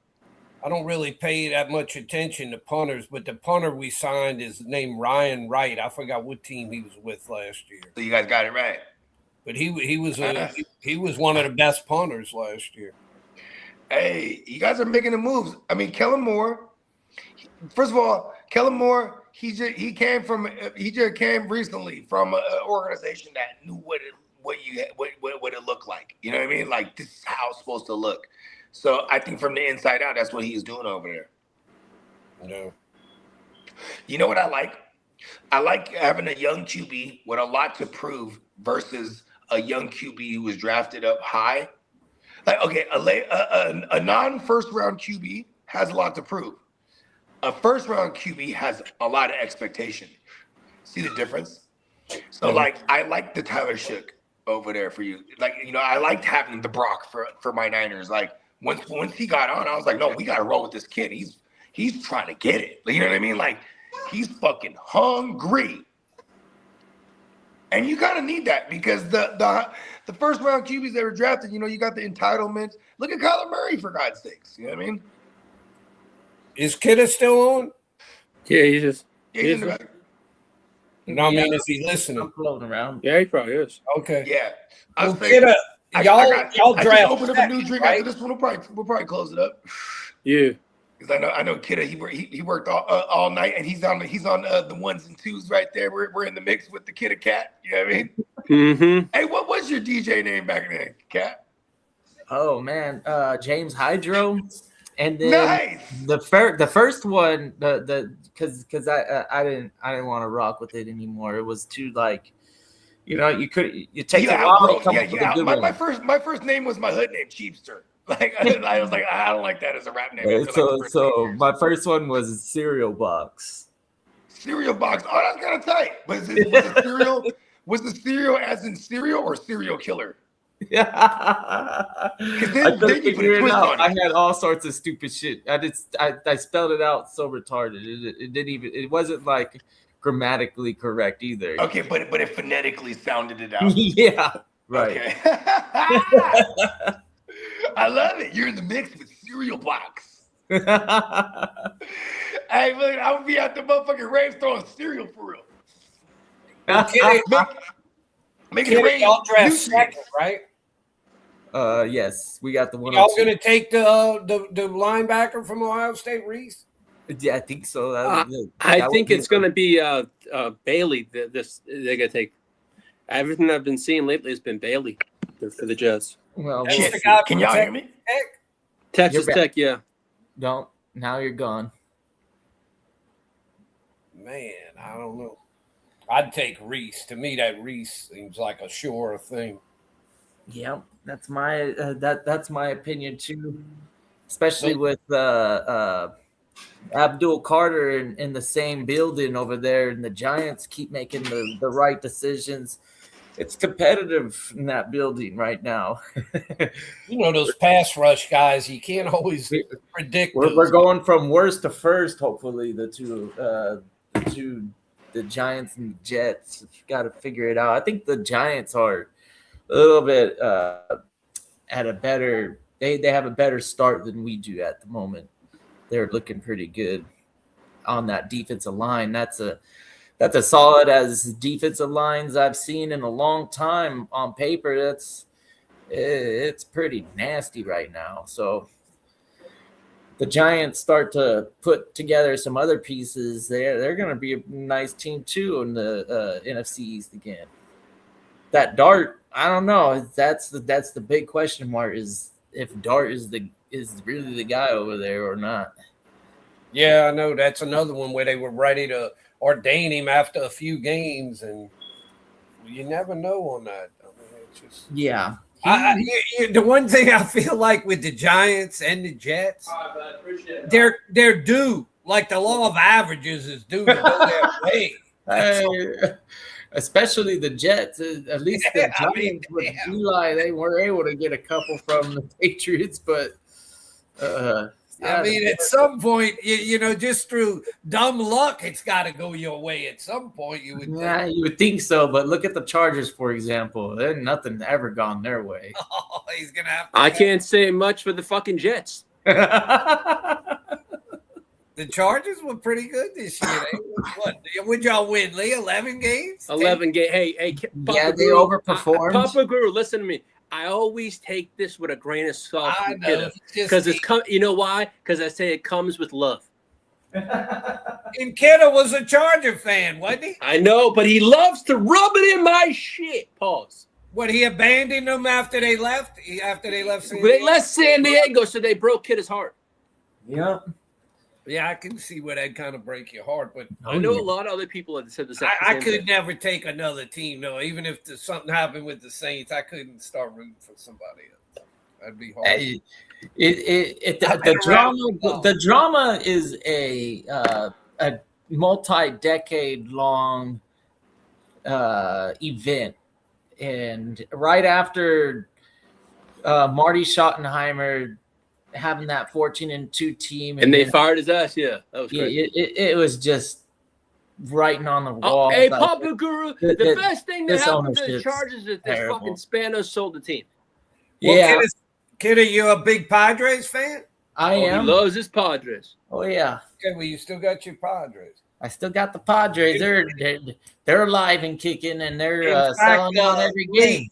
I don't really pay that much attention to punters, but the punter we signed is named Ryan Wright. I forgot what team he was with last year. So you guys got it right. But he was one of the best punters last year. Hey, you guys are making the moves. I mean, Kellen Moore. First of all, Kellen Moore, he just came recently from an organization that knew what it looked like. You know what I mean? Like this is how it's supposed to look. So I think from the inside out, that's what he's doing over there. No. You know what I like? I like having a young QB with a lot to prove versus a young QB who was drafted up high. Like, okay, a non-first round QB has a lot to prove. A first round QB has a lot of expectation. See the difference? So, like, I like the Tyler Shook over there for you. Like, you know, I liked having the Brock for my Niners. Like, once he got on, I was like, no, we got to roll with this kid. He's trying to get it. You know what I mean? Like, he's fucking hungry. And you kind of need that because the first round QBs that were drafted, you know, you got the entitlements. Look at Kyler Murray, for God's sakes. You know what I mean? Is Kidda still on? Yeah, he's just. In the back. No, I mean, is he listening? I'm floating around. Yeah, he probably is. Okay. Yeah. Well, Kidda, y'all draft. Open up a new drink after this one. We'll probably close it up. Yeah. Because I know Kidda, he worked all night, and he's on the ones and twos right there. We're in the mix with the Kidda Cat. You know what I mean? Mm-hmm. Hey, what was your DJ name back then, Cat? Oh man, James Hydro, and then Nice. the first one, because I didn't want to rock with it anymore. It was too like, you take a while to come up with a good one. My first name was my hood name, Cheapster. Like I was like, I don't like that as a rap name. So my first one was Cereal Box. Cereal Box. Oh, that's kind of tight. Was the cereal? Was the cereal as in cereal or serial killer? Yeah. Then you put a twist on it. I had all sorts of stupid shit. I spelled it out so retarded. It wasn't like grammatically correct either. Okay, but it phonetically sounded it out. Yeah. Right. Okay. I love it. You're in the mix with Cereal Box. Hey, look, I'm gonna be out the motherfucking raves throwing cereal for real. Make it rain. Y'all draft second, right? Yes, we got the Y'all 102. going to take the linebacker from Ohio State, Reese? Yeah, I think so. I think it's going to be Bailey. They're going to take. Everything I've been seeing lately has been Bailey for the Jets. Well, That's we'll the see. guy Can from y'all hear Texas me? Tech? Texas You're Tech, yeah. Don't. Now you're gone. Man, I don't know. I'd take Reese. To me, that Reese seems like a sure thing. Yeah, that's my that's my opinion too. Especially with Abdul Carter in the same building over there, and the Giants keep making the right decisions. It's competitive in that building right now. You know, those pass rush guys, you can't always predict We're those. going from worst to first. Hopefully, the Giants and the Jets. Got to figure it out. I think the Giants are a little bit at a better. They have a better start than we do at the moment. They're looking pretty good on that defensive line. That's a solid as defensive lines I've seen in a long time on paper. It's pretty nasty right now. So the Giants start to put together some other pieces. They're going to be a nice team too in the NFC East again. That Dart, I don't know. That's the big question mark is if Dart is really the guy over there or not. Yeah, I know. That's another one where they were ready to ordain him after a few games, and you never know on that. I mean, it's just Yeah. the one thing I feel like with the Giants and the Jets, they're due. Like the law of averages is due to go their way. Especially the Jets. At least the Giants with Eli, they were able to get a couple from the Patriots, but I mean, at some point, you know, just through dumb luck, it's got to go your way. At some point, you would. Yeah, you would think so, but look at the Chargers, for example. There's nothing ever gone their way. Oh, he's gonna have to. I can't say much for the fucking Jets. The Chargers were pretty good this year. What would y'all win, Lee? 11 games? 11 games. Hey, yeah, they overperformed. Papa Guru, listen to me. I always take this with a grain of salt because you know why? Because I say it comes with love. And Kiddo was a Charger fan, wasn't he? I know, but he loves to rub it in my shit. Pause. What, he abandoned them after they left? After they left San Diego? They left San Diego, so they broke Kiddo's heart. Yeah. Yeah, I can see where that kind of break your heart, but I know a lot of other people have said the same. I could never take another team. No, even if something happened with the Saints, I couldn't start rooting for somebody else. That'd be hard. The drama is a multi-decade long event, and right after Marty Schottenheimer having that 14-2 team, and they fired his ass. Yeah, that was great. It was just writing on the wall. Hey, Papa Guru, the best thing that happened to the Chargers is that fucking Spanos sold the team. Yeah, Kid, are you a big Padres fan? I am. He loves his Padres. Oh yeah. Okay, well, you still got your Padres. I still got the Padres. They're alive and kicking, and they're selling out every game.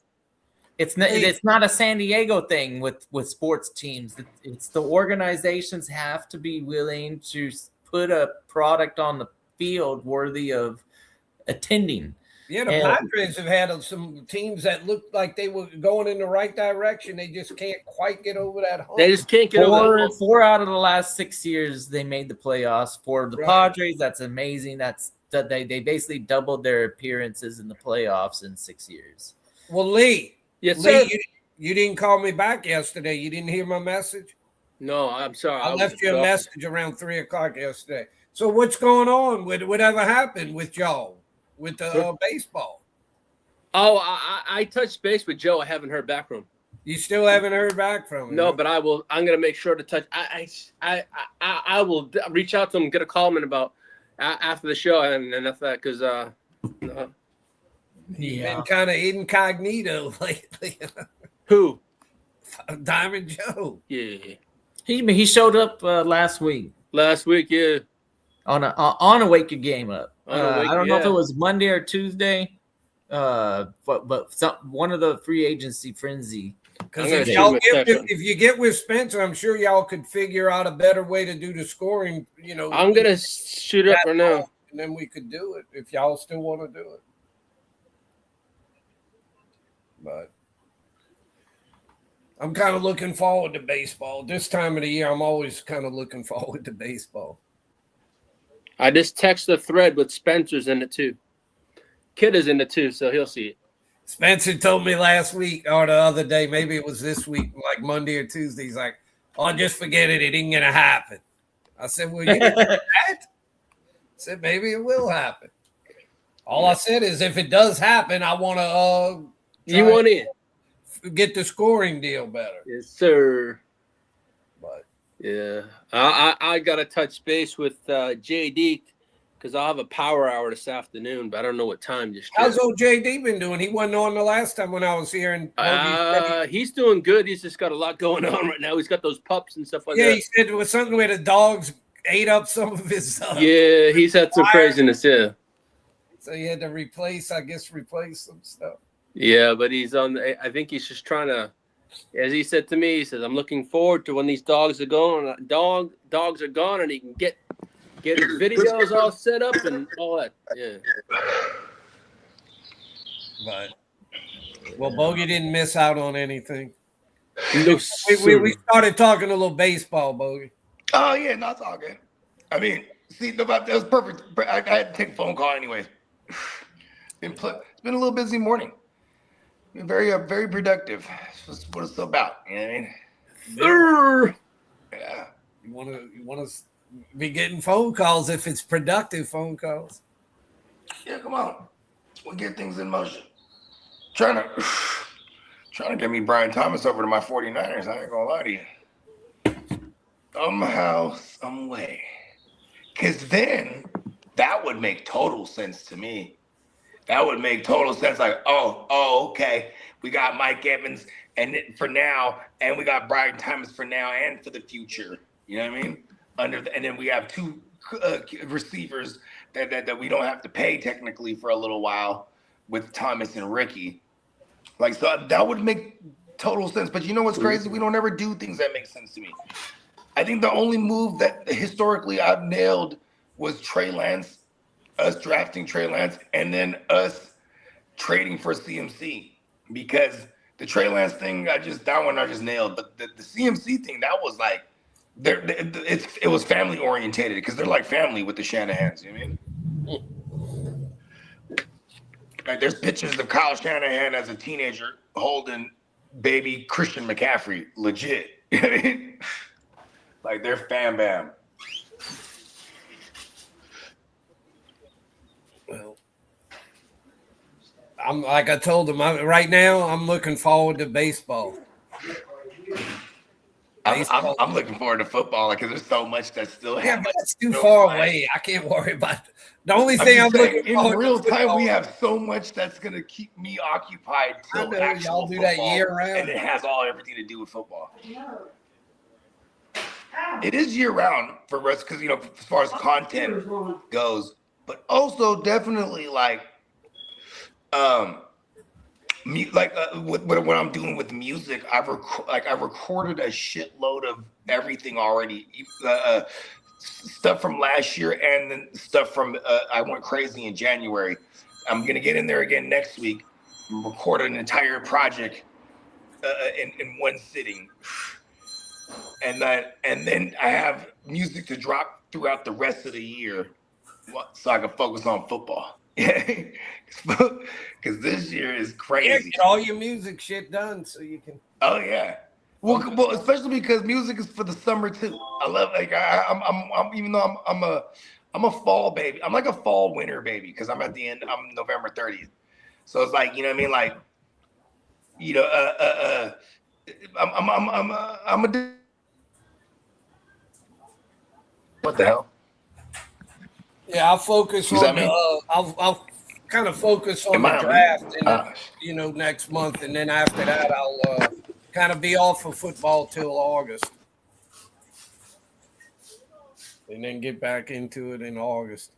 It's not a San Diego thing with sports teams. It's the organizations have to be willing to put a product on the field worthy of attending. Yeah, the Padres have had some teams that looked like they were going in the right direction. They just can't quite get over that hump. They just can't get over that. 4 out of the last 6 years they made the playoffs. For the Padres, that's amazing. They basically doubled their appearances in the playoffs in 6 years. Well, Lee. Yes, Lee, sir. You didn't call me back yesterday. You didn't hear my message? No, I'm sorry. I left you a message around 3 o'clock yesterday. So what's going on with whatever happened with y'all, with the baseball? Oh, I touched base with Joe. I haven't heard back from him. You still haven't heard back from him? No, but I will. I'm going to make sure to touch. I will reach out to him, get a call in about after the show and that's that because He's been kind of incognito lately. Who? Diamond Joe. Yeah. He showed up last week. Last week, yeah. On a Wake Your Game Up. I don't know if it was Monday or Tuesday, but one of the free agency frenzy Because gonna if shoot y'all him a get text. if you get with Spencer, I'm sure y'all could figure out a better way to do the scoring. You know, I'm gonna shoot up right now. and then we could do it if y'all still want to do it. But I'm kind of looking forward to baseball. This time of the year, I'm always kind of looking forward to baseball. I just text the thread with Spencer's in it too. Kid is in it too, so he'll see it. Spencer told me last week or the other day, maybe it was this week, like Monday or Tuesday. He's like, "Oh, just forget it. It ain't gonna happen." I said, "Well, you didn't that?" I said, "Maybe it will happen." All I said is, if it does happen, I want to You want in? get the scoring deal better. Yes, sir. But Yeah, I got to touch base with JD because I'll have a power hour this afternoon, but I don't know what time just yet. how's old JD been doing? He wasn't on the last time when I was here. And He's doing good. He's just got a lot going on right now. He's got those pups and stuff like yeah, that. he said it was something where the dogs ate up some of his. Yeah, he's had some craziness. Yeah. So he had to replace some stuff. Yeah, but he's on. I think he's just trying to, as he said to me, he says, "I'm looking forward to when these dogs are gone. Dogs are gone, and he can get his videos all set up and all that." Yeah. But well, Bogey didn't miss out on anything. No, We started talking a little baseball, Bogey. Oh yeah, no, it's all good. I mean, see, that was perfect. I had to take a phone call anyways. It's been a little busy morning. Been very productive. That's what it's about. You know what I mean? Yeah. You want to be getting phone calls if it's productive phone calls. Yeah, come on. We'll get things in motion. Trying to get me Brian Thomas over to my 49ers. I ain't gonna lie to you. Somehow, some way. Because then that would make total sense to me. That would make total sense. Like, okay. We got Mike Evans for now, and we got Brian Thomas for now and for the future. You know what I mean? And then we have two receivers that we don't have to pay technically for a little while with Thomas and Ricky. Like, so that would make total sense. But you know what's crazy? We don't ever do things that make sense to me. I think the only move that historically I've nailed was Trey Lance, us drafting Trey Lance, and then us trading for CMC. Because the Trey Lance thing, I just nailed. But the CMC thing, that was like, it was family orientated because they're like family with the Shanahans. You know what I mean? Like, there's pictures of Kyle Shanahan as a teenager holding baby Christian McCaffrey, legit. You know what I mean? Like, they're fam bam. Well, I'm like I told him. Right now, I'm looking forward to baseball. I'm looking forward to football because there's so much that's still happening. But that's too far away. I can't worry about it. The only thing I'm looking in real time, we have so much that's gonna keep me occupied till actual y'all do football, that year round, and it has everything to do with football. It is year round for us because as far as content goes, but also definitely like what I'm doing with music. I've recorded a shitload of everything already. Stuff from last year and then stuff from I went crazy in January. I'm gonna get in there again next week and record an entire project in one sitting, and then I have music to drop throughout the rest of the year, so I can focus on football. Because this year is crazy. Yeah, get all your music shit done so you can. Oh yeah. Well, especially because music is for the summer too. I love I'm even though I'm a fall baby. I'm like a fall winter baby because I'm November 30th. So it's like, you know what I mean? Like, I'm a what the hell? Yeah, I'll focus on I'll kind of focus on the draft next month, and then after that I'll kind of be off of football till August, and then get back into it in August.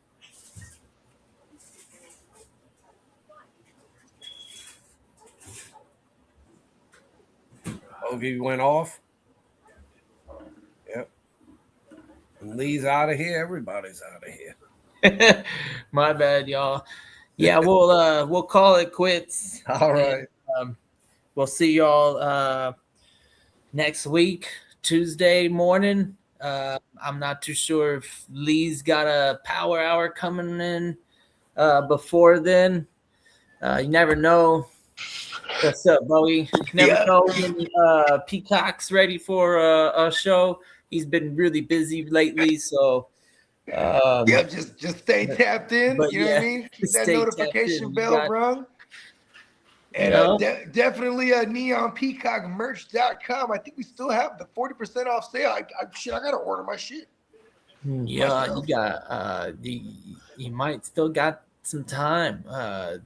Bogey went off. Yep. And Lee's out of here. Everybody's out of here. My bad, y'all. Yeah, we'll call it quits. All right. And, we'll see y'all next week, Tuesday morning. I'm not too sure if Lee's got a power hour coming in before then. You never know. What's up, Bowie? Never know when Peacock's ready for a show. He's been really busy lately, so just stay tapped in. You know what I mean? Keep that notification bell rung. And definitely neonpeacockmerch.com. I think we still have the 40% off sale. I gotta order my shit. Yeah, myself. You got you might still got some time. Let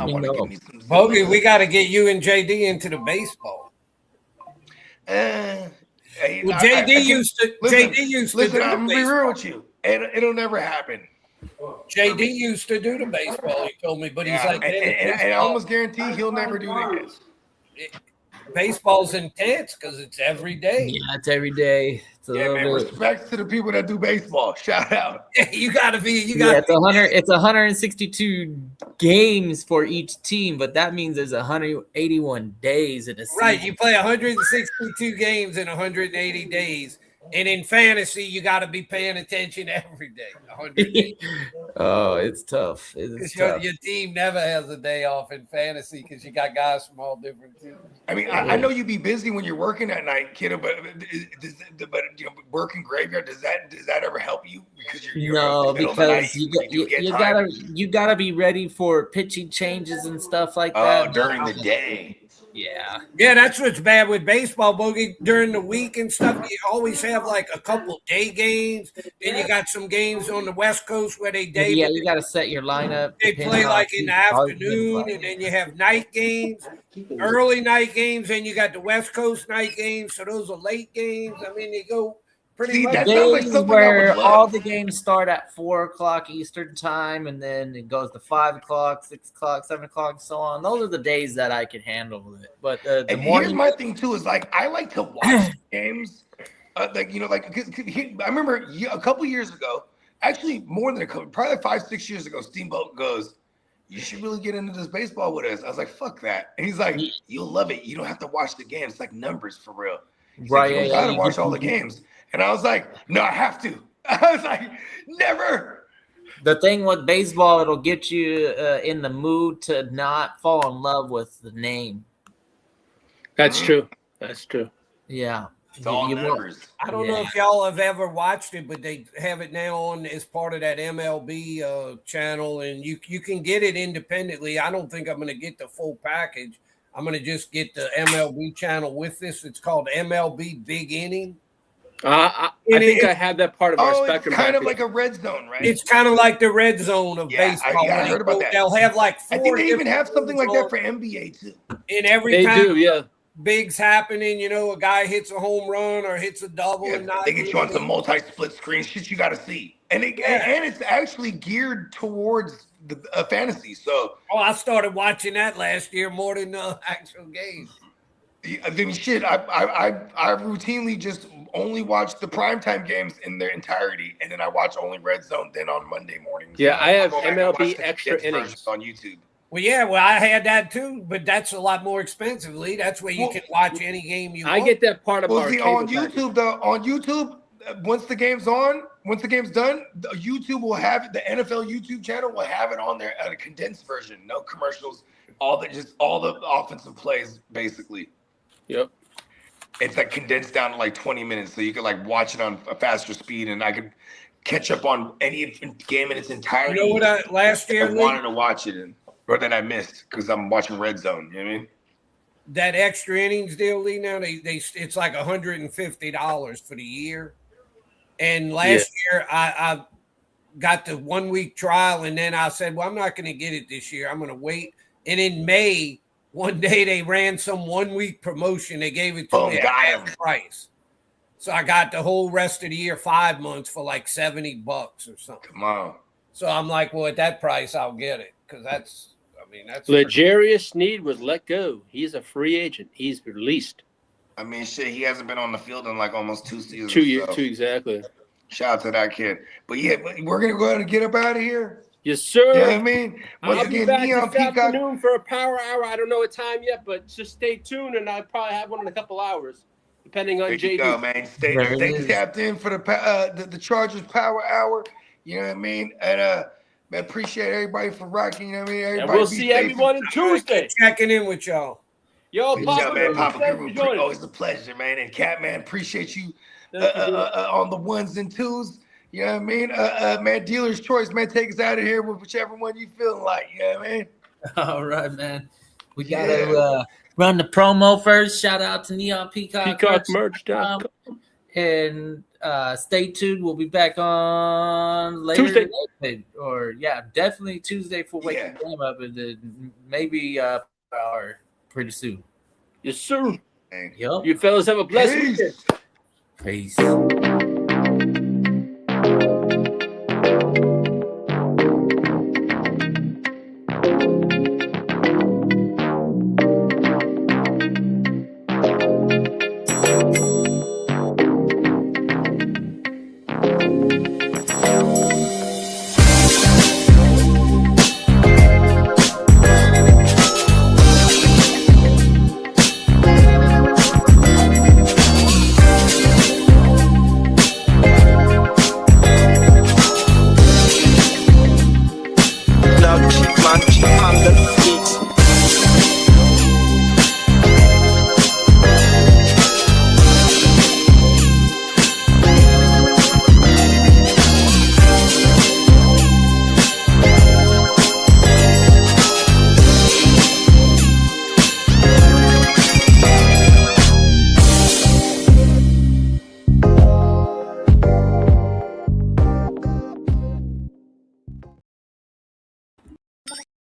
me know. Bogey, we got to get you and JD into the baseball. JD used to. Listen, I'm gonna be real with you. It'll never happen. JD used to do the baseball. He told me, but he's like, and I almost guarantee he'll never do it again. Baseball's intense because it's every day. Yeah, it's every day. Respect to the people that do baseball. Shout out. You gotta be. It's 162 games for each team, but that means there's 181 days in a season. Right, you play 162 games in 180 days. And in fantasy, you got to be paying attention every day. Oh, it's tough. It's tough. Your team never has a day off in fantasy because you got guys from all different teams. I mean, I know you be busy when you're working at night, kiddo, but working graveyard, does that ever help you? Because you're because you gotta be ready for pitching changes and stuff like that. During the day. Yeah, that's what's bad with baseball, Bogey. During the week and stuff, you always have like a couple day games. Then you got some games on the West Coast where they day. Yeah, you got to set your lineup. They play like in the afternoon, and then you have night games, early night games, and you got the West Coast night games. So those are late games. I mean, they go pretty much. That sounds like something where all the games start at 4:00 Eastern time, and then it goes to 5 o'clock, 6 o'clock, 7 o'clock, so on. Those are the days that I can handle it. But here's my thing too: is like I like to watch games. I remember a couple years ago, actually more than a couple, probably like 5-6 years ago, Steamboat goes, "You should really get into this baseball with us." I was like, "Fuck that," and he's like, "You'll love it. You don't have to watch the games. It's like numbers for real." He's right? Like, you gotta watch all the games. And I was like, no, I have to. I was like, never. The thing with baseball, it'll get you in the mood to not fall in love with the name. That's true. Yeah. It's all numbers. I don't know if y'all have ever watched it, but they have it now on as part of that MLB channel, and you can get it independently. I don't think I'm going to get the full package. I'm going to just get the MLB channel with this. It's called MLB Big Inning. I think I have that part of our spectrum. It's kind of like a red zone, right? It's kind of like the red zone of baseball. I heard about that. They'll have like 4 I think they even have something like that for NBA too. In every they time do, yeah. Big's happening, a guy hits a home run or hits a double. Yeah, and they get you on some multi-split screen shit you got to see, and it's actually geared towards the fantasy. So, I started watching that last year more than the actual games. I mean, shit. I routinely just only watch the primetime games in their entirety, and then I watch only Red Zone. Then on Monday mornings, I have MLB extra innings on YouTube. Well, I had that too, but that's a lot more expensive, Lee. That's where you can watch any game you want. I get that part of our on YouTube, though. On YouTube, once the game's done, YouTube will have the NFL YouTube channel will have it on there at a condensed version, no commercials, all the offensive plays, basically. Yep. It's like condensed down to like 20 minutes, so you can like watch it on a faster speed, and I could catch up on any game in its entirety. You know what? Last year I wanted to watch it, or that I missed because I'm watching Red Zone. You know what I mean? That extra innings deal, Lee. Now it's like $150 for the year. And last year I got the 1 week trial, and then I said, well, I'm not going to get it this year. I'm going to wait. And in May, one day they ran some 1 week promotion. They gave it to me at half price. So I got the whole rest of the year, 5 months for like $70 or something. Come on. So I'm like, well, at that price, I'll get it because that's. L'Jarius Sneed was let go. He's a free agent. He's released. I mean, shit, he hasn't been on the field in like almost 2 seasons. 2 years, so 2 exactly. shout out to that kid. But yeah, we're gonna go ahead and get up out of here. Yes, sir. You know what I mean? Once I'll be again, back Neon this Peacock. afternoon for a power hour. I don't know what time yet, but just stay tuned, and I'll probably have one in a couple hours, depending on There JD. you go, man. Stay tapped in for the Chargers Power Hour. You know what I mean? And man, appreciate everybody for rocking. You know what I mean? Everybody And we'll be see safe everyone and on Tuesday. Checking in with y'all. Yo, Good Papa job, man. Guru, Papa thanks Guru. for joining. Always a pleasure, man. And Cat, man, appreciate you Thank you, dude. on the ones and twos. You know what I mean? Man, dealer's choice, man. Take us out of here with whichever one you feeling like. You know what I mean? All right, man. We gotta run the promo first. Shout out to Neon Peacock. PeacockMerch.com. And stay tuned. We'll be back on later Tuesday. or definitely Tuesday for Waking Game Up, and then maybe hour pretty soon. Yes, sir. Hey. Yep. You fellas have a blessed weekend. Peace.